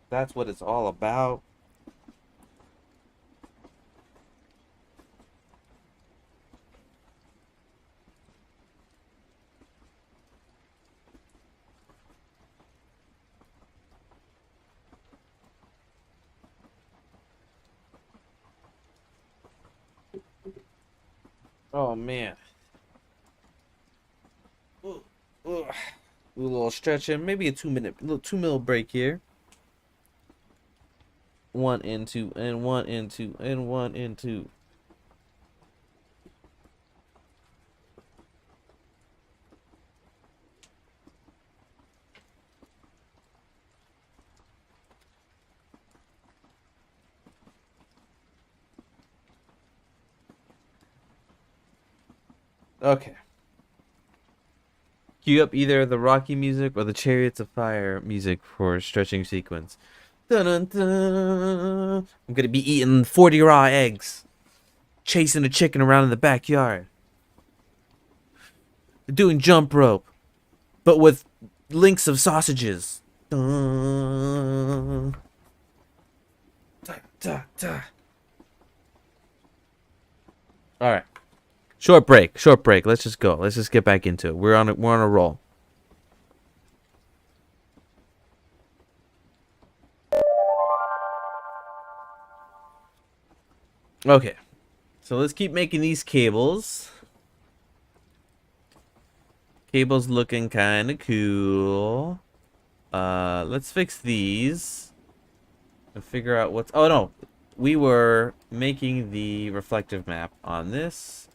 [SPEAKER 1] That's what it's all about. Oh man. Ooh, ooh. Do a little stretching, maybe a 2-minute, little 2 minute break here. One and two, and one and two, and one and two. Okay. Cue up either the Rocky music or the Chariots of Fire music for stretching sequence. Dun, dun, dun. I'm gonna be eating 40 raw eggs, chasing a chicken around in the backyard, doing jump rope, but with links of sausages. Dun. Da, da, da. All right, short break. Short break. Let's just go. Let's just get back into it. We're on a roll. Okay, so let's keep making these cables. Cables looking kind of cool. Let's fix these and figure out what's. Oh no, we were making the reflective map on this.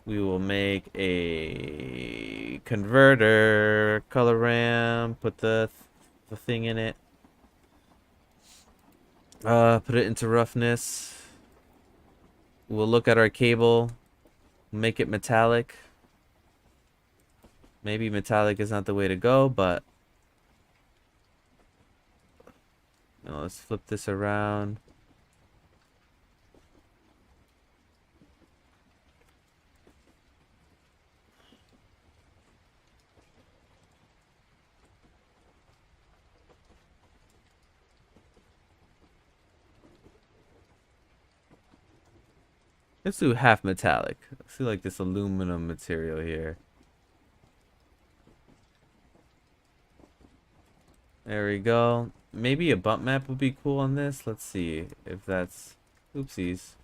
[SPEAKER 1] We will make a converter, color ramp, put the thing in it. Put it into roughness. We'll look at our cable, make it metallic. Maybe metallic is not the way to go, but let's flip this around. Let's do half metallic. Let's do like this aluminum material here. There we go. Maybe a bump map would be cool on this. Let's see if that's... Oopsies.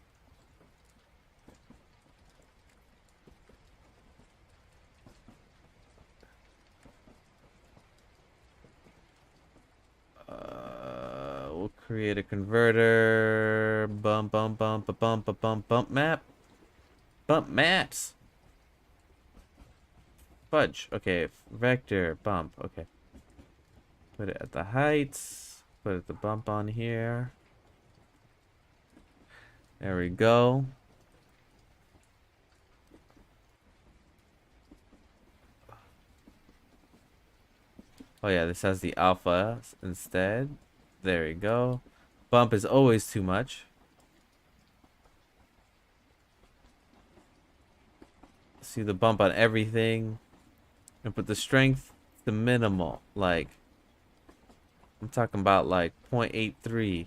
[SPEAKER 1] We'll create a converter. Bump, bump, bump, bump, bump, bump, bump map. Bump maps. Fudge. Okay, vector, bump. Okay. Put it at the heights. Put the bump on here. There we go. Oh yeah, this has the alpha instead. There we go. Bump is always too much. See the bump on everything. And put the strength to minimal. Like, I'm talking about like 0.83.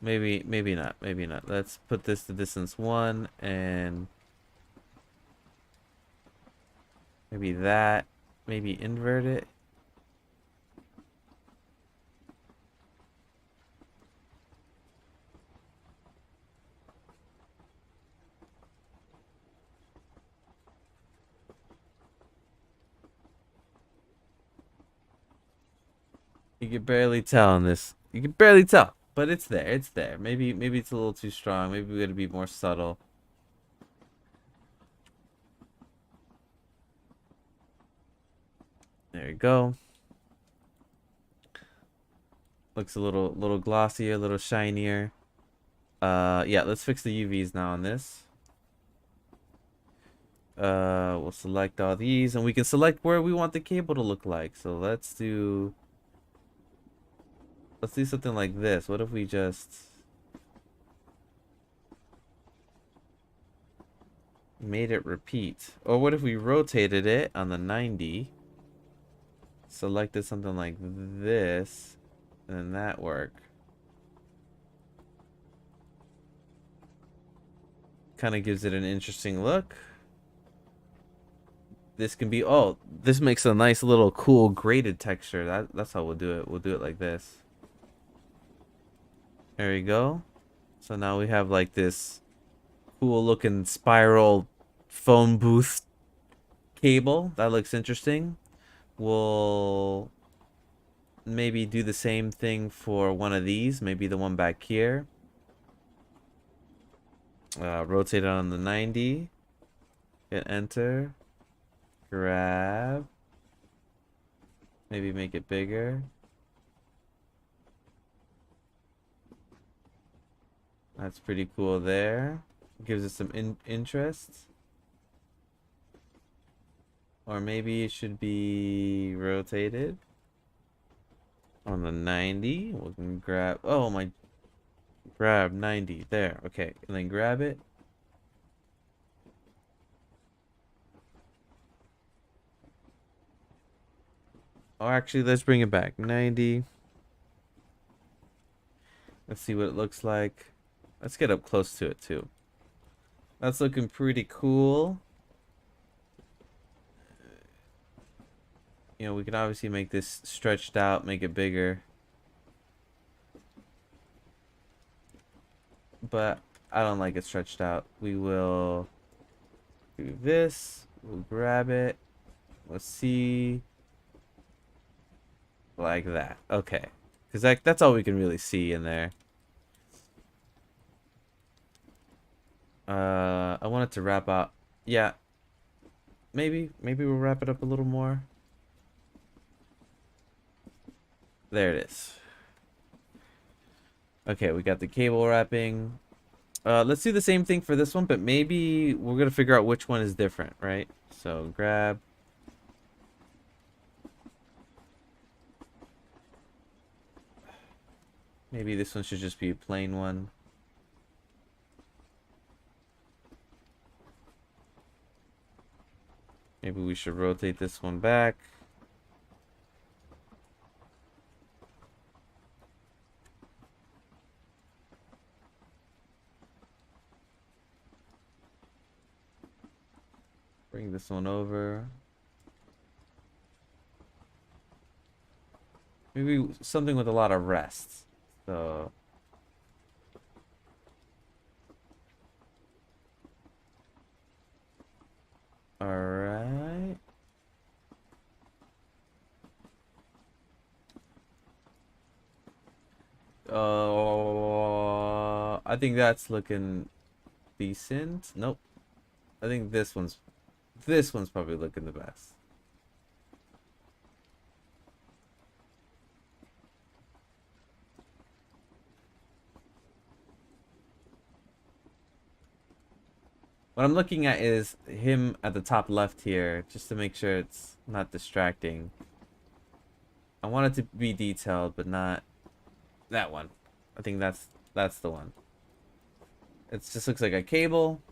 [SPEAKER 1] Maybe not. Maybe not. Let's put this to distance 1 and maybe that. Maybe invert it. You can barely tell on this. You can barely tell, but it's there. It's there. Maybe it's a little too strong. Maybe we gotta be more subtle. There you go. Looks a little glossier, a little shinier. Yeah, let's fix the UVs now on this. We'll select all these, and we can select where we want the cable to look like. So let's do something like this. What if we just made it repeat? Or what if we rotated it on the 90? Selected something like this, and then that work. Kind of gives it an interesting look. This can be, oh, this makes a nice little cool graded texture. That's how we'll do it. We'll do it like this. There we go. So now we have like this cool looking spiral phone booth cable. That looks interesting. We'll maybe do the same thing for one of these. Maybe the one back here. Rotate it on the 90. Hit enter. Grab. Maybe make it bigger. That's pretty cool there. Gives us some interest. Or maybe it should be rotated on the 90. We can grab, oh my, grab 90 there. Okay, and then grab it. Oh, actually, let's bring it back. 90. Let's see what it looks like. Let's get up close to it too. That's looking pretty cool. You know, we can obviously make this stretched out, make it bigger. But I don't like it stretched out. We will do this. We'll grab it. Let's see. Like that. Okay. Because that's all we can really see in there. I want it to wrap out. Yeah. Maybe we'll wrap it up a little more. There it is. Okay, we got the cable wrapping. Let's do the same thing for this one, but maybe we're gonna figure out which one is different, right? So grab. Maybe this one should just be a plain one. Maybe we should rotate this one back. Bring this one over. Maybe something with a lot of rest. So alright. I think that's looking decent. Nope. I think this one's probably looking the best. What I'm looking at is him at the top left here, just to make sure it's not distracting. I want it to be detailed, but not that one. I think that's the one. It just looks like a cable,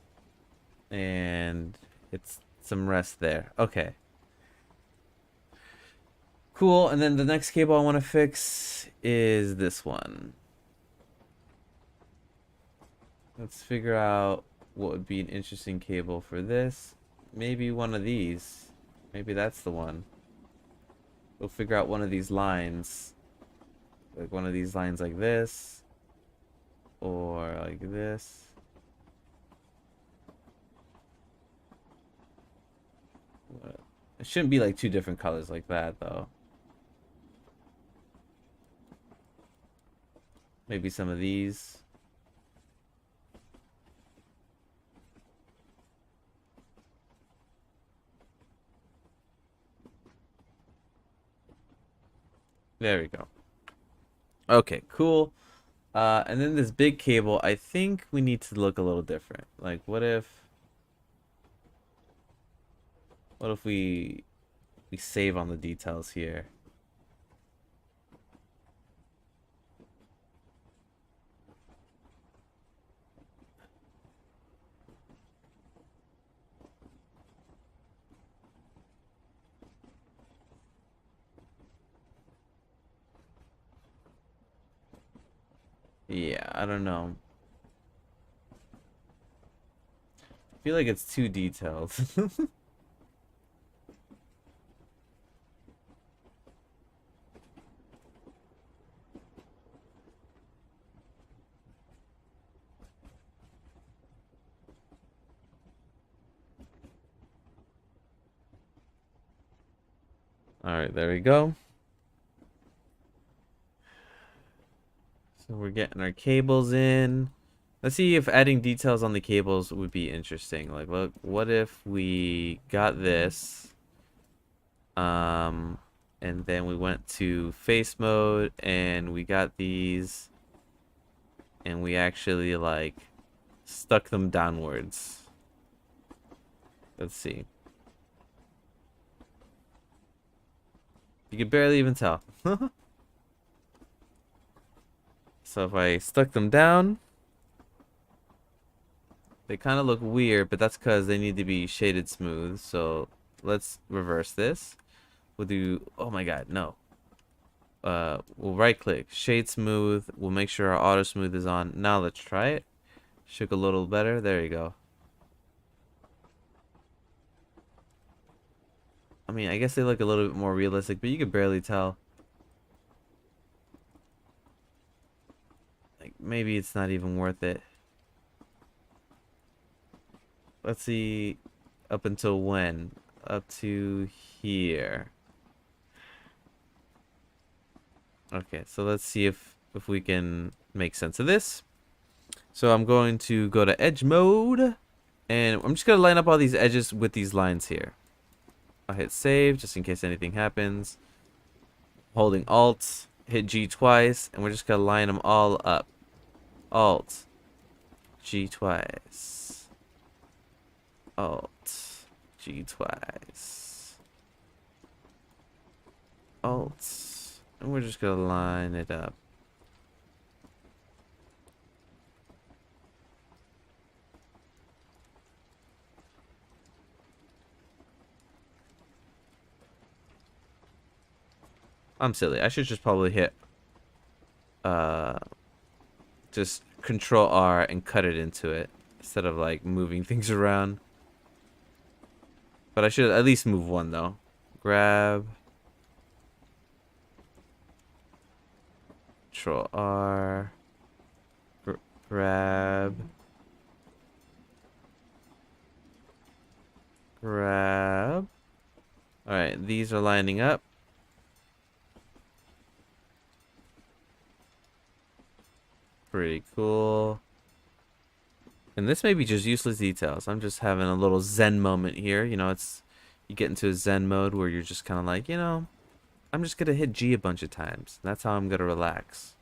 [SPEAKER 1] and it's some rest there. Okay. Cool, and then the next cable I want to fix is this one. Let's figure out what would be an interesting cable for this. Maybe one of these. Maybe that's the one. We'll figure out one of these lines. Like one of these lines like this. Or like this. It shouldn't be like two different colors like that though. Maybe some of these. There we go. Okay, cool. And then this big cable, I think we need to look a little different. Like, what if we save on the details here? Yeah, I don't know. I feel like it's too detailed. All right, there we go. So we're getting our cables in. Let's see if adding details on the cables would be interesting. Like, look, what if we got this, and then we went to face mode and we got these, and we actually like stuck them downwards. Let's see. You can barely even tell. So if I stuck them down, they kind of look weird, but that's because they need to be shaded smooth. So let's reverse this. We'll do, oh my god, no. We'll right click, shade smooth. We'll make sure our auto smooth is on. Now let's try it. Shook a little better. There you go. I mean, I guess they look a little bit more realistic, but you can barely tell. Like, maybe it's not even worth it. Let's see, up until when? Up to here. Okay, so let's see if we can make sense of this. So I'm going to go to edge mode, and I'm just gonna line up all these edges with these lines here. I'll hit save just in case anything happens. Holding Alt, hit G twice, and we're just gonna line them all up. Alt, G twice. Alt, G twice. Alt, and we're just gonna line it up. I'm silly. I should just probably hit uh just Control R and cut it into it instead of like moving things around. But I should at least move one though. Grab, Control R, grab, grab. All right, these are lining up. Pretty cool. And this may be just useless details. I'm just having a little zen moment here. You know, it's you get into a zen mode where you're just kind of like, you know, I'm just gonna hit G a bunch of times. That's how I'm gonna relax.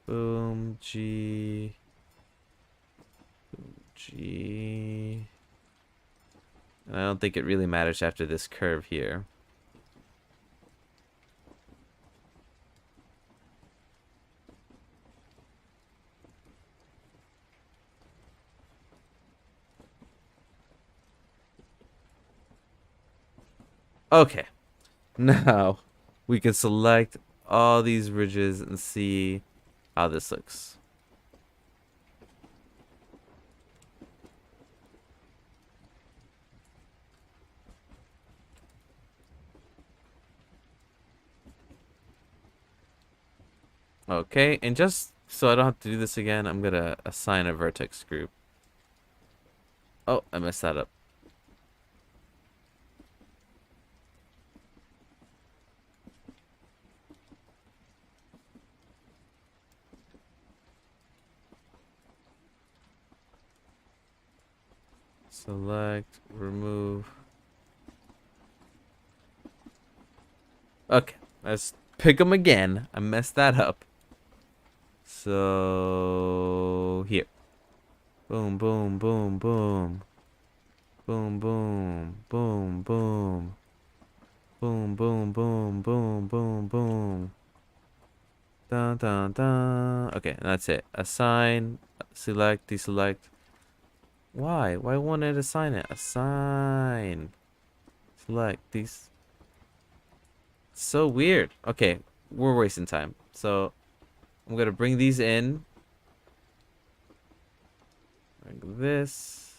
[SPEAKER 1] Boom, G, boom, G. And I don't think it really matters after this curve here. Okay, now we can select all these ridges and see how this looks. Okay, and just so I don't have to do this again, I'm gonna assign a vertex group. Oh, I messed that up. Select, remove. Okay, let's pick them again. I messed that up. So here. Boom, boom, boom, boom. Boom, boom, boom, boom. Boom, boom, boom, boom, boom, boom. Dun, dun, dun. Okay, that's it. Assign, select, deselect. Why? Why won't it assign it? Assign. Select these. So weird. Okay, we're wasting time. So I'm gonna bring these in. Like this.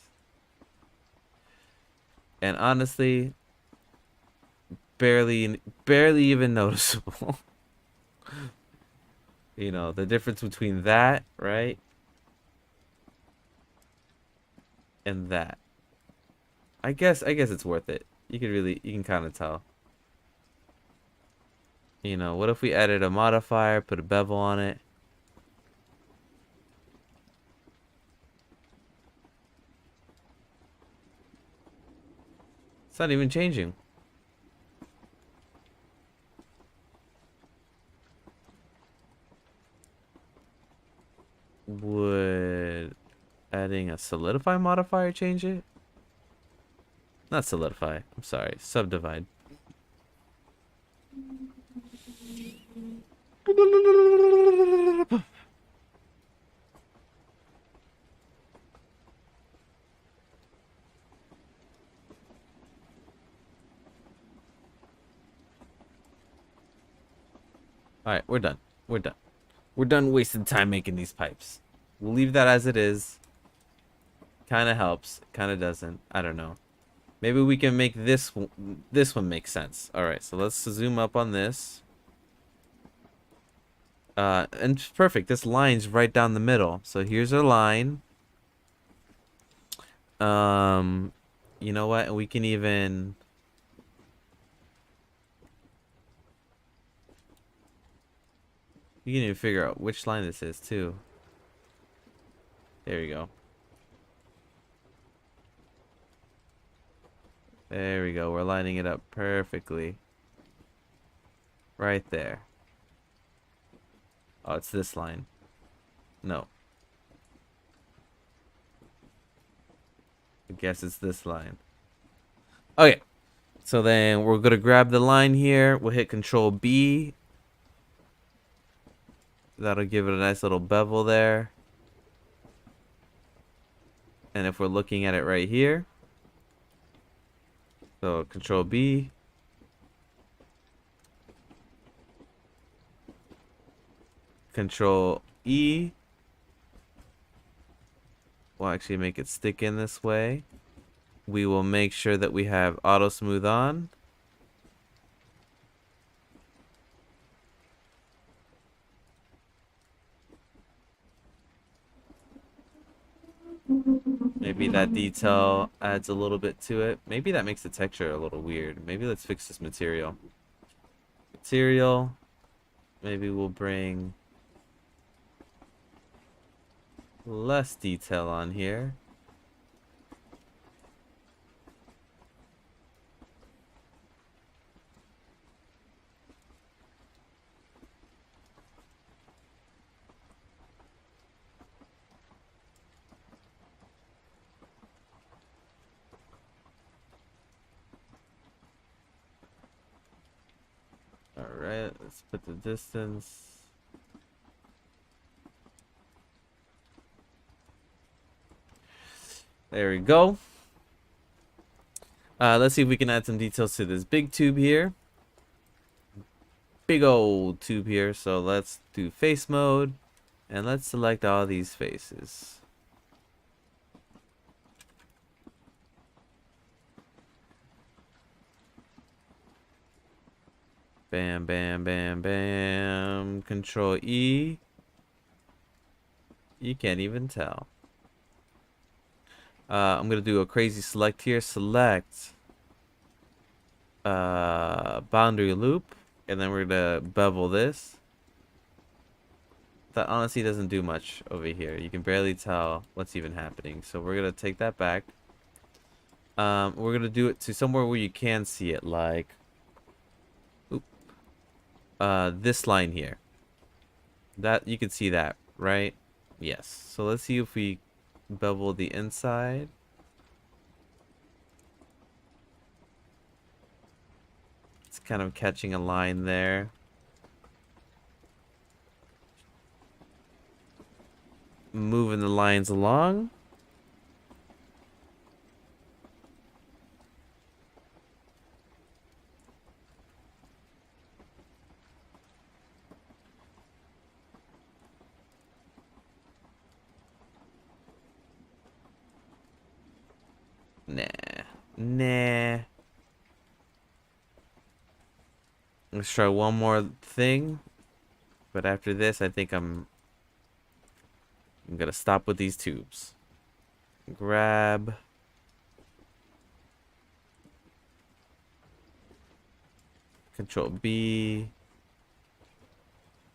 [SPEAKER 1] And honestly, barely even noticeable. You know, the difference between that, right? And that. I guess it's worth it. You can kind of tell. You know, what if we added a modifier, put a bevel on it? It's not even changing. Would adding a solidify modifier change it? Not solidify. I'm sorry. Subdivide. Alright, we're done. We're done. We're done wasting time making these pipes. We'll leave that as it is. Kind of helps. Kind of doesn't. I don't know. Maybe we can make this one make sense. Alright, so let's zoom up on this. And perfect. This line's right down the middle. So here's our line. You know what? We can even... You can even figure out which line this is, too. There we go. There we go. We're lining it up perfectly. Right there. Oh, it's this line. No. I guess it's this line. Okay. So then we're going to grab the line here. We'll hit Control B. That'll give it a nice little bevel there. And if we're looking at it right here. So Control B. Control E. We'll actually make it stick in this way. We will make sure that we have auto smooth on. Maybe that detail adds a little bit to it. Maybe that makes the texture a little weird. Maybe let's fix this material. Material. Maybe we'll bring less detail on here. Alright, let's put the distance. There we go. Let's see if we can add some details to this big tube here. Big old tube here. So let's do face mode. And let's select all these faces. Bam, bam, bam, bam. Control E. You can't even tell. I'm gonna do a crazy select here. Select boundary loop, and then we're gonna bevel this. That honestly doesn't do much over here. You can barely tell what's even happening. So we're gonna take that back. We're gonna do it to somewhere where you can see it, like this line here. That you can see that, right? Yes. So let's see if we bevel the inside. It's kind of catching a line there. Moving the lines along. Nah. Nah. Let's try one more thing. But after this, I think I'm gonna stop with these tubes. Grab. Control B.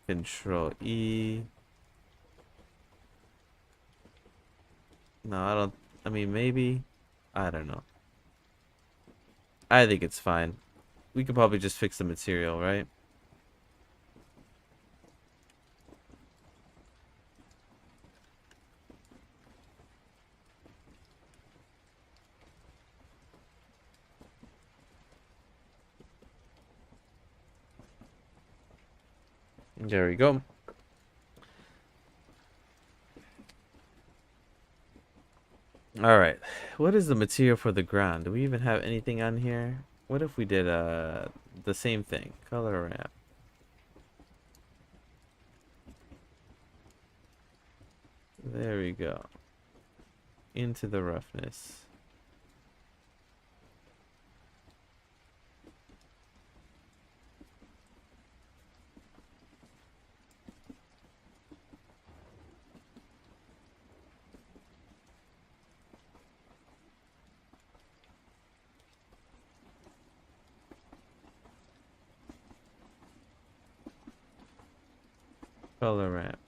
[SPEAKER 1] Control E. No, I don't. I mean, maybe. I don't know. I think it's fine. We could probably just fix the material, right? There we go. All right. What is the material for the ground? Do we even have anything on here? What if we did the same thing? Color ramp. There we go. Into the roughness. Color ramp.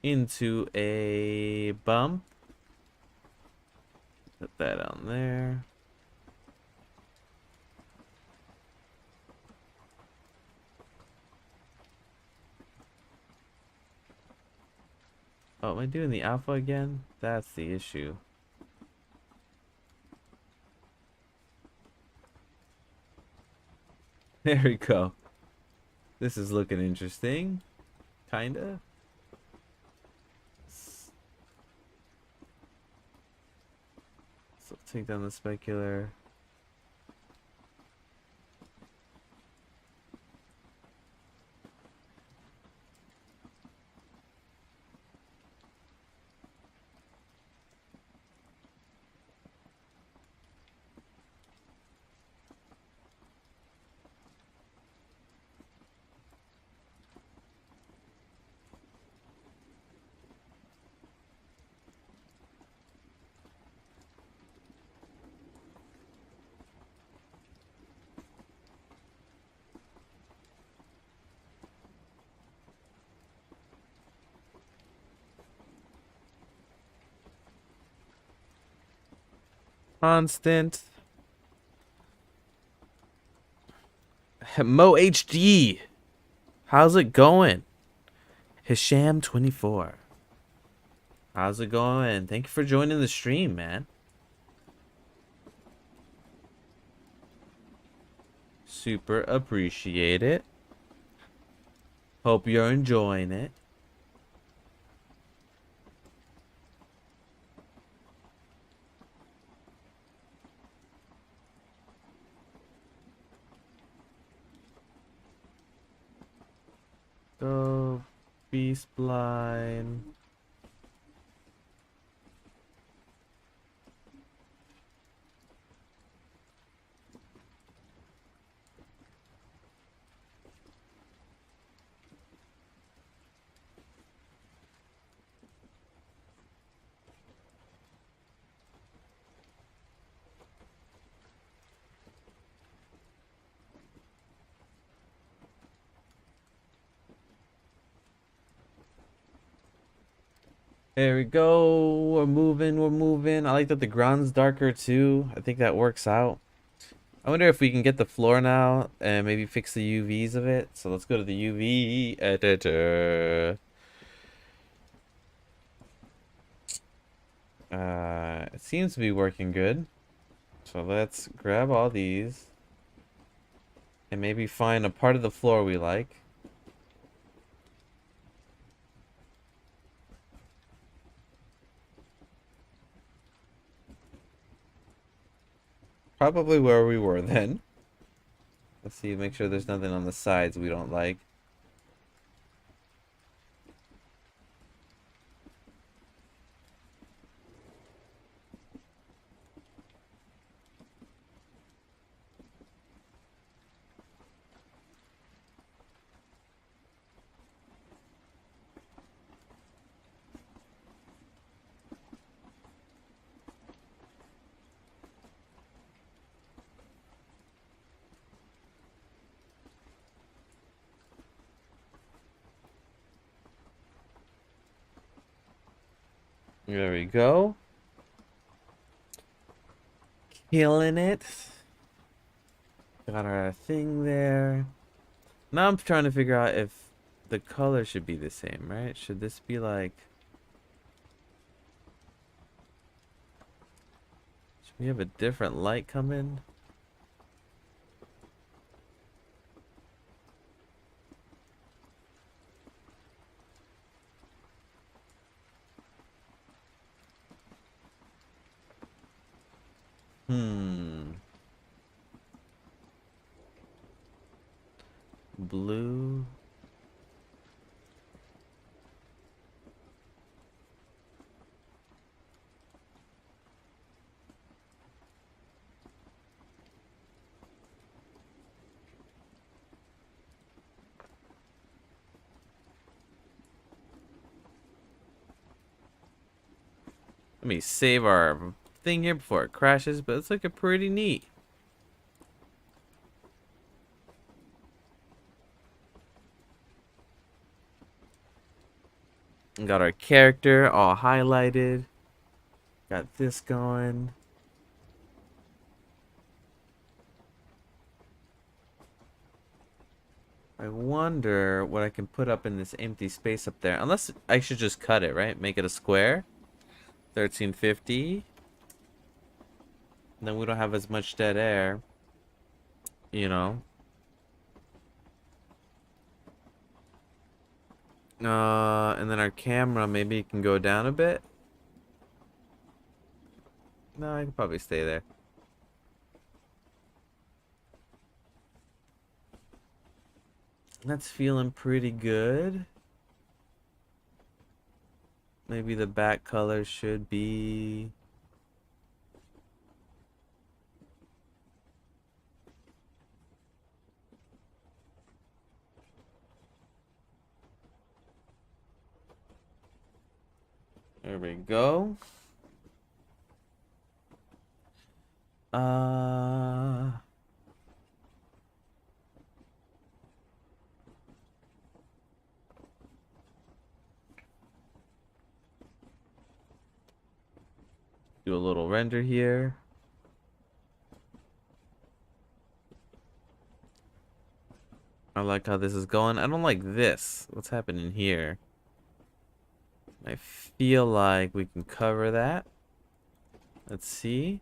[SPEAKER 1] Into a bump. Put that on there. Oh, am I doing the alpha again? That's the issue. There we go. This is looking interesting. Kinda. So take down the specular. Constant. Mo HD. How's it going? Hisham 24. How's it going? Thank you for joining the stream, man. Super appreciate it. Hope you're enjoying it. Go beast blind. There we go. We're moving. We're moving. I like that the ground's darker too. I think that works out. I wonder if we can get the floor now and maybe fix the UVs of it. So let's go to the UV editor. It seems to be working good. So let's grab all these and maybe find a part of the floor we like. Probably where we were then. Let's see, make sure there's nothing on the sides we don't like. There we go. Killing it. Got our thing there. Now I'm trying to figure out if the color should be the same, right? Should this be like... Should we have a different light come in? Hmm. Blue. Let me save our thing here before it crashes, but it's looking pretty neat. Got our character all highlighted. Got this going. I wonder what I can put up in this empty space up there. Unless I should just cut it, right? Make it a square. 1350. Then we don't have as much dead air. You know. And then our camera maybe can go down a bit. No, I can probably stay there. That's feeling pretty good. Maybe the back color should be... There we go. Uh... Do a little render here. I like how this is going. I don't like this. What's happening here? I feel like we can cover that. Let's see.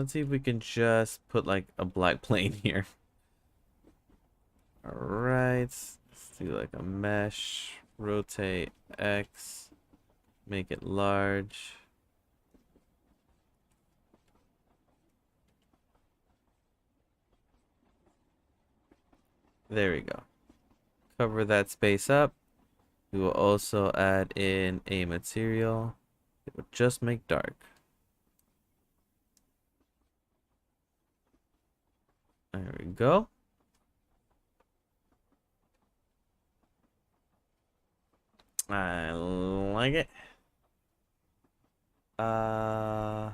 [SPEAKER 1] Let's see if we can just put like a black plane here. All right, let's do like a mesh, rotate X, make it large. There we go. Cover that space up. We will also add in a material. It will just make dark. There we go. I like it. Uh,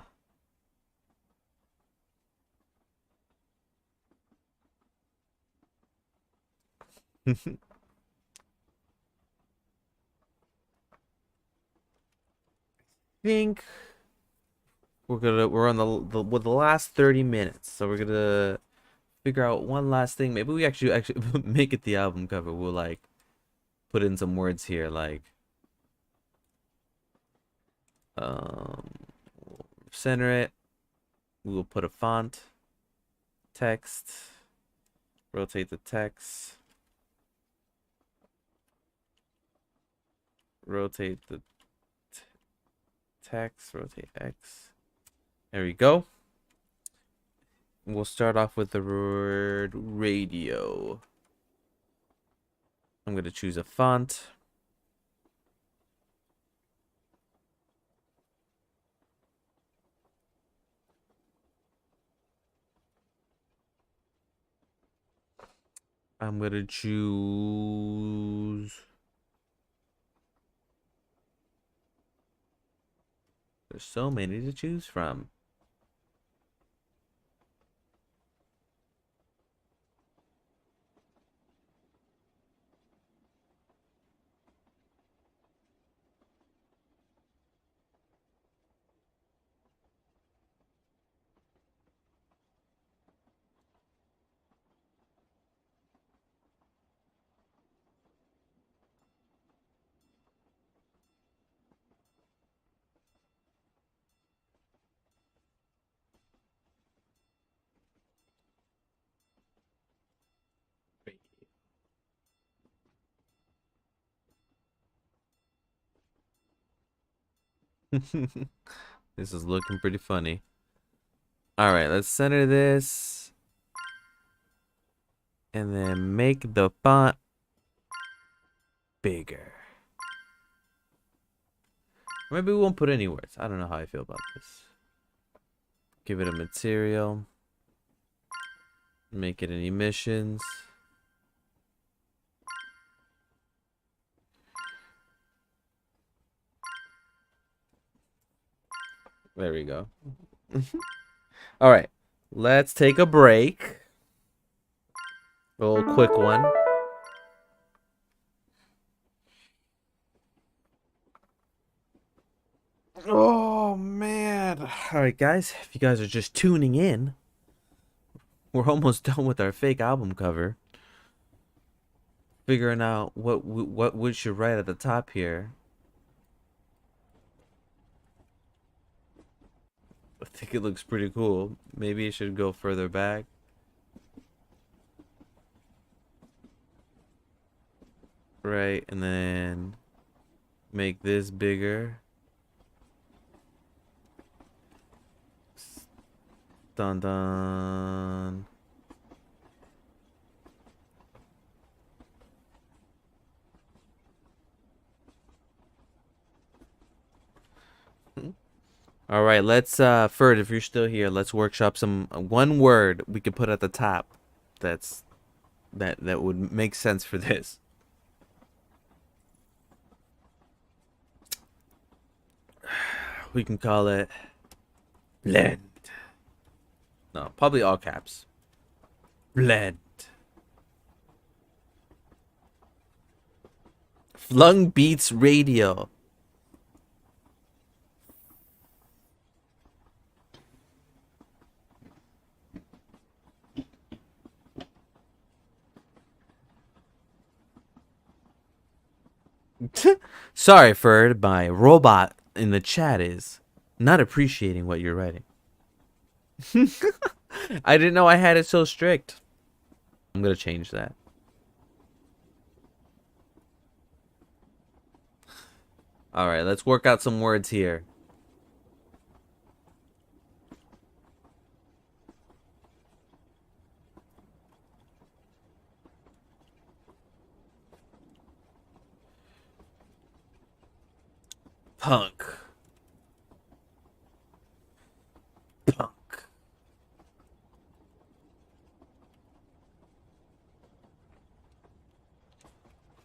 [SPEAKER 1] think we're on the with the last 30 minutes, so we're gonna figure out one last thing. Maybe we actually make it the album cover. We'll like put in some words here, like um, center it. We will put a font, text, rotate the text, rotate the text, rotate X. There we go. We'll start off with the word radio. I'm gonna choose a font. I'm gonna choose. There's so many to choose from. This is looking pretty funny. All right, let's center this and then make the font bigger. Maybe we won't put any words. I don't know how I feel about this. Give it a material. Make it an emissions. There we go. All right, let's take a break. A little quick one. Oh, man. All right, guys, if you guys are just tuning in, we're almost done with our fake album cover. Figuring out what we should write at the top here. I think it looks pretty cool. Maybe it should go further back. Right, and then make this bigger. Dun dun. All right, let's Ferd, if you're still here, let's workshop some one word we could put at the top. That would make sense for this. We can call it blend. No, probably all caps. Blend. Flung Beats Radio. Sorry, Ferd, my robot in the chat is not appreciating what you're writing. I didn't know I had it so strict. I'm gonna change that. All right, let's work out some words here. Punk. Punk.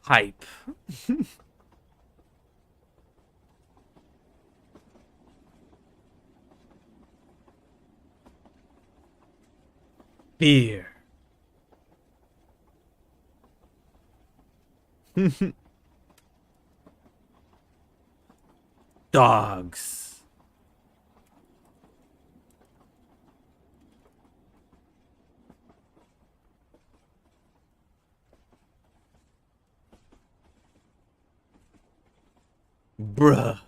[SPEAKER 1] Hype. Beer. Dogs. Bruh.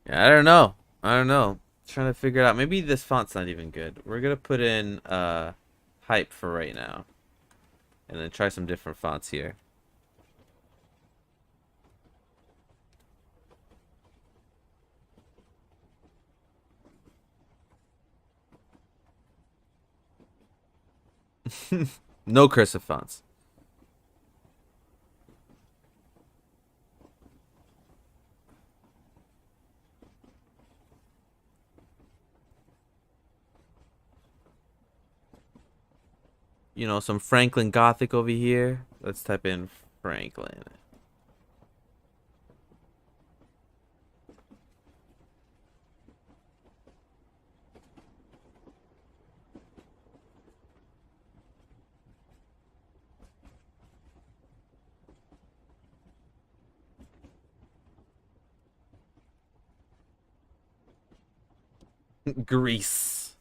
[SPEAKER 1] Yeah, I don't know. I don't know. Trying to figure it out. Maybe this font's not even good. We're gonna put in hype for right now. And then try some different fonts here. No cursive fonts. You know, some Franklin Gothic over here. Let's type in Franklin. Greece.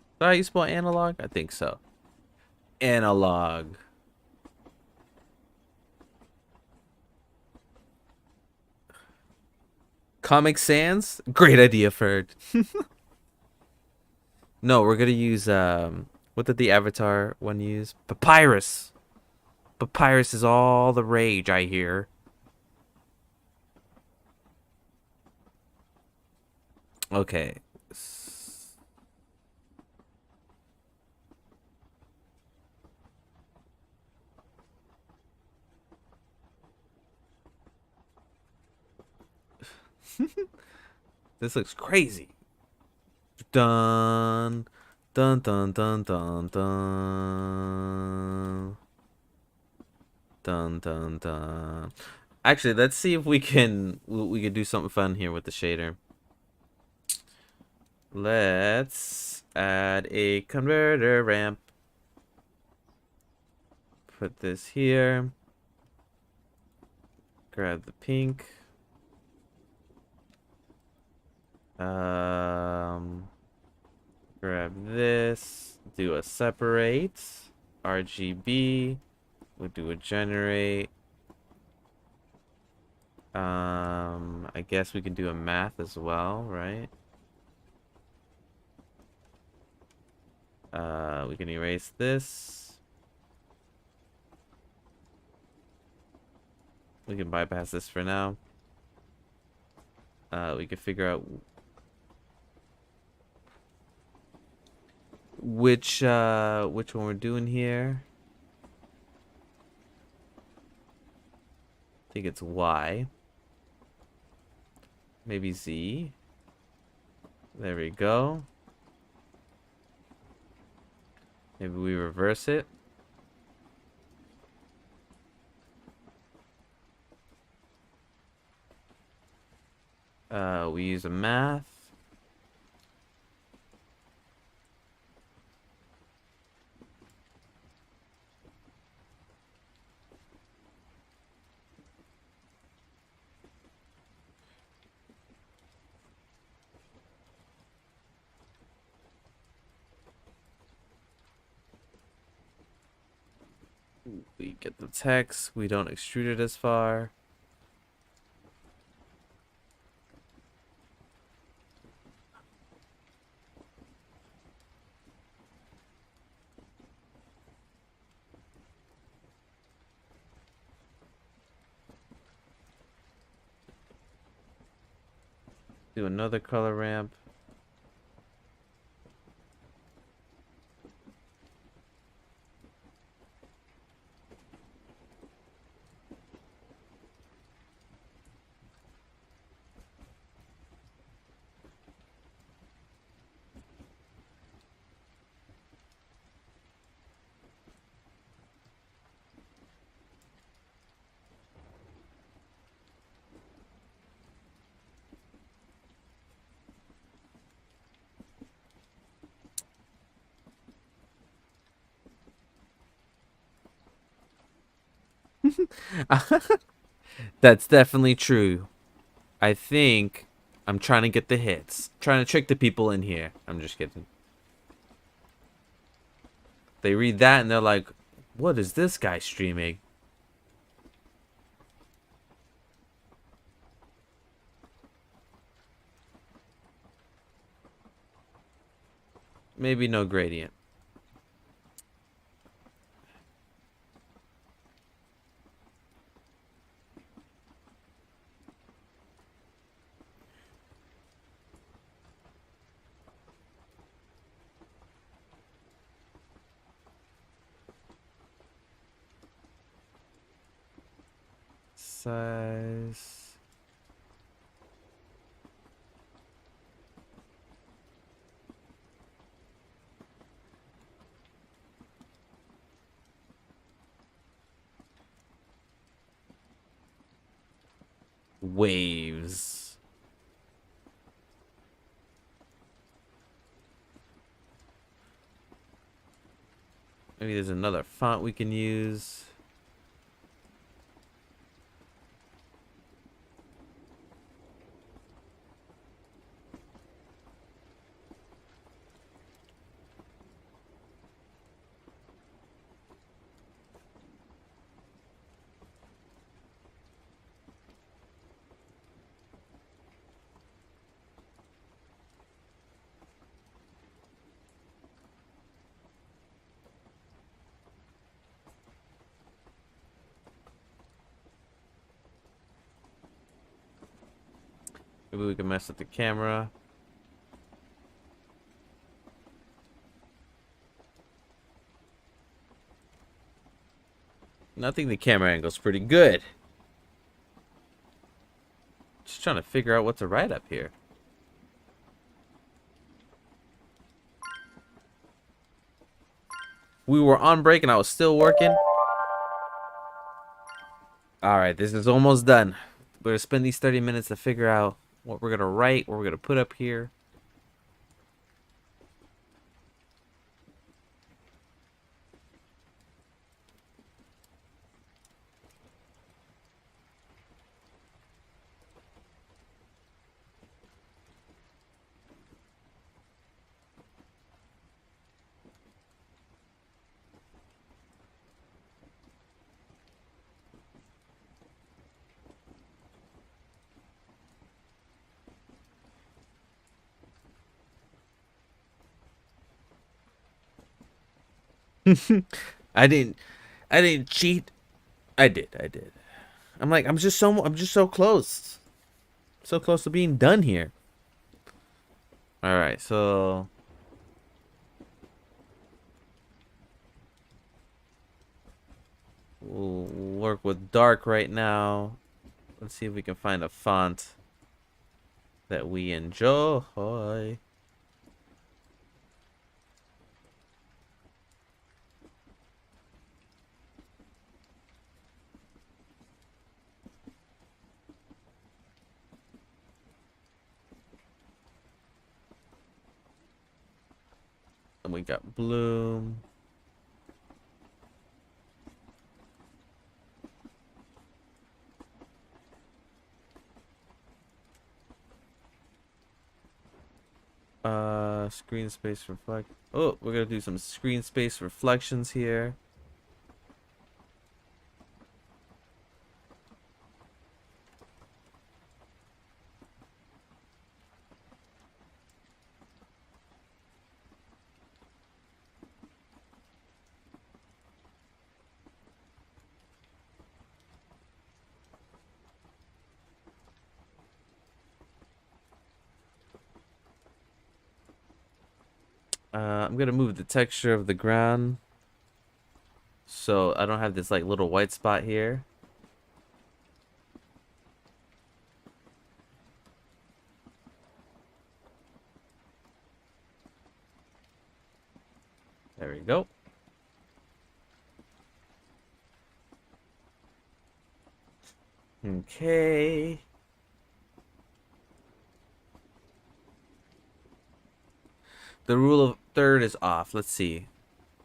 [SPEAKER 1] Is that how you spell analog? I think so. Analog. Comic Sans? Great idea, Ferd. No, we're gonna use what did the Avatar one use? Papyrus. Papyrus is all the rage, I hear. Okay. This looks crazy. Dun dun dun dun dun dun dun dun dun. Actually, let's see if we can do something fun here with the shader. Let's add a converter ramp. Put this here. Grab the pink. Grab this. Do a separate. RGB. We'll do a generate. I guess we can do a math as well, right? We can erase this. We can bypass this for now. We can figure out which one we're doing here. I think it's Y. Maybe Z. There we go. Maybe we reverse it. We use a math. We get the text. We don't extrude it as far. Do another color ramp. That's definitely true. I think I'm trying to get the hits. Trying to trick the people in here. I'm just kidding. They read that and they're like, what is this guy streaming? Maybe no gradient. Size. Waves. Maybe there's another font we can use. Maybe we can mess with the camera. I think the camera angle's pretty good. Just trying to figure out what to write up here. We were on break and I was still working. Alright, this is almost done. We're gonna spend these 30 minutes to figure out what we're gonna write, what we're gonna put up here. I didn't I didn't cheat. I did. I'm just so close. So close to being done here. Alright, so we'll work with dark right now. Let's see if we can find a font that we enjoy. And we got Bloom. Screen space reflect. Oh, we're gonna do some screen space reflections here. I'm gonna move the texture of the ground so I don't have this like little white spot here. There we go. Okay. The rule of third is off. Let's see.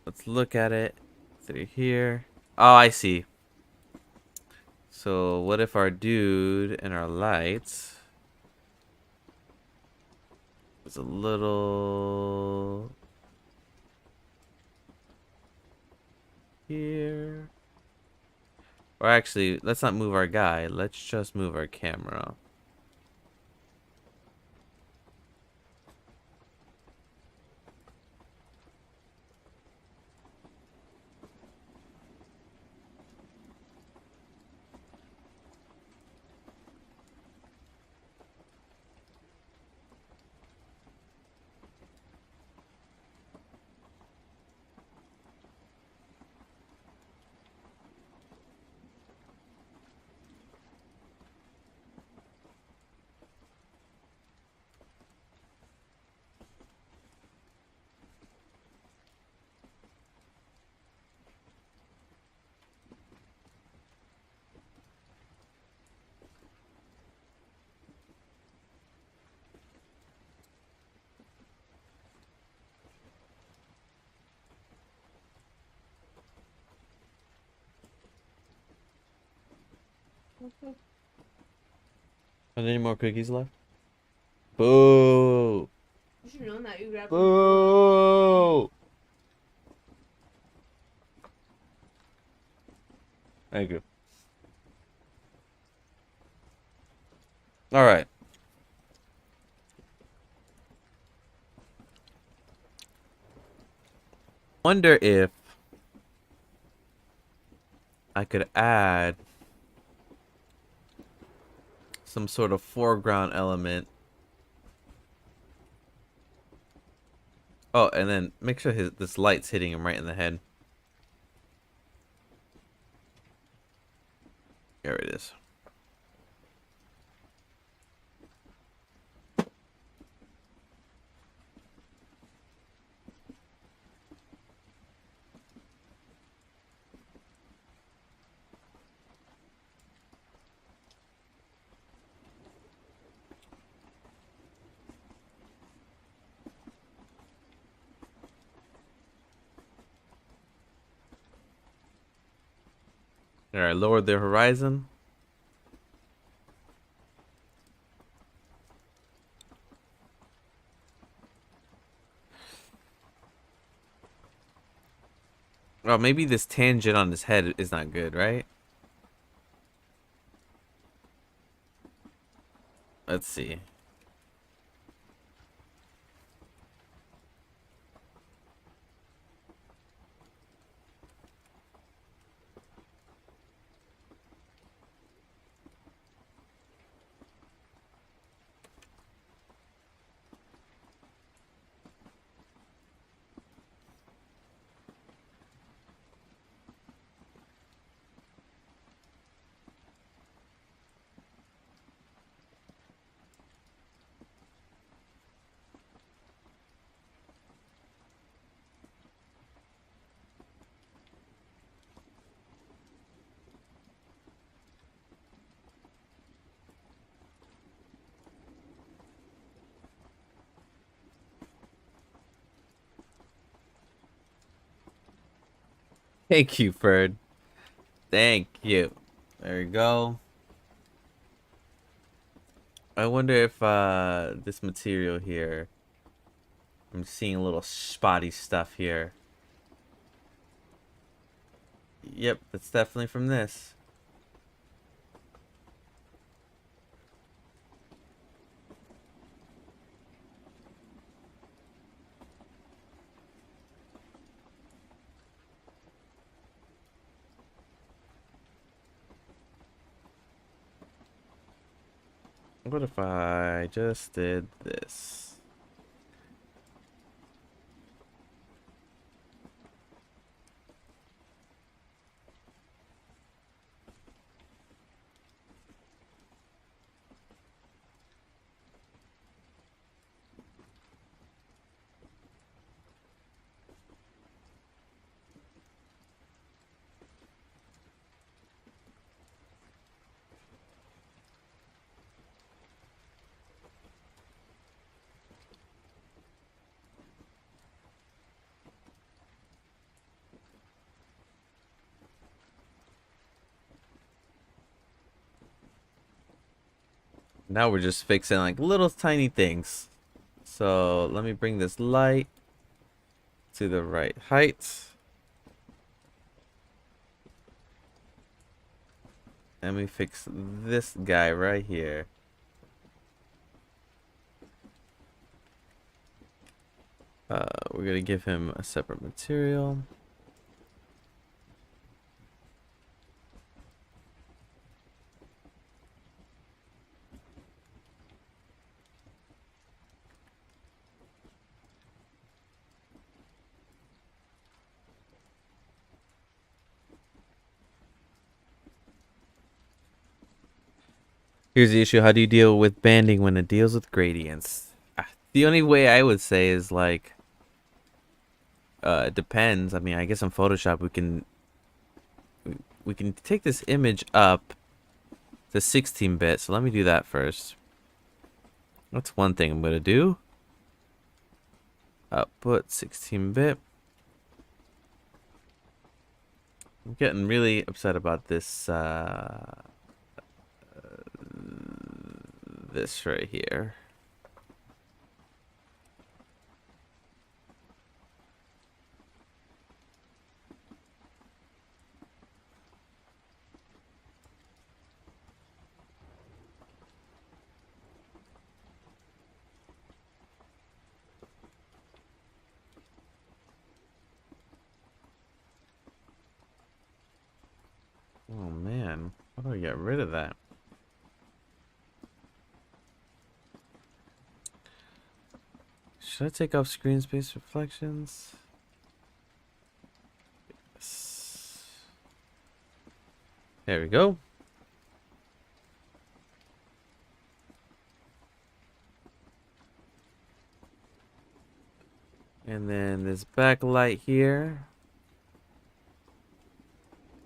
[SPEAKER 1] Let's look at it through here. Oh, I see. So what if our dude and our lights was a little here? Or actually, let's not move our guy. Let's just move our camera. Are there any more cookies left? Boo!
[SPEAKER 2] You should know that you grabbed.
[SPEAKER 1] Boo! Thank you. All right. Wonder if I could add some sort of foreground element. Oh, and then make sure this light's hitting him right in the head. There it is. All right, lower the horizon. Oh, maybe this tangent on his head is not good, right? Let's see. Thank you, Ferd. Thank you. There we go. I wonder if this material here. I'm seeing a little spotty stuff here. Yep, that's definitely from this. What if I just did this? Now we're just fixing like little tiny things. So let me bring this light to the right height. And we fix this guy right here. We're gonna give him a separate material. Here's the issue. How do you deal with banding when it deals with gradients? The only way I would say is like, it depends. I mean, I guess in Photoshop we can take this image up to 16-bit. So let me do that first. That's one thing I'm gonna do. Output 16-bit. I'm getting really upset about this this right here. Oh man, how do I get rid of that? Should I take off screen space reflections? Yes. There we go. And then this backlight here.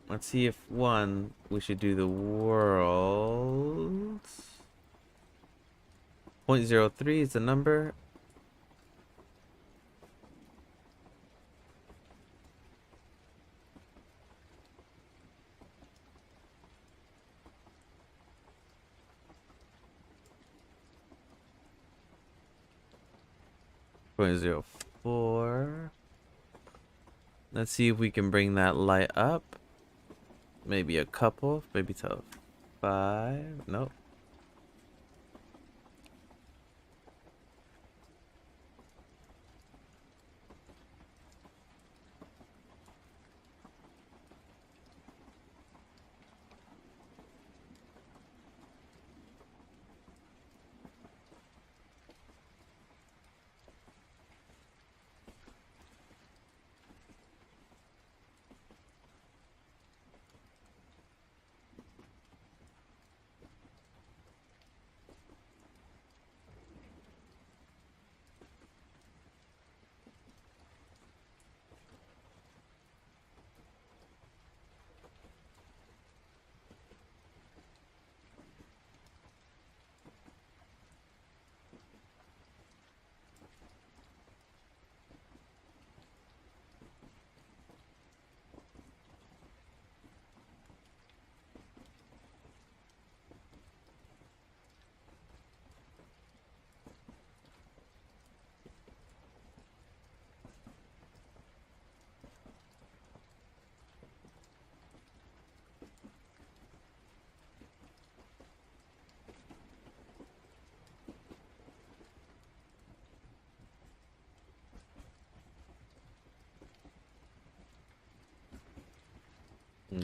[SPEAKER 1] Let's see if we should do the world. 0.03 is the number. Point 0.04. Let's see if we can bring that light up. Maybe a couple, maybe to 5. Nope.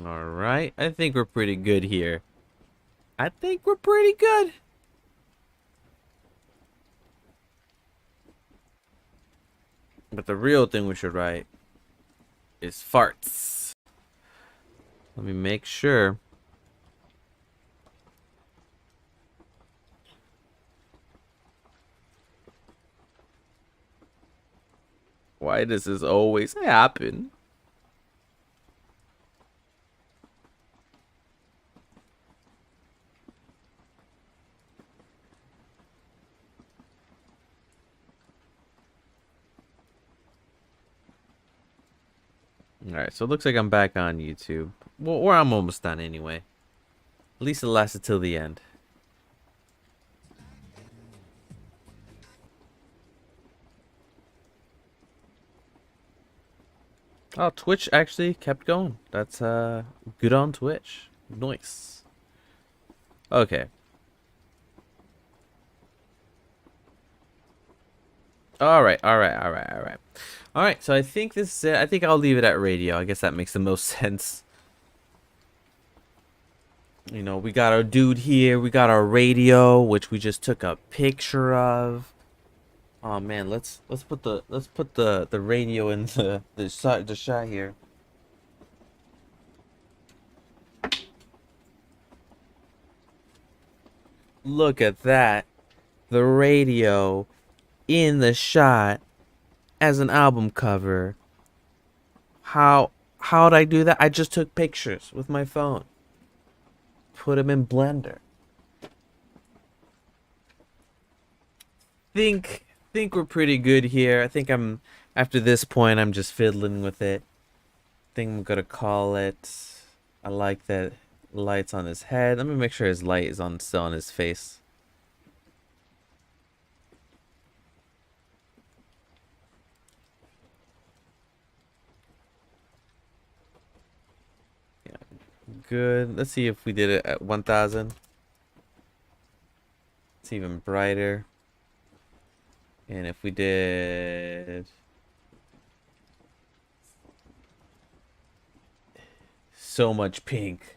[SPEAKER 1] All right, I think we're pretty good here. I think we're pretty good. But the real thing we should write is farts. Let me make sure. Why does this always happen? Alright, so it looks like I'm back on YouTube. Well, or I'm almost done anyway. At least it lasted till the end. Oh, Twitch actually kept going. That's good on Twitch. Nice. Okay. Alright. Alright, so I think this is it. I think I'll leave it at radio. I guess that makes the most sense. You know, we got our dude here. We got our radio, which we just took a picture of. Oh man, let's put the radio in the shot here. Look at that. The radio in the shot as an album cover. How'd I do that? I just took pictures with my phone. Put them in Blender. Think we're pretty good here. I think I'm after this point I'm just fiddling with it. Think I'm gonna call it. I like that light's on his head. Let me make sure his light is still on his face. Yeah, good. Let's see if we did it at 1000. It's even brighter. And if we did so much pink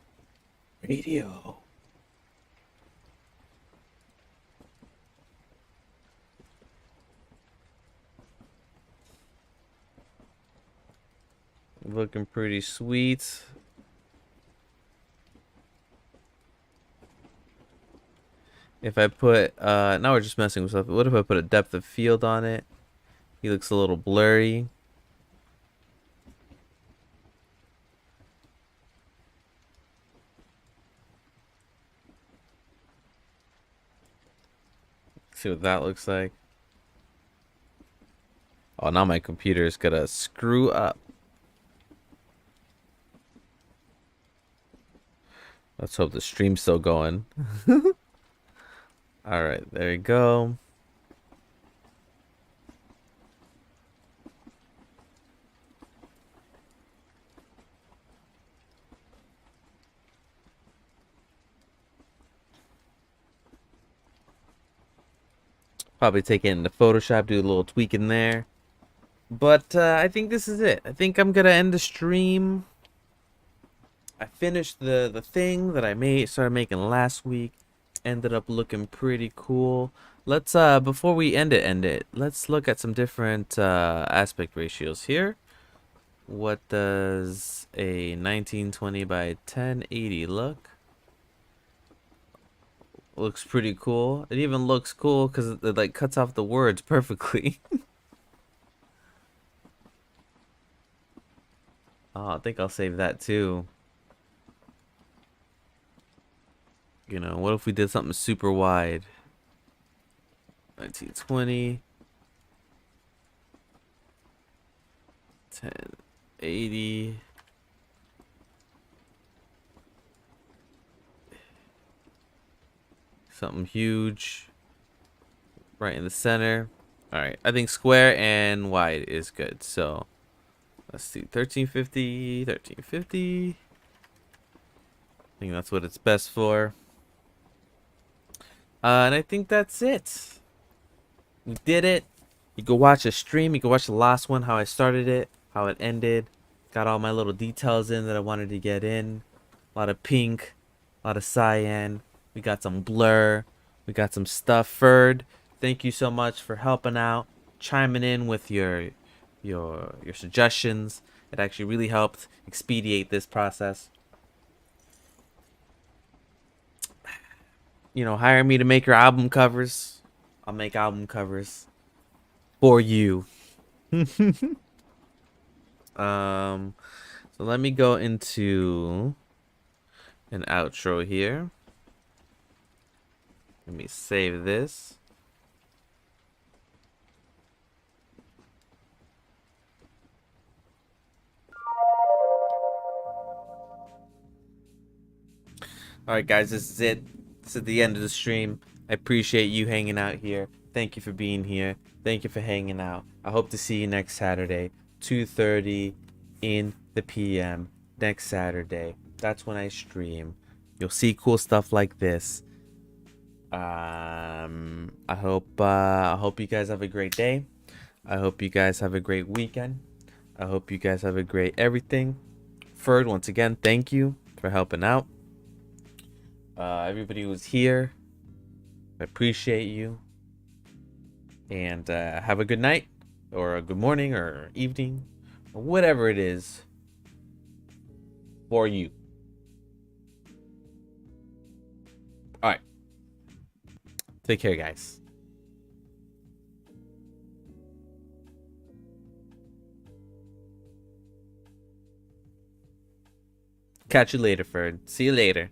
[SPEAKER 1] radio. Looking pretty sweet. If I put, now we're just messing with stuff. What if I put a depth of field on it? He looks a little blurry. See what that looks like. Oh, now my computer is gonna screw up. Let's hope the stream's still going. All right, there you go. Probably take it into Photoshop, do a little tweak in there. But I think this is it. I think I'm gonna end the stream. I finished the thing that I started making last week. Ended up looking pretty cool. Let's before we end it, let's look at some different aspect ratios here. What does a 1920 by 1080 look? Looks pretty cool. It even looks cool because it like cuts off the words perfectly. Oh, I think I'll save that too. You know, what if we did something super wide? 1920, 1080. Something huge right in the center. All right, I think square and wide is good. So let's see, 1350, 1350. I think that's what it's best for. And I think that's it. We did it. You can watch a stream. You can watch the last one, how I started it, how it ended. Got all my little details in that I wanted to get in. A lot of pink, a lot of cyan. We got some blur. We got some stuff. Ferd, thank you so much for helping out, chiming in with your suggestions. It actually really helped expedite this process. You know, hire me to make your album covers. I'll make album covers for you. So let me go into an outro here. Let me save this. Alright guys, this is it. This is the end of the stream. I appreciate you hanging out here. Thank you for being here. Thank you for hanging out. I hope to see you next Saturday, 2:30 in the PM. Next Saturday. That's when I stream. You'll see cool stuff like this. I hope you guys have a great day. I hope you guys have a great weekend. I hope you guys have a great everything. Ferd, once again, thank you for helping out. Everybody who's here, I appreciate you. And have a good night, or a good morning, or evening, or whatever it is for you. Alright. Take care, guys. Catch you later, Ferd. See you later.